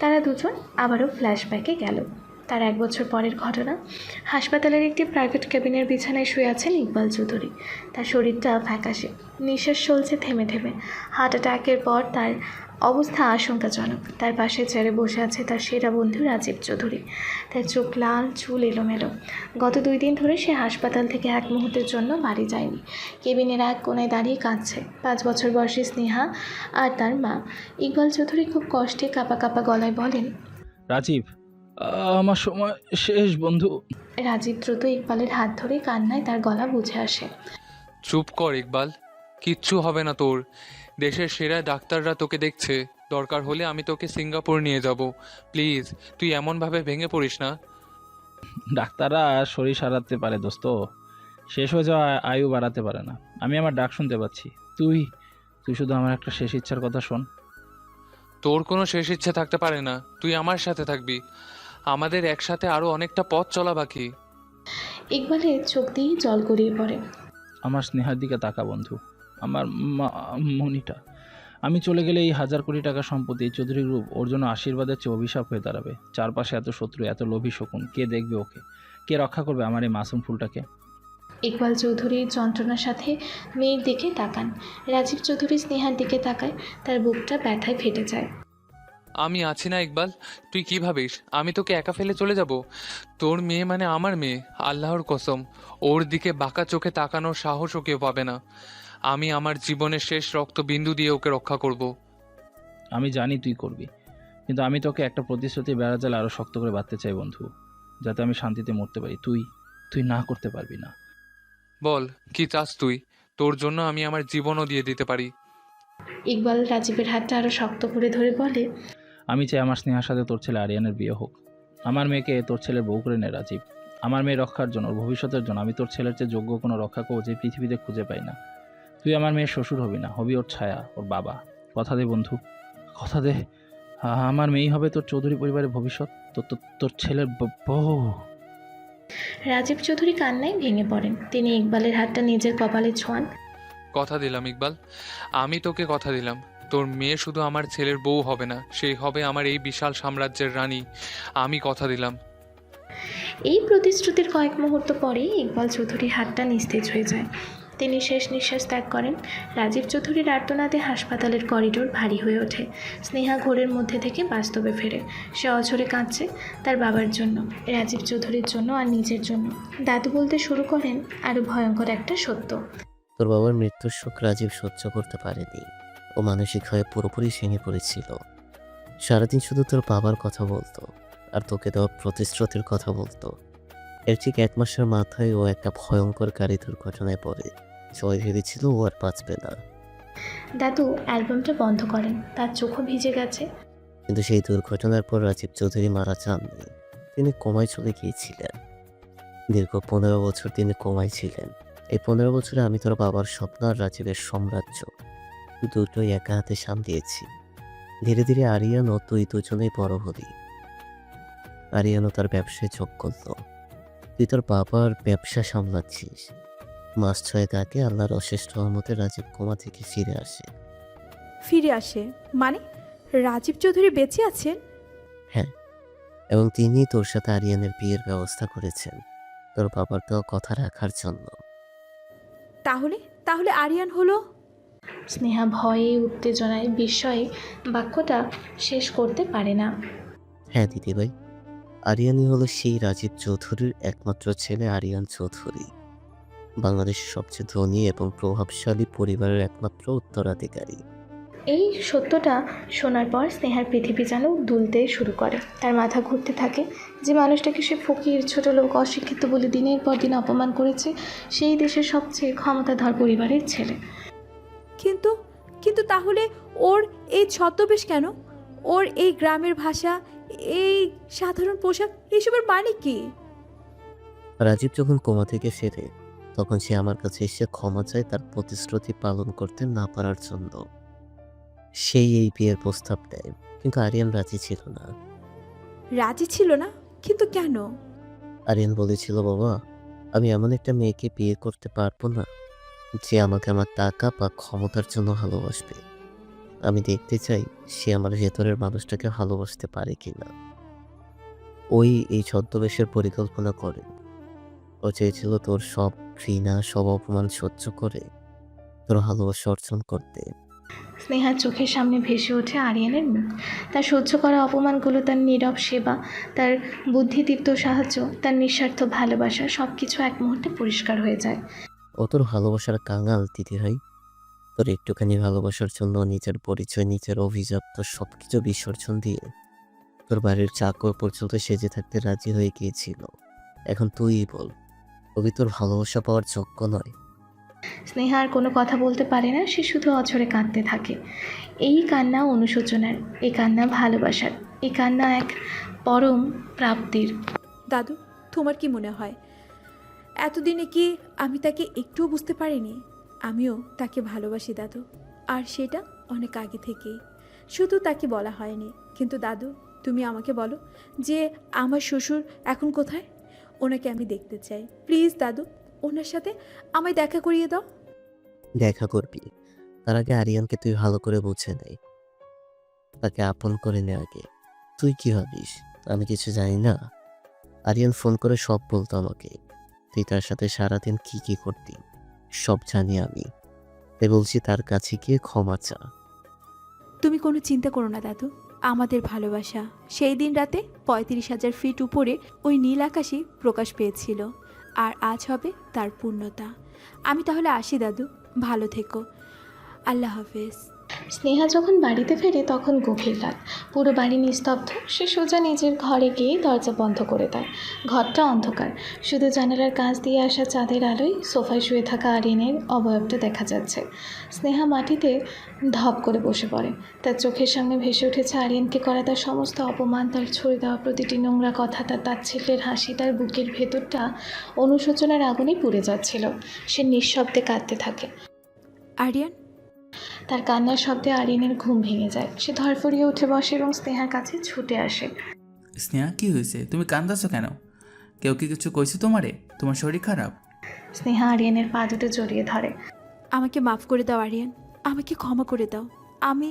তারা দুজন আবারও ফ্ল্যাশব্যাকে গেল। তার 1 বছর পরের ঘটনা। হাসপাতালের একটি প্রাইভেট ক্যাবিনের বিছানায় শুয়ে আছেন ইকবাল চৌধুরী। তার শরীরটা ফ্যাকাশে, নিঃশ্বাস চলছে থেমে থেমে। হার্ট অ্যাটাকের পর তার অবস্থা আশঙ্কাজনক। তার পাশে চেয়ারে বসে আছে তার সেরা বন্ধু রাজীব চৌধুরী। তার চোখ লাল, চুল এলোমেলো। গত 2 দিন ধরে সে হাসপাতাল থেকে এক মুহূর্তের জন্য বাড়ি যায়নি। কেবিনের এক কোণায় দাঁড়িয়ে কাঁদছে 5 বছর বয়সী স্নেহা আর তার মা। ইকবাল চৌধুরী খুব কষ্টে কাঁপা কাঁপা গলায় বলেন, রাজীব, আমার সময় শেষ বন্ধু। রাজীব দ্রুত ইকবালের হাত ধরে কান্নায় তার গলা বুঝে আসে। চুপ কর ইকবাল, কিচ্ছু হবে না তোর। দেশের সেরা ডাক্তাররা তোকে দেখছে, দরকার হলে আমি তোকে সিঙ্গাপুর নিয়ে যাব। প্লিজ তুই এমনভাবে ভেঙে পড়িস না। ডাক্তাররা শরীর সারাতে পারে দোস্ত, শেষ হয়ে যাওয়া আয়ু বাড়াতে পারে না। আমি আমার ডাক শুনতে পাচ্ছি। তুই তুই শুধু আমার একটা শেষ ইচ্ছার কথা শোন। তোর কোনো শেষ ইচ্ছে থাকতে পারে না, তুই আমার সাথে থাকবি। আমাদের একসাথে আরো অনেকটা পথ চলা বাকি। ইকবালের চোখ দিয়ে জল গড়িয়ে পড়ে। আমার স্নেহার দিকে তাকা বন্ধু, আমার মনিটা। আমি চলে গেলে এই 1000 কোটি টাকা সম্পত্তি, এই চৌধুরী গ্রুপ ওর জন্য আশীর্বাদের চেয়ে অভিশাপ হয়ে দাঁড়াবে। চারপাশে এত শত্রু, এত লোভী শকুন, কে দেখবে ওকে? কে রক্ষা করবে আমার এই মাসুম ফুলটাকে? ইকবাল চৌধুরী যন্ত্রণার সাথে মেয়ের দিকে তাকান। রাজীব চৌধুরী স্নেহার দিকে তাকায়, তার বুকটা ব্যথায় ফেটে যায়। আমি আছি না ইকবাল, তুই কি ভাবিস আমি তোকে একা ফেলে চলে যাব? তোর মেয়ে মানে আমার মেয়ে, আল্লাহর কসম। ওর দিকে বাঁকা চোখে তাকানোর সাহসও কেউ পাবে না। আমি আমার জীবনের শেষ রক্তবিন্দু দিয়ে ওকে রক্ষা করব। আমি জানি তুই করবি, কিন্তু আমি তোকে একটা প্রতিশ্রুতি বেড়া জালে আরও শক্ত করে বাঁধতে চাই বন্ধু, যাতে আমি শান্তিতে মরতে পারি। তুই তুই না করতে পারবি না। বল কি চাস তুই? তোর জন্য আমি আমার জীবনও দিয়ে দিতে পারি। ইকবাল রাজীবের হাতটা আরো শক্ত করে ধরে বলে, আমি চাই আমার স্নেহার সাথে তোর ছেলে আরিয়ানের বিয়ে হোক। আমার মেয়েকে তোর ছেলের বউ করে নে রাজীব। আমার মেয়ে রক্ষার জন্য, ওর ভবিষ্যতের জন্য আমি তোর ছেলের চেয়ে যোগ্য কোনো রক্ষা কবচ এই পৃথিবীতে খুঁজে পাই না। তুই আমার মেয়ের শ্বশুর হবি না, হবি ওর ছায়া, ওর বাবা। কথা দে বন্ধু, কথা দে। আমার মেয়েই হবে তোর চৌধুরী পরিবারের ভবিষ্যৎ, তোর ছেলের বউ। রাজীব চৌধুরী কান্নায় ভেঙে পড়েন। তিনি ইকবালের হাতটা নিজের কপালে ছোঁয়ান। কথা দিলাম ইকবাল, আমি তোকে কথা দিলাম, তোর মেয়ে শুধু আমার ছেলের বউ হবে না, সেই হবে আমার এই বিশাল সাম্রাজ্যের রানী। আমি কথা দিলাম। এই প্রতিশ্রুতির কয়েক মুহূর্ত পরেই ইকবাল চৌধুরীর হাতটা নিস্তেজ হয়ে যায়। তিনি শেষ নিঃশ্বাস ত্যাগ করেন। রাজীব চৌধুরীর আর্তনাদে হাসপাতালের করিডোর ভারী হয়ে ওঠে। স্নেহা ঘোরের মধ্যে থেকে বাস্তবে ফেরে। সে অঝরে কাঁদছে, তার বাবার জন্য, রাজীব চৌধুরীর জন্য আর নিজের জন্য। দাদু বলতে শুরু করেন আরও ভয়ঙ্কর একটা সত্য। তোর বাবার মৃত্যুর শোক রাজীব সহ্য করতে পারেনি। ও মানসিক হয়ে পুরোপুরি ভেঙে পড়েছিল। সারাদিন শুধু তোর বাবার কথা বলতো আর তোকে দেওয়া প্রতিশ্রুতির কথা বলতো। এর ঠিক 1 মাসের মাথায় ও একটা ভয়ঙ্কর গাড়ি দুর্ঘটনায় পড়ে। সবাই ভেবেছিল ও আর বাঁচবে না, দাদু অ্যালবামটা বন্ধ করেন, তার চোখও ভিজে গেছে। কিন্তু সেই দুর্ঘটনার পর রাজীব চৌধুরী মারা যাননি। তিনি কোমায় চলে গিয়েছিলেন। দীর্ঘ 15 বছর তিনি কোমায় ছিলেন। এই 15 বছরে আমি তোর বাবার স্বপ্ন আর রাজীবের সাম্রাজ্য দুটোই একা হাতে সামলিয়েছি। ধীরে ধীরে আরিয়ান ও তুই দুজনেই বড় হলি। আরিয়ানও তার ব্যবসায় যোগ করলো। তুই তোর বাবার ব্যবসা সামলাচ্ছিস। মাস 6 আগে আল্লাহর অশেষ রহমতে রাজীব কোমা থেকে ফিরে আসে। ফিরে আসে মানে রাজীব চৌধুরী বেঁচে আছেন? হ্যাঁ, এবং তিনি তোর সাথে আরিয়ানের বিয়ের ব্যবস্থা করেছেন তোর বাবার দেওয়া কথা রাখার জন্য। তাহলে তাহলে আরিয়ান হলো? স্নেহা ভয়ে, উত্তেজনায়, বিস্ময়ে বাক্যটা শেষ করতে পারে না। হ্যাঁ দিদিভাই, আরিয়ানই হলো সেই রাজীব চৌধুরীর একমাত্র ছেলে আরিয়ান চৌধুরী। বাংলাদেশের সবচেয়ে ধনী এবং প্রভাবশালী পরিবারের একমাত্র উত্তরাধিকারী। এই সত্যটা শোনার পর স্নেহার পৃথিবী যেন দুলতে শুরু করে। তার মাথা ঘুরতে থাকে। যে মানুষটাকে সে ফকির, ছোট লোক, অশিক্ষিত বলে দিনের পর দিন অপমান করেছে, সেই দেশের সবচেয়ে ক্ষমতাধর পরিবারের ছেলে। কিন্তু কিন্তু তাহলে ওর এই ছদ্মবেশ কেন? ওর এই গ্রামের ভাষা, এই সাধারণ পোশাক, এসবের মানে কি? রাজীব যখন কোমা থেকে ফেরে তখন সে আমার কাছে এসে ক্ষমা চায় তার প্রতিশ্রুতি পালন করতে না পারার জন্য। সেই এই বিয়ের প্রস্তাব দেয়, কিন্তু আরিয়ান রাজি ছিল না। রাজি ছিল না? কিন্তু কেন? আরিয়ান বলেছিল, বাবা, আমি এমন একটা মেয়েকে বিয়ে করতে পারবো না যে আমাকে আমার টাকা বা ক্ষমতার জন্য ভালোবাসবে। আমি দেখতে চাই সে আমার ভেতরের মানুষটাকে ভালোবাসতে পারে কিনা। ওই এই ছদ্মবেশের পরিকল্পনা করে। ও চেয়েছিল তোর সব ঘৃণা, সব অপমান সহ্য করে তোর ভালোবাসা অর্জন করতে। স্নেহার চোখের সামনে ভেসে ওঠে আরিয়ানের মুখ। তার সহ্য করা অপমানগুলো, তার নীরব সেবা, তার বুদ্ধিদীপ্ত সাহায্য, তার নিঃস্বার্থ ভালোবাসা, সব কিছু এক মুহূর্তে পরিষ্কার হয়ে যায়। ও তোর ভালোবাসার কাঙাল দিদিভাই। তোর একটুখানি ভালোবাসার জন্য নিজের পরিচয়, নিজের অভিযোগ, তোর সব কিছু বিসর্জন দিয়ে তোর বাড়ির চাকর পর্যন্ত সেজে থাকতে রাজি হয়ে গিয়েছিল। এখন তুই বল, কবি তোর ভালোবাসা পাওয়ার যোগ্য নয়? স্নেহা আর কোনো কথা বলতে পারে না। সে শুধু অঝরে কাঁদতে থাকে। এই কান্না অনুশোচনার, এই কান্না ভালোবাসার, এই কান্না এক পরম প্রাপ্তির। দাদু, তোমার কি মনে হয় এতদিনে কি আমি তাকে একটুও বুঝতে পারিনি? আমিও তাকে ভালোবাসি দাদু, আর সেটা অনেক আগে থেকেই, শুধু তাকে বলা হয়নি। কিন্তু দাদু, তুমি আমাকে বলো যে আমার শ্বশুর এখন কোথায়? ওনাকে আমি দেখতে চাই। প্লিজ দাদু, ওনার সাথে আমায় দেখা করিয়ে দাও। দেখা করবি, তার আগে আরিয়ানকে তুই ভালো করে বুঝে নেই, তাকে আপন করে নে আগে। তুই কি ভাবিস আমি কিছু জানি না? আরিয়ান ফোন করে সব বলতো আমাকে। তুই তার সাথে সারাদিন কি কি করতি সব জানি আমি। তাই বলছি তার কাছে গিয়ে ক্ষমা চা। তুমি কোনো চিন্তা করো না দাদু, আমাদের ভালোবাসা সেই দিন রাতে 35,000 ফিট উপরে ওই নীল আকাশে প্রকাশ পেয়েছিল, আর আজ হবে তার পূর্ণতা। আমি তাহলে আসি দাদু, ভালো থেকো, আল্লাহ হাফেজ। স্নেহা যখন বাড়িতে ফেরে তখন গভীর রাত। পুরো বাড়ি নিস্তব্ধ। সে সোজা নিজের ঘরে গিয়ে দরজা বন্ধ করে দেয়। ঘরটা অন্ধকার, শুধু জানালার কাছ দিয়ে আসা চাঁদের আলোয় সোফায় শুয়ে থাকা আরিয়ানের অবয়বটা দেখা যাচ্ছে। স্নেহা মাটিতে ধপ করে বসে পড়ে। তার চোখের সামনে ভেসে উঠেছে আরিয়ানকে করা তার সমস্ত অপমান, তার ছুঁড়ে দেওয়া প্রতিটি নোংরা কথা, তার তাচ্ছিল্যের হাসি। তার বুকের ভেতরটা অনুশোচনার আগুনে পুড়ে যাচ্ছিল। সে নিঃশব্দে কাঁদতে থাকে। আরিয়ান। তার কান্নার শব্দে আরিয়ানের ঘুম ভেঙে যায়। সে ধরফড়িয়ে উঠে বসে এবং স্নেহার কাছে ছুটে আসে। স্নেহা, কি হয়েছে? তুমি কান্দাছো কেন? কেউ কি কিছু কইছে তোমারে? তোমার শরীর খারাপ? স্নেহা আরিয়ানের পা দুটো জড়িয়ে ধরে। আমাকে মাফ করে দাও আরিয়ান, আমাকে ক্ষমা করে দাও। আমি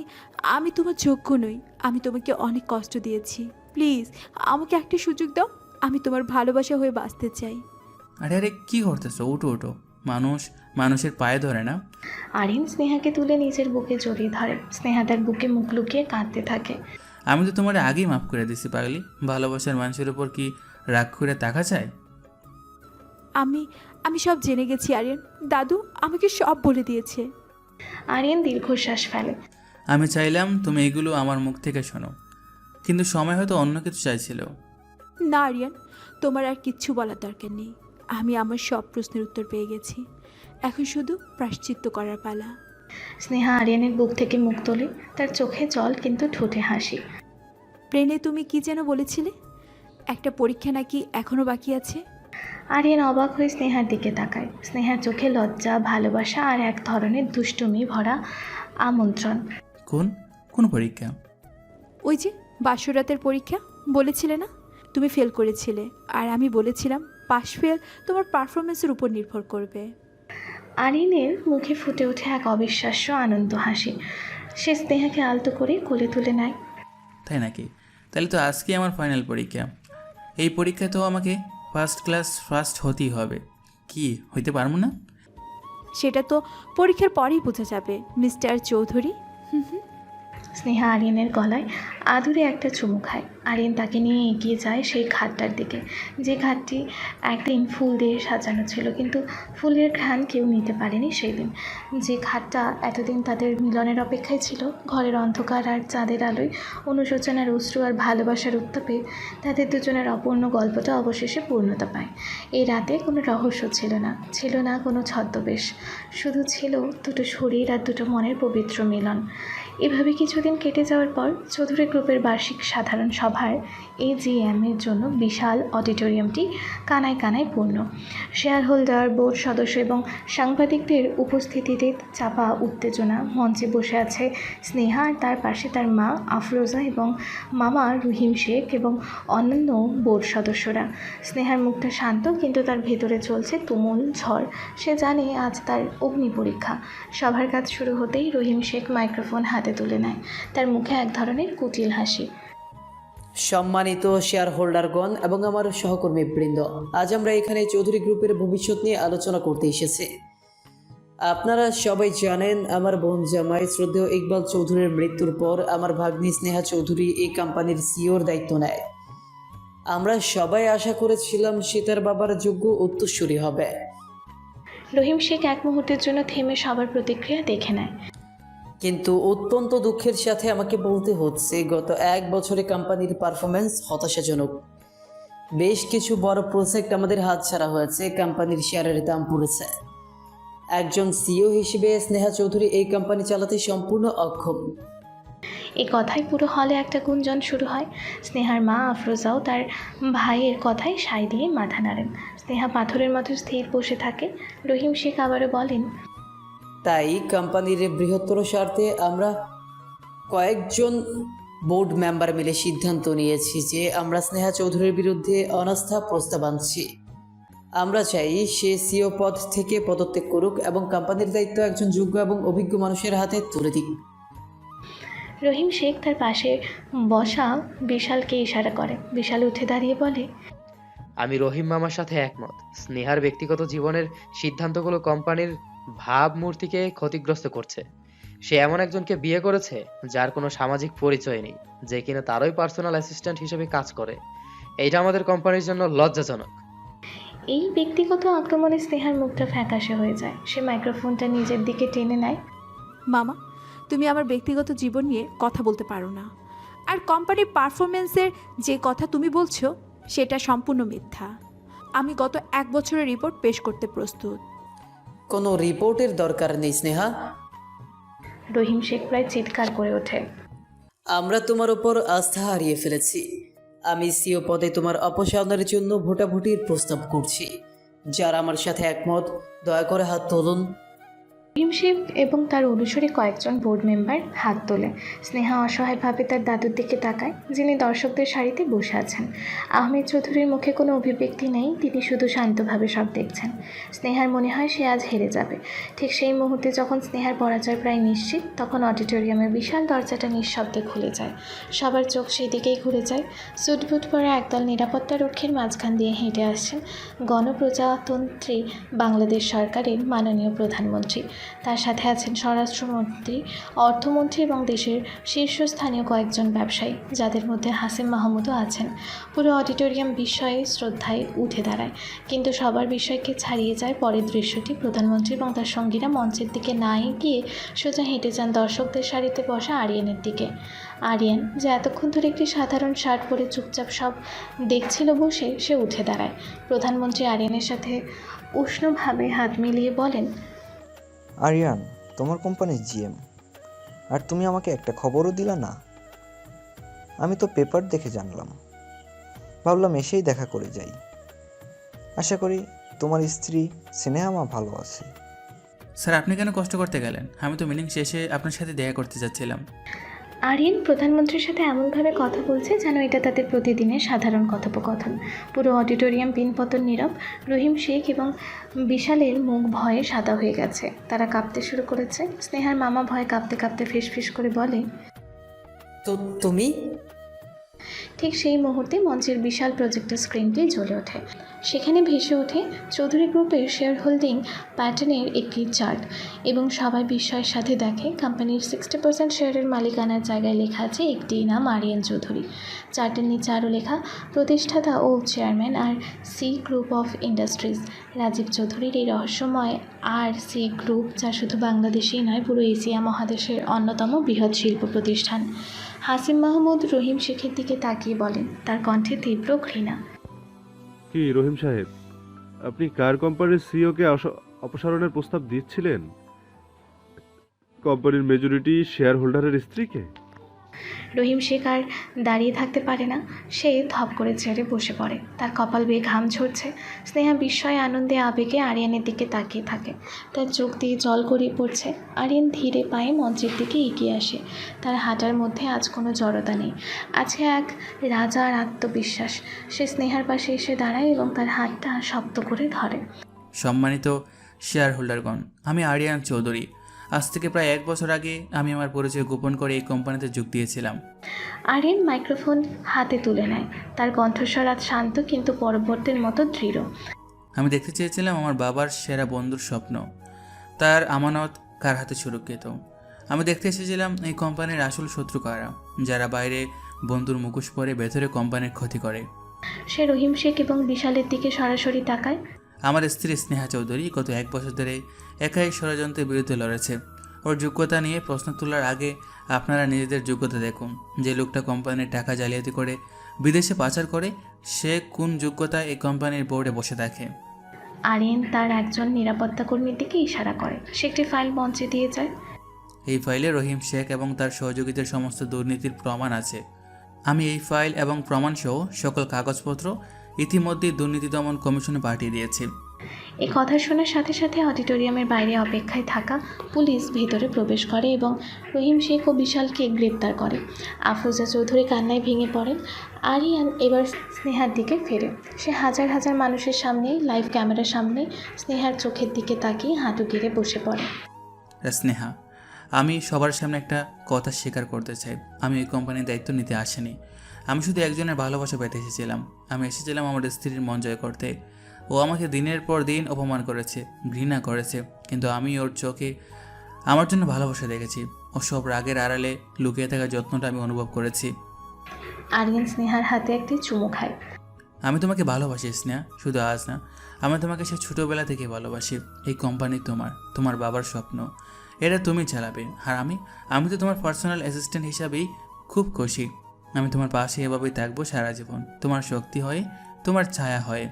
আমি তোমার যোগ্য নই। আমি তোমাকে অনেক কষ্ট দিয়েছি। প্লিজ আমাকে একটা সুযোগ দাও। আমি তোমার ভালোবাসা হয়ে বাঁচতে চাই। আরে আরে, কি করতেছো? উঠো উঠো। মানুষের পায়ে ধরে না। আরিয়ান স্নেহাকে তুলে নিজের বুকে জড়িয়ে ধরে। স্নেহা তার বুকে মুখ লুকিয়ে কাঁদতে থাকে। আমি তো তোমার আগেই মাফ করে দিছি পাগলি। ভালোবাসার মানুষের উপর কি রাগ করে তাকা যায়? আমি সব জেনে গেছি আরিয়ান। দাদু আমাকে সব বলে দিয়েছে। আরিয়ান দীর্ঘশ্বাস ফেলে। আমি চাইলাম তুমি এগুলো আমার মুখ থেকে শোনো, কিন্তু সময় হয়তো অন্য কিছু চাইছিল। না আরিয়ান, তোমার আর কিচ্ছু বলার দরকার নেই। আমি আমার সব প্রশ্নের উত্তর পেয়ে গেছি। এখন শুধু প্রায়শ্চিত্ত করার পালা। স্নেহা আরিয়ানের বুক থেকে মুখ তোলে। তার চোখে জল, কিন্তু ঠোঁটে হাসি। প্রেনে তুমি কি যেন বলেছিলে? একটা পরীক্ষা নাকি এখনো বাকি আছে? আরিয়ান অবাক হয়ে স্নেহার দিকে তাকায়। স্নেহার চোখে লজ্জা, ভালোবাসা আর এক ধরনের দুষ্টুমি ভরা আমন্ত্রণ। কোন পরীক্ষা? ওই যে বাসরাতের পরীক্ষা বলেছিলে না? তুমি ফেল করেছিলে, আর আমি বলেছিলাম পাস ফেল তোমার পারফরমেন্সের উপর নির্ভর করবে। আরিয়ানের মুখে ফুটে ওঠে এক অবিশ্বাস্য আনন্দ হাসি। সে স্নেহাকে আলতো করে কোলে তুলে নেয়। তাই নাকি? তাহলে তো আজকে আমার ফাইনাল পরীক্ষা। এই পরীক্ষায় তো আমাকে ফার্স্ট ক্লাস ফার্স্ট হতেই হবে। কি হইতে পারবো না? সেটা তো পরীক্ষার পরেই বোঝা যাবে মিস্টার চৌধুরী। স্নেহা আরিয়ানের গলায় আদুরে একটা চুমু খায়। আরিয়ান তাকে নিয়ে এগিয়ে যায় সেই ঘাটটার দিকে, যে ঘাটটি একদিন ফুল দিয়ে সাজানো ছিল, কিন্তু ফুলের ঘ্রাণ কেউ নিতে পারেনি সেই দিন। যে ঘাটটা এতদিন তাদের মিলনের অপেক্ষায় ছিল, ঘরের অন্ধকার আর চাঁদের আলোয়, অনুশোচনার অশ্রু আর ভালোবাসার উত্তাপে তাদের দুজনের অপূর্ণ গল্পটা অবশেষে পূর্ণতা পায়। এই রাতে কোনো রহস্য ছিল না, ছিল না কোনো ছদ্মবেশ, শুধু ছিল দুটো শরীর আর দুটো মনের পবিত্র মিলন। এভাবে কিছুদিন কেটে যাওয়ার পর চৌধুরী গ্রুপের বার্ষিক সাধারণ সভার AGM-এর জন্য বিশাল অডিটোরিয়ামটি কানায় কানায় পূর্ণ। শেয়ার হোল্ডার, বোর্ড সদস্য এবং সাংবাদিকদের উপস্থিতিতে চাপা উত্তেজনা। মঞ্চে বসে আছে স্নেহা, আর তার পাশে তার মা আফরোজা এবং মামা রহিম শেখ এবং অন্যান্য বোর্ড সদস্যরা। স্নেহার মুখটা শান্ত, কিন্তু তার ভেতরে চলছে তুমুল ঝড়। সে জানে আজ তার অগ্নি পরীক্ষা। সভার কাজ শুরু হতেই রহিম শেখ মাইক্রোফোন হাতে তুলে নেয়, তার মুখে এক ধরনের কুটিল হাসি। সম্মানিত শেয়ার হোল্ডারগণ এবং আমার সহকর্মীবৃন্দ, আজ আমরা এখানে চৌধুরী গ্রুপের ভবিষ্যৎ নিয়ে আলোচনা করতে এসেছি। আপনারা সবাই জানেন, আমার বোন জামাই শ্রদ্ধেয় ইকবাল চৌধুরীর মৃত্যুর পর আমার ভাগ্নি স্নেহা চৌধুরী এই কোম্পানির সিওর দায়িত্ব নেয়। আমরা সবাই আশা করেছিলাম সে তার বাবার যোগ্য উত্তরসূরি হবে। রহিম শেখ এক মুহূর্তের জন্য থেমে সবার প্রতিক্রিয়া দেখে নেয়। কিন্তু অত্যন্ত দুঃখের সাথে আমাকে বলতে হচ্ছে, গত 1 বছরে কোম্পানির পারফরমেন্স হতাশাজনক। বেশ কিছু বড় প্রজেক্ট আমাদের হাতছাড়া হয়েছে, কোম্পানির শেয়ারের দাম পড়েছে। একজন সিইও হিসেবে স্নেহা চৌধুরী এই কোম্পানি চালাতে সম্পূর্ণ অক্ষম। এই কথায় পুরো হলে একটা গুঞ্জন শুরু হয়। স্নেহার মা আফরোজাও তার ভাইয়ের কথায় সায় দিয়ে মাথা নাড়েন। স্নেহা পাথরের মতো স্থির বসে থাকে। রহিম শেখ আবারও বলেন, তাই কোম্পানির বৃহত্তর স্বার্থে আমরা কয়েকজন বোর্ড মেম্বার মিলে সিদ্ধান্ত নিয়েছি যে আমরা স্নেহা চৌধুরীর বিরুদ্ধে অনাস্থা প্রস্তাব আনছি। আমরা চাই সে সিও পদ থেকে পদত্যাগ করুক এবং কোম্পানির দায়িত্ব একজন যোগ্য এবং অভিজ্ঞ মানুষের হাতে তুলে দিক। রহিম শেখ তার পাশে বসা বিশালকে ইশারা করে। বিশাল উঠে দাঁড়িয়ে বলে, আমি রহিম মামার সাথে একমত। স্নেহার ব্যক্তিগত জীবনের সিদ্ধান্তগুলো কোম্পানির ভাবমূর্তিকে ক্ষতিগ্রস্ত করছে। সে এমন একজনকে বিয়ে করেছে যার কোনো সামাজিক পরিচয় নেই, যে কিনা তারই পার্সোনাল অ্যাসিস্ট্যান্ট হিসেবে কাজ করে। এইটা আমাদের কোম্পানির জন্য লজ্জাজনক। এই ব্যক্তিগত আক্রমণে স্নেহার মুখটা ফ্যাকাশে হয়ে যায়। সে মাইক্রোফোনটা নিজের দিকে টেনে নেয়। মামা, তুমি আমার ব্যক্তিগত জীবন নিয়ে কথা বলতে পারো না। আর কোম্পানির পারফরমেন্সের যে কথা তুমি বলছো সেটা সম্পূর্ণ মিথ্যা। আমি গত 1 বছরের রিপোর্ট পেশ করতে প্রস্তুত। কোনো রিপোর্টের দরকার নেই স্নেহা। রহিম শেখ প্রায় চিৎকার করে ওঠে, আমরা তোমার উপর আস্থা হারিয়ে ফেলেছি। আমি সিও পদে তোমার অপসারণের জন্য ভোটাভুটির প্রস্তাব করছি। যারা আমার সাথে একমত, দয়া করে হাত তুলুন। রহিম শেখ এবং তার অনুসারী কয়েকজন বোর্ড মেম্বার হাত তোলে। স্নেহা অসহায়ভাবে তার দাদুর দিকে তাকায়, যিনি দর্শকদের সারিতে বসে আছেন। আহমেদ চৌধুরীর মুখে কোনো অভিব্যক্তি নেই, তিনি শুধু শান্তভাবে সব দেখছেন। স্নেহার মনে হয় সে আজ হেরে যাবে। ঠিক সেই মুহূর্তে যখন স্নেহার পরাজয় প্রায় নিশ্চিত, তখন অডিটোরিয়ামের বিশাল দরজাটা নিঃশব্দে খুলে যায়। সবার চোখ সেই দিকেই ঘুরে যায়। সুটবুট পরা একদল নিরাপত্তা রক্ষীর মাঝখান দিয়ে হেঁটে আসছেন গণপ্রজাতন্ত্রী বাংলাদেশ সরকারের মাননীয় প্রধানমন্ত্রী। তার সাথে আছেন স্বরাষ্ট্রমন্ত্রী, অর্থমন্ত্রী এবং দেশের শীর্ষস্থানীয় কয়েকজন ব্যবসায়ী, যাদের মধ্যে হাসিম মাহমুদও আছেন। পুরো অডিটোরিয়াম বিস্ময়ে শ্রদ্ধায় উঠে দাঁড়ায়, কিন্তু সবার বিষয়কে ছাড়িয়ে যায় পরের দৃশ্যটি। প্রধানমন্ত্রী এবং তার সঙ্গীরা মঞ্চের দিকে না এগিয়ে সোজা হেঁটে যান দর্শকদের সারিতে বসা আরিয়ানের দিকে। আরিয়ান, যে এতক্ষণ ধরে একটি সাধারণ শার্ট পরে চুপচাপ সব দেখছিল বসে, সে উঠে দাঁড়ায়। প্রধানমন্ত্রী আরিয়ানের সাথে উষ্ণভাবে হাত মিলিয়ে বলেন, আরিয়ান, তোমার কোম্পানির জিএম, আর তুমি আমাকে একটা খবরও দিলা না। আমি তো পেপার দেখে জানলাম, ভাবলাম এসেই দেখা করে যাই। আশা করি তোমার স্ত্রী স্নেহা মা ভালো আছে। স্যার, আপনি কেন কষ্ট করতে গেলেন? আমি তো মিটিং শেষে আপনার সাথে দেখা করতে যাচ্ছিলাম। আরিয়ান প্রধানমন্ত্রীর সাথে এমনভাবে কথা বলছে যেন এটা তাদের প্রতিদিনের সাধারণ কথোপকথন। পুরো অডিটোরিয়াম পিনপতন নীরব। রহিম শেখ এবং বিশালের মুখ ভয়ে সাদা হয়ে গেছে, তারা কাঁপতে শুরু করেছে। স্নেহার মামা ভয়ে কাঁপতে কাঁপতে ফিসফিস করে বলে, তো তুমি? ঠিক সেই মুহূর্তে মঞ্চের বিশাল প্রজেক্টর স্ক্রিনটি জ্বলে ওঠে। সেখানে ভেসে ওঠে চৌধুরী গ্রুপের শেয়ার হোল্ডিং প্যাটার্নের একটি চার্ট এবং সবাই বিস্ময়ের সাথে দেখে কোম্পানির 60% শেয়ারের মালিকানার জায়গায় লেখা আছে একটি নাম আরিয়ান চৌধুরী। চার্টের নিচে আরও লেখা প্রতিষ্ঠাতা ও chairman R C group of industries Rajiv চৌধুরীর এই রহস্যময় আর সি গ্রুপ, যা শুধু বাংলাদেশেই নয় পুরো এশিয়া মহাদেশের অন্যতম বৃহৎ শিল্প প্রতিষ্ঠান। হাসিম মাহমুদ রহিম শেখের দিকে তাকিয়ে বলেন, তার কণ্ঠে তীব্র ঘৃণা। কি রহিম সাহেব, আপনি কার কোম্পানির সিইওকে অপসারণের প্রস্তাব দিচ্ছিলেন? কোম্পানির মেজরিটি শেয়ার হোল্ডারের স্ত্রীকে? রহিম শেখ আর দাঁড়িয়ে থাকতে পারে না, সে ধপ করে চেয়ারে বসে পড়ে। তার কপাল বেয়ে ঘাম ঝরছে। স্নেহা বিস্ময়ে আনন্দে আবেগে আরিয়ানের দিকে তাকিয়ে থাকে। তার চোখ দিয়ে জল গড়িয়ে পড়ছে। আরিয়ান ধীরে পায়ে মঞ্চের দিকে এগিয়ে আসে। তার হাঁটার মধ্যে আজ কোনো জড়তা নেই, আছে এক রাজার আত্মবিশ্বাস। সে স্নেহার পাশে এসে দাঁড়ায় এবং তার হাতটা শক্ত করে ধরে। সম্মানিত শেয়ার হোল্ডারগণ, আমি আরিয়ান চৌধুরী। আজ থেকে প্রায় 1 বছর আগে আমি আমার পরিচয় গোপন করে এই কোম্পানিতে যোগ দিয়েছিলাম। আরিয়ান মাইক্রোফোন হাতে তুলে নেয়। তার কণ্ঠস্বর আজ শান্ত কিন্তু পরবর্তীর মতো দৃঢ়। আমি দেখতে চেয়েছিলাম আমার বাবার সেরা বন্ধুর স্বপ্ন, তার আমানত কার হাতে সুরক্ষিত। আমি দেখতে এসেছিলাম এই কোম্পানির আসল শত্রু কারা, যারা বাইরে বন্ধুর মুখোশ পরে ভেতরে কোম্পানির ক্ষতি করে। সে রহিম শেখ এবং বিশালের দিকে সরাসরি তাকায়। আমার স্ত্রী স্নেহা চৌধুরী গত 1 বছর ধরে একাই ষড়যন্ত্রের বিরুদ্ধে লড়েছে। ওর যোগ্যতা নিয়ে প্রশ্ন তোলার আগে আপনারা নিজেদের যোগ্যতা দেখুন। যে লোকটা কোম্পানির টাকা জালিয়াতি করে বিদেশে পাচার করে, সে কোন যোগ্যতায় এই কোম্পানির বোর্ডে বসে থাকে? আরিয়ান তার একজন নিরাপত্তা কর্মীর দিকে ইশারা করে। সে একটি ফাইল মঞ্চে দিয়ে যায়। এই ফাইলে রহিম শেখ এবং তার সহযোগীদের সমস্ত দুর্নীতির প্রমাণ আছে। আমি এই ফাইল এবং প্রমাণসহ সকল কাগজপত্র ইতিমধ্যেই দুর্নীতি দমন কমিশনে পাঠিয়ে দিয়েছি। এই কথা শোনার সাথে সাথে অডিটোরিয়ামের বাইরে অপেক্ষায় থাকা পুলিশ ভেতরে প্রবেশ করে এবং রহিম শেখ ও বিশালকে গ্রেপ্তার করে। আফরোজা চৌধুরী কান্নায় ভেঙে পড়েন। আরিয়ান এবার স্নেহার দিকে ফেরে। সে হাজার হাজার মানুষের সামনে, লাইভ ক্যামেরার সামনে স্নেহার চোখের দিকে তাকিয়ে হাঁটু গেড়ে বসে পড়ে। স্নেহা, আমি সবার সামনে একটা কথা স্বীকার করতে চাই। আমি এই কোম্পানির দায়িত্ব নিতে আসিনি। আমি শুধু একজনের ভালোবাসা পেতে এসেছিলাম। আমি এসেছিলাম আমার স্ত্রীর মন জয় করতে। ও আমাকে দিনের পর দিন অপমান করেছে, ঘৃণা করেছে, কিন্তু আমি ওর চোখে আমার জন্য ভালোবাসা দেখেছি। ও সব রাগের আড়ালে লুকিয়ে থাকা যত্নটা আমি অনুভব করেছি। আরিয়ান স্নেহার হাতে একটি চুমু খায়। আমি তোমাকে ভালোবাসি স্নেহা, শুধু আজ না, আমি তোমাকে সে ছোটোবেলা থেকে ভালোবাসি। এই কোম্পানি তোমার বাবার স্বপ্ন। এটা তুমি চালাবে, আর আমি তো তোমার পার্সোনাল অ্যাসিস্ট্যান্ট হিসাবেই খুব খুশি। আমি তোমার পাশে এভাবেই থাকবো সারা জীবন, তোমার শক্তি হয়ে, তোমার ছায়া হয়ে।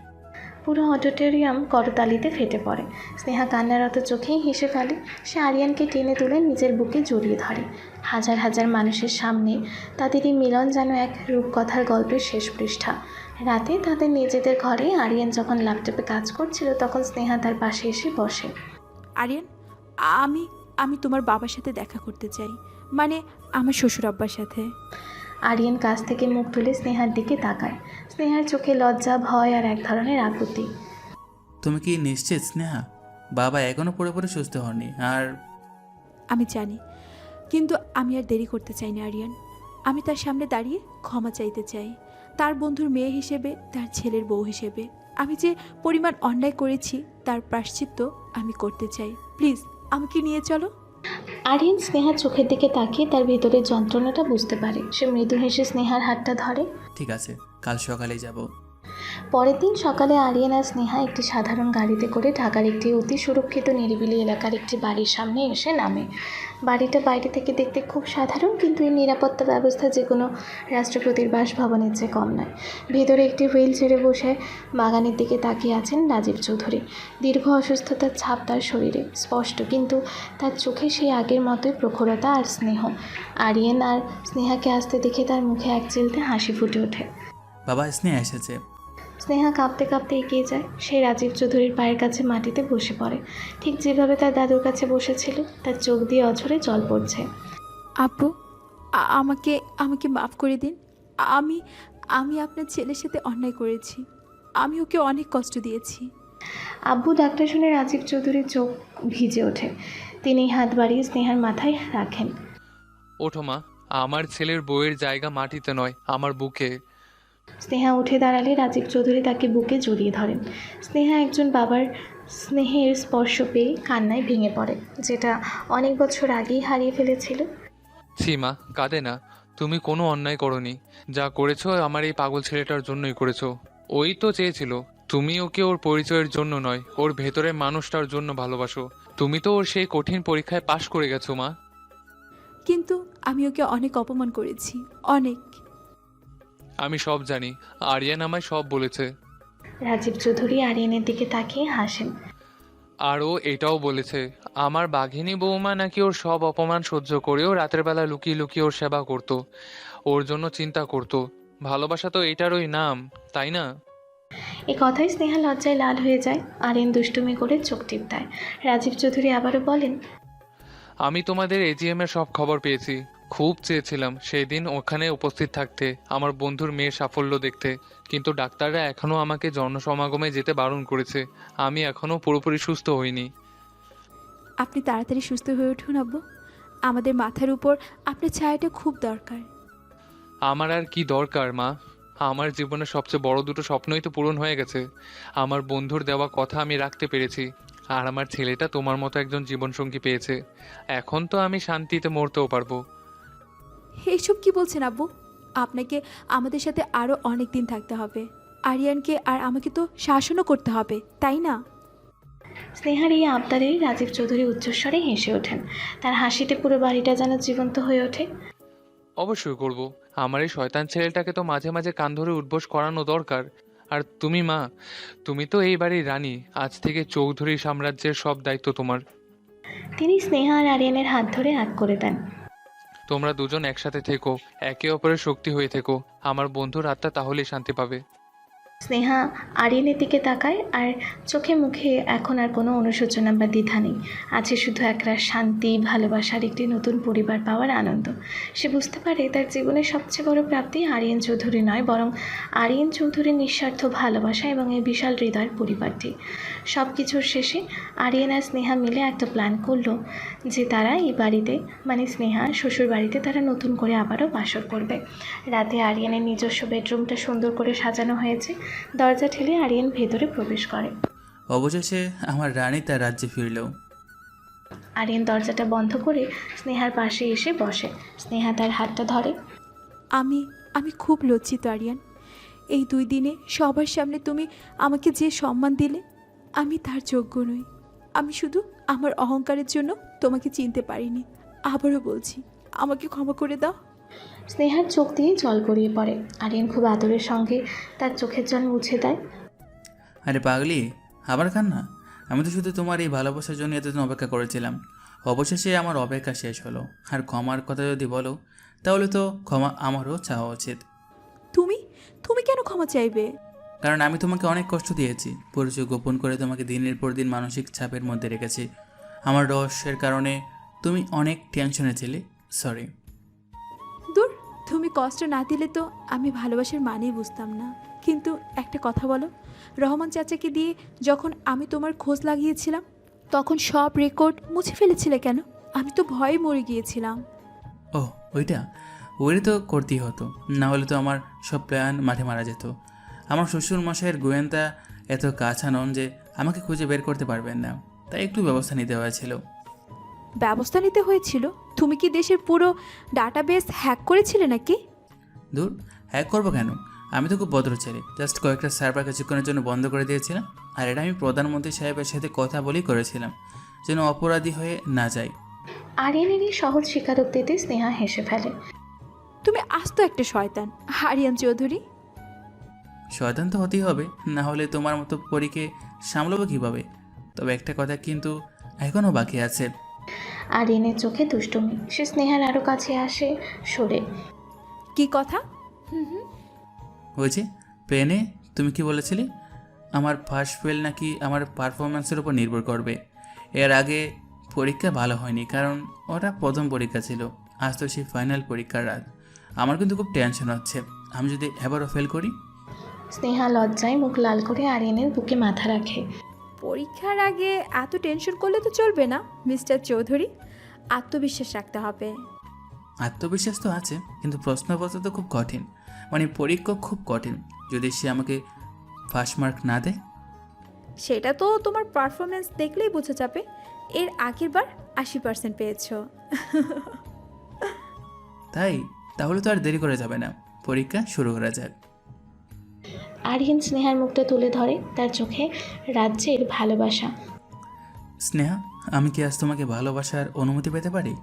পুরো অডিটোরিয়াম করতালিতে ফেটে পড়ে। স্নেহা কান্নারত চোখেই হেসে ফেলে। সে আরিয়ানকে টেনে তুলে নিজের বুকে জড়িয়ে ধরে। হাজার হাজার মানুষের সামনে তাদের এই মিলন যেন এক রূপকথার গল্পের শেষ পৃষ্ঠা। রাতে তাদের নিজেদের ঘরে আরিয়ান যখন ল্যাপটপে কাজ করছিল, তখন স্নেহা তার পাশে এসে বসে। আরিয়ান, আমি তোমার বাবার সাথে দেখা করতে চাই, মানে আমার শ্বশুর আব্বার সাথে। আরিয়ান কাছ থেকে মুখ তুলে স্নেহার দিকে তাকায়। স্নেহার চোখে লজ্জা, ভয় আর এক ধরনের আকুতি। তুমি কি নিশ্চিত স্নেহা? বাবা এখনো পুরোপুরি সুস্থ হননি। আর আমি জানি, কিন্তু আমি আর দেরি করতে চাই না আরিয়ান। আমি তার সামনে দাঁড়িয়ে ক্ষমা চাইতে চাই, তার বন্ধুর মেয়ে হিসেবে, তার ছেলের বউ হিসেবে। আমি যে পরিমাণ অন্যায় করেছি তার প্রায়শ্চিত্ত আমি করতে চাই। প্লিজ আমাকে নিয়ে চলো। আরিয়ান স্নেহার চোখের দিকে তাকিয়ে তার ভেতরের যন্ত্রণাটা বুঝতে পারে। সে মৃদু হেসে স্নেহার হাতটা ধরে। ঠিক আছে, কাল সকালেই যাব। পরের দিন সকালে আরিয়ান আর স্নেহা একটি সাধারণ গাড়িতে করে ঢাকার একটি অতি সুরক্ষিত নিরিবিলি এলাকার একটি বাড়ির সামনে এসে নামে। বাড়িটা বাইরে থেকে দেখতে খুব সাধারণ, কিন্তু এর নিরাপত্তা ব্যবস্থা যে কোনো রাষ্ট্রপতির বাসভবনের চেয়ে কম নয়। ভেতরে একটি হুইল চেয়ারে বসে বাগানের দিকে তাকিয়ে আছেন রাজীব চৌধুরী। দীর্ঘ অসুস্থতার ছাপ তার শরীরে স্পষ্ট, কিন্তু তার চোখে সেই আগের মতোই প্রখরতা আর স্নেহ। আরিয়ান আর স্নেহাকে আসতে দেখে তার মুখে এক চিলতে হাসি ফুটে ওঠে। বাবা, স্নেহা এসেছে। স্নেহা কাঁপতে কাঁপতে এগিয়ে যায়। সে রাজীব চৌধুরীর পায়ের কাছে মাটিতে বসে পড়ে, ঠিক যেভাবে তার দাদুর কাছে বসেছিল। তার চোখ দিয়ে অঝরে জল পড়ছে। আপু, আমাকে মাফ করে দিন। আমি আপনার ছেলের সাথে অন্যায় করেছি। আমি ওকে অনেক কষ্ট দিয়েছি। আব্বু ডাক্তার শুনে রাজীব চৌধুরীর চোখ ভিজে ওঠে। তিনি হাত বাড়িয়ে স্নেহার মাথায় রাখেন। ওঠো মা, আমার ছেলের বউয়ের জায়গা মাটিতে নয়, আমার বুকে। স্নেহা উঠে দাঁড়ালে রাজীব চৌধুরী তাকে বুকে জড়িয়ে ধরেন। স্নেহা একজন বাবার স্নেহের স্পর্শ পেয়ে কান্নায় ভেঙে পড়ে, যেটা অনেক বছর আগেই হারিয়ে ফেলেছিল। সীমা, কাঁদে না। তুমি কোনো অন্যায় করনি। যা করেছো আমার এই পাগল ছেলেটার জন্যই করেছো। ওই তো চেয়েছিল তুমি ওকে ওর পরিচয়ের জন্য নয়, ওর ভেতরের মানুষটার জন্য ভালোবাসো। তুমি তো ওর সেই কঠিন পরীক্ষায় পাশ করে গেছো মা। কিন্তু আমি ওকে অনেক অপমান করেছি, অনেক। আমি সব জানি, আরিয়ান আমায় সব বলেছে। রাজীব চৌধুরী আরিয়ানের দিকে তাকিয়ে হাসেন। আর ও এটাও বলেছে আমার বাঘিনী বৌমা নাকি ওর সব অপমান সহ্য করেও রাতের বেলা লুকিয়ে লুকিয়ে ওর সেবা করত, ওর জন্য চিন্তা করত। ভালোবাসা তো এটারই নাম, তাই না? এই কথায় স্নেহা লজ্জায় লাল হয়ে যায়। আরিয়ান দুষ্টুমি করে চোখ টিপ দেয়। রাজীব চৌধুরী আবারও বলেন, আমি তোমাদের এজিএম এর সব খবর পেয়েছি। খুব চেয়েছিলাম সেই দিন ওখানে উপস্থিত থাকতে, আমার বন্ধুর মেয়ের সাফল্য দেখতে, কিন্তু ডাক্তাররা এখনও আমাকে জনসমাগমে যেতে বারণ করেছে। আমি এখনও পুরোপুরি সুস্থ হইনি। আপনি তাড়াতাড়ি সুস্থ হয়ে উঠুন আব্বু, আমাদের মাথার উপর আপনার ছায়াটা খুব দরকার। আমার আর কি দরকার মা? আমার জীবনের সবচেয়ে বড় দুটো স্বপ্নই তো পূরণ হয়ে গেছে। আমার বন্ধুর দেওয়া কথা আমি রাখতে পেরেছি, আর আমার ছেলেটা তোমার মতো একজন জীবনসঙ্গী পেয়েছে। এখন তো আমি শান্তিতে মরতেও পারবো। এইসব কি বলছেন আব্বু? আপনাকে আমাদের সাথে আরও অনেক দিন থাকতে হবে। আরিয়ানকে আর আমাকে তো শাসনও করতে হবে, তাই না? স্নেহার এই আবদারে রাজীব চৌধুরী উচ্চস্বরে হেসে ওঠেন। তার হাসিতে পুরো বাড়িটা যেন জীবন্ত হয়ে ওঠে। অবশ্যই করব। আমার এই শয়তান ছেলেটাকে তো মাঝে মাঝে কান ধরে উঠবোস করানো দরকার। আর তুমি মা, তুমি তো এই বাড়ির রানী। আজ থেকে চৌধুরী সাম্রাজ্যের সব দায়িত্ব তোমার। তিনি স্নেহা আর আরিয়ানের হাত ধরে আগ করে দেন। তোমরা দুজন একসাথে থেকো, একে অপরের শক্তি হয়ে থেকো। আমার বন্ধুর আত্মা তাহলেই শান্তি পাবে। স্নেহা আরিয়ানের দিকে তাকায়, আর চোখে মুখে এখন আর কোনো অনুশোচনা বা দ্বিধা নেই। আছে শুধু একরাশ শান্তি, ভালোবাসার একটি নতুন পরিবার পাওয়ার আনন্দ। সে বুঝতে পারে তার জীবনের সবচেয়ে বড় প্রাপ্তি আরিয়ান চৌধুরী নয়, বরং আরিয়ান চৌধুরীর নিঃস্বার্থ ভালোবাসা এবং এই বিশাল হৃদয়ের পরিবারটি। সব কিছুর শেষে আরিয়ান আর স্নেহা মিলে একটা প্ল্যান করলো যে তারা এই বাড়িতে, মানে স্নেহা শ্বশুর বাড়িতে, তারা নতুন করে আবারও বাসর করবে। রাতে আরিয়ানের নিজস্ব বেডরুমটা সুন্দর করে সাজানো হয়েছে। দরজা ঠেলে আরিয়ান ভেতরে প্রবেশ করে। অবশেষে আমার রানী তার রাজ্যে ফিরল। আরিয়ান দরজাটা বন্ধ করে স্নেহার পাশে এসে বসে। স্নেহা তার হাতটা ধরে। আমি খুব লজ্জিত আরিয়ান। এই 2 দিনে সবার সামনে তুমি আমাকে যে সম্মান দিলে, আমি তার যোগ্য নই। আমি শুধু আমার অহংকারের জন্য তোমাকে চিনতে পারিনি। আবারও বলছি, আমাকে ক্ষমা করে দাও। স্নেহার চোখ দিয়ে জল গড়িয়ে পড়ে। আরিয়ান খুব আদরের সঙ্গে তার চোখের জল মুছে দেয়। আরে পাগলি, আবার কান্না? আমি তো শুধু তোমার এই ভালোবাসার জন্য এতদিন অপেক্ষা করেছিলাম। অবশেষে আমার অপেক্ষা শেষ হলো। আর ক্ষমার কথা যদি বলো, তাহলে তো ক্ষমা আমারও চাওয়া উচিত। তুমি কেন ক্ষমা চাইবে? কারণ আমি তোমাকে অনেক কষ্ট দিয়েছি। পরিচয় গোপন করে তোমাকে দিনের পর দিন মানসিক চাপের মধ্যে রেখেছি। আমার রহস্যের কারণে তুমি অনেক টেনশনে ছিলে। সরি। দূর, তুমি কষ্ট না দিলে তো আমি ভালোবাসার মানেই বুঝতাম না। কিন্তু একটা কথা বলো, রহমান চাচাকে দিয়ে যখন আমি তোমার খোঁজ লাগিয়েছিলাম, তখন সব রেকর্ড মুছে ফেলেছিলে কেন? আমি তো ভয়ে মরে গিয়েছিলাম। ও, ওইটা তো করতেই হতো, না হলে তো আমার সব প্ল্যান মাঠে মারা যেত। আমার শ্বশুর মশাইয়ের গোয়েন্দা এত কাছা নন যে আমাকে খুঁজে বের করতে পারবেন না, তাই একটু ব্যবস্থা নিতে হয়েছিল। ব্যবস্থা নিতে হয়েছিল? তুমি কি দেশের পুরো ডাটাবেস হ্যাক করেছিলে নাকি? দূর, হ্যাক করবো কেন? আমি তো খুব ভদ্র ছেলে। জাস্ট কয়েকটা সার্ভার কিছুক্ষণের জন্য বন্ধ করে দিয়েছিলাম। আর এটা আমি প্রধানমন্ত্রী সাহেবের সাথে কথা বলেই করেছিলাম, যেন অপরাধী হয়ে না যায়। আরিয়ানের এই সহজ স্বীকারোক্তিতে স্নেহা হেসে ফেলে। তুমি আস্ত একটা শয়তান আরিয়ান চৌধুরী। শয়তান তো হতেই হবে, না হলে তোমার মতো পরীকে সামলাবো কীভাবে? তবে একটা কথা কিন্তু এখনও বাকি আছে। আরিয়ানের চোখে দুষ্টুমি। সে স্নেহার আরও কাছে আসে সরে। কি কথা? হয়েছে পেনে তুমি কি বলেছিলে? আমার ফার্স্ট ফেল নাকি আমার পারফরম্যান্সের উপর নির্ভর করবে। এর আগে পরীক্ষা ভালো হয়নি, কারণ ওটা প্রথম পরীক্ষা ছিল। আজ তো সেই ফাইনাল পরীক্ষার রাত। আমার কিন্তু খুব টেনশন হচ্ছে, আমি যদি এবারও ফেল করি। স্নেহা লজ্জায় মুখ লাল করে আরিয়ানের বুকে মাথা রাখে। পরীক্ষার আগে এত টেনশন করলে তো চলবে না মিস্টার চৌধুরী, আত্মবিশ্বাস রাখতে হবে। আত্মবিশ্বাস তো আছে, কিন্তু প্রশ্নপত্র তো খুব কঠিন, মানে পরীক্ষা খুব কঠিন। যদি সে আমাকে ফার্স্ট মার্ক না দেয়? সেটা তো তোমার পারফরমেন্স দেখলেই বোঝা যাবে। এর আগের বার 80% পেয়েছো। তাই? তাহলে তো আর দেরি করা যাবে না, পরীক্ষা শুরু করা যাক। আরিয়ান স্নেহার মুখটা তুলে ধরে, তার চোখে রাজ্যের ভালোবাসা। স্নেহা, আমি কি আজ তোমাকে ভালোবাসার অনুমতি পেতে পারি?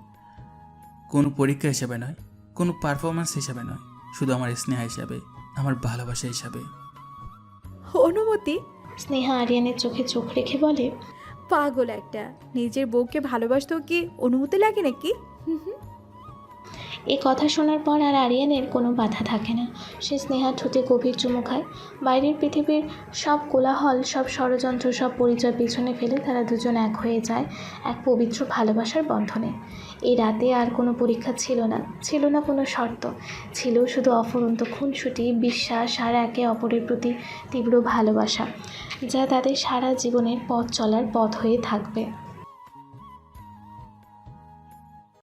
কোনো পরীক্ষা হিসাবে নয়, কোনো পারফরমেন্স হিসাবে নয়, শুধু আমার স্নেহা হিসাবে, আমার ভালোবাসা হিসাবে। অনুমতি? স্নেহা আরিয়ানের চোখে চোখ রেখে বলে, পাগল একটা, নিজের বউকে ভালোবাসতেও কি অনুমতি লাগে নাকি? এই কথা শোনার পর আর আরিয়ানের কোনো বাধা থাকে না। সে স্নেহার ঠোঁটে গভীর চুমু খায়। বাইরের পৃথিবীর সব কোলাহল, সব ষড়যন্ত্র, সব পরিচয় পেছনে ফেলে তারা দুজন এক হয়ে যায় এক পবিত্র ভালোবাসার বন্ধনে। এই রাতে আর কোনো পরীক্ষা ছিল না, ছিল না কোনো শর্ত, ছিল শুধু অফুরন্ত খুনসুটি, বিশ্বাস আর একে অপরের প্রতি তীব্র ভালোবাসা, যা তাদের সারা জীবনের পথ চলার পথ হয়ে থাকবে।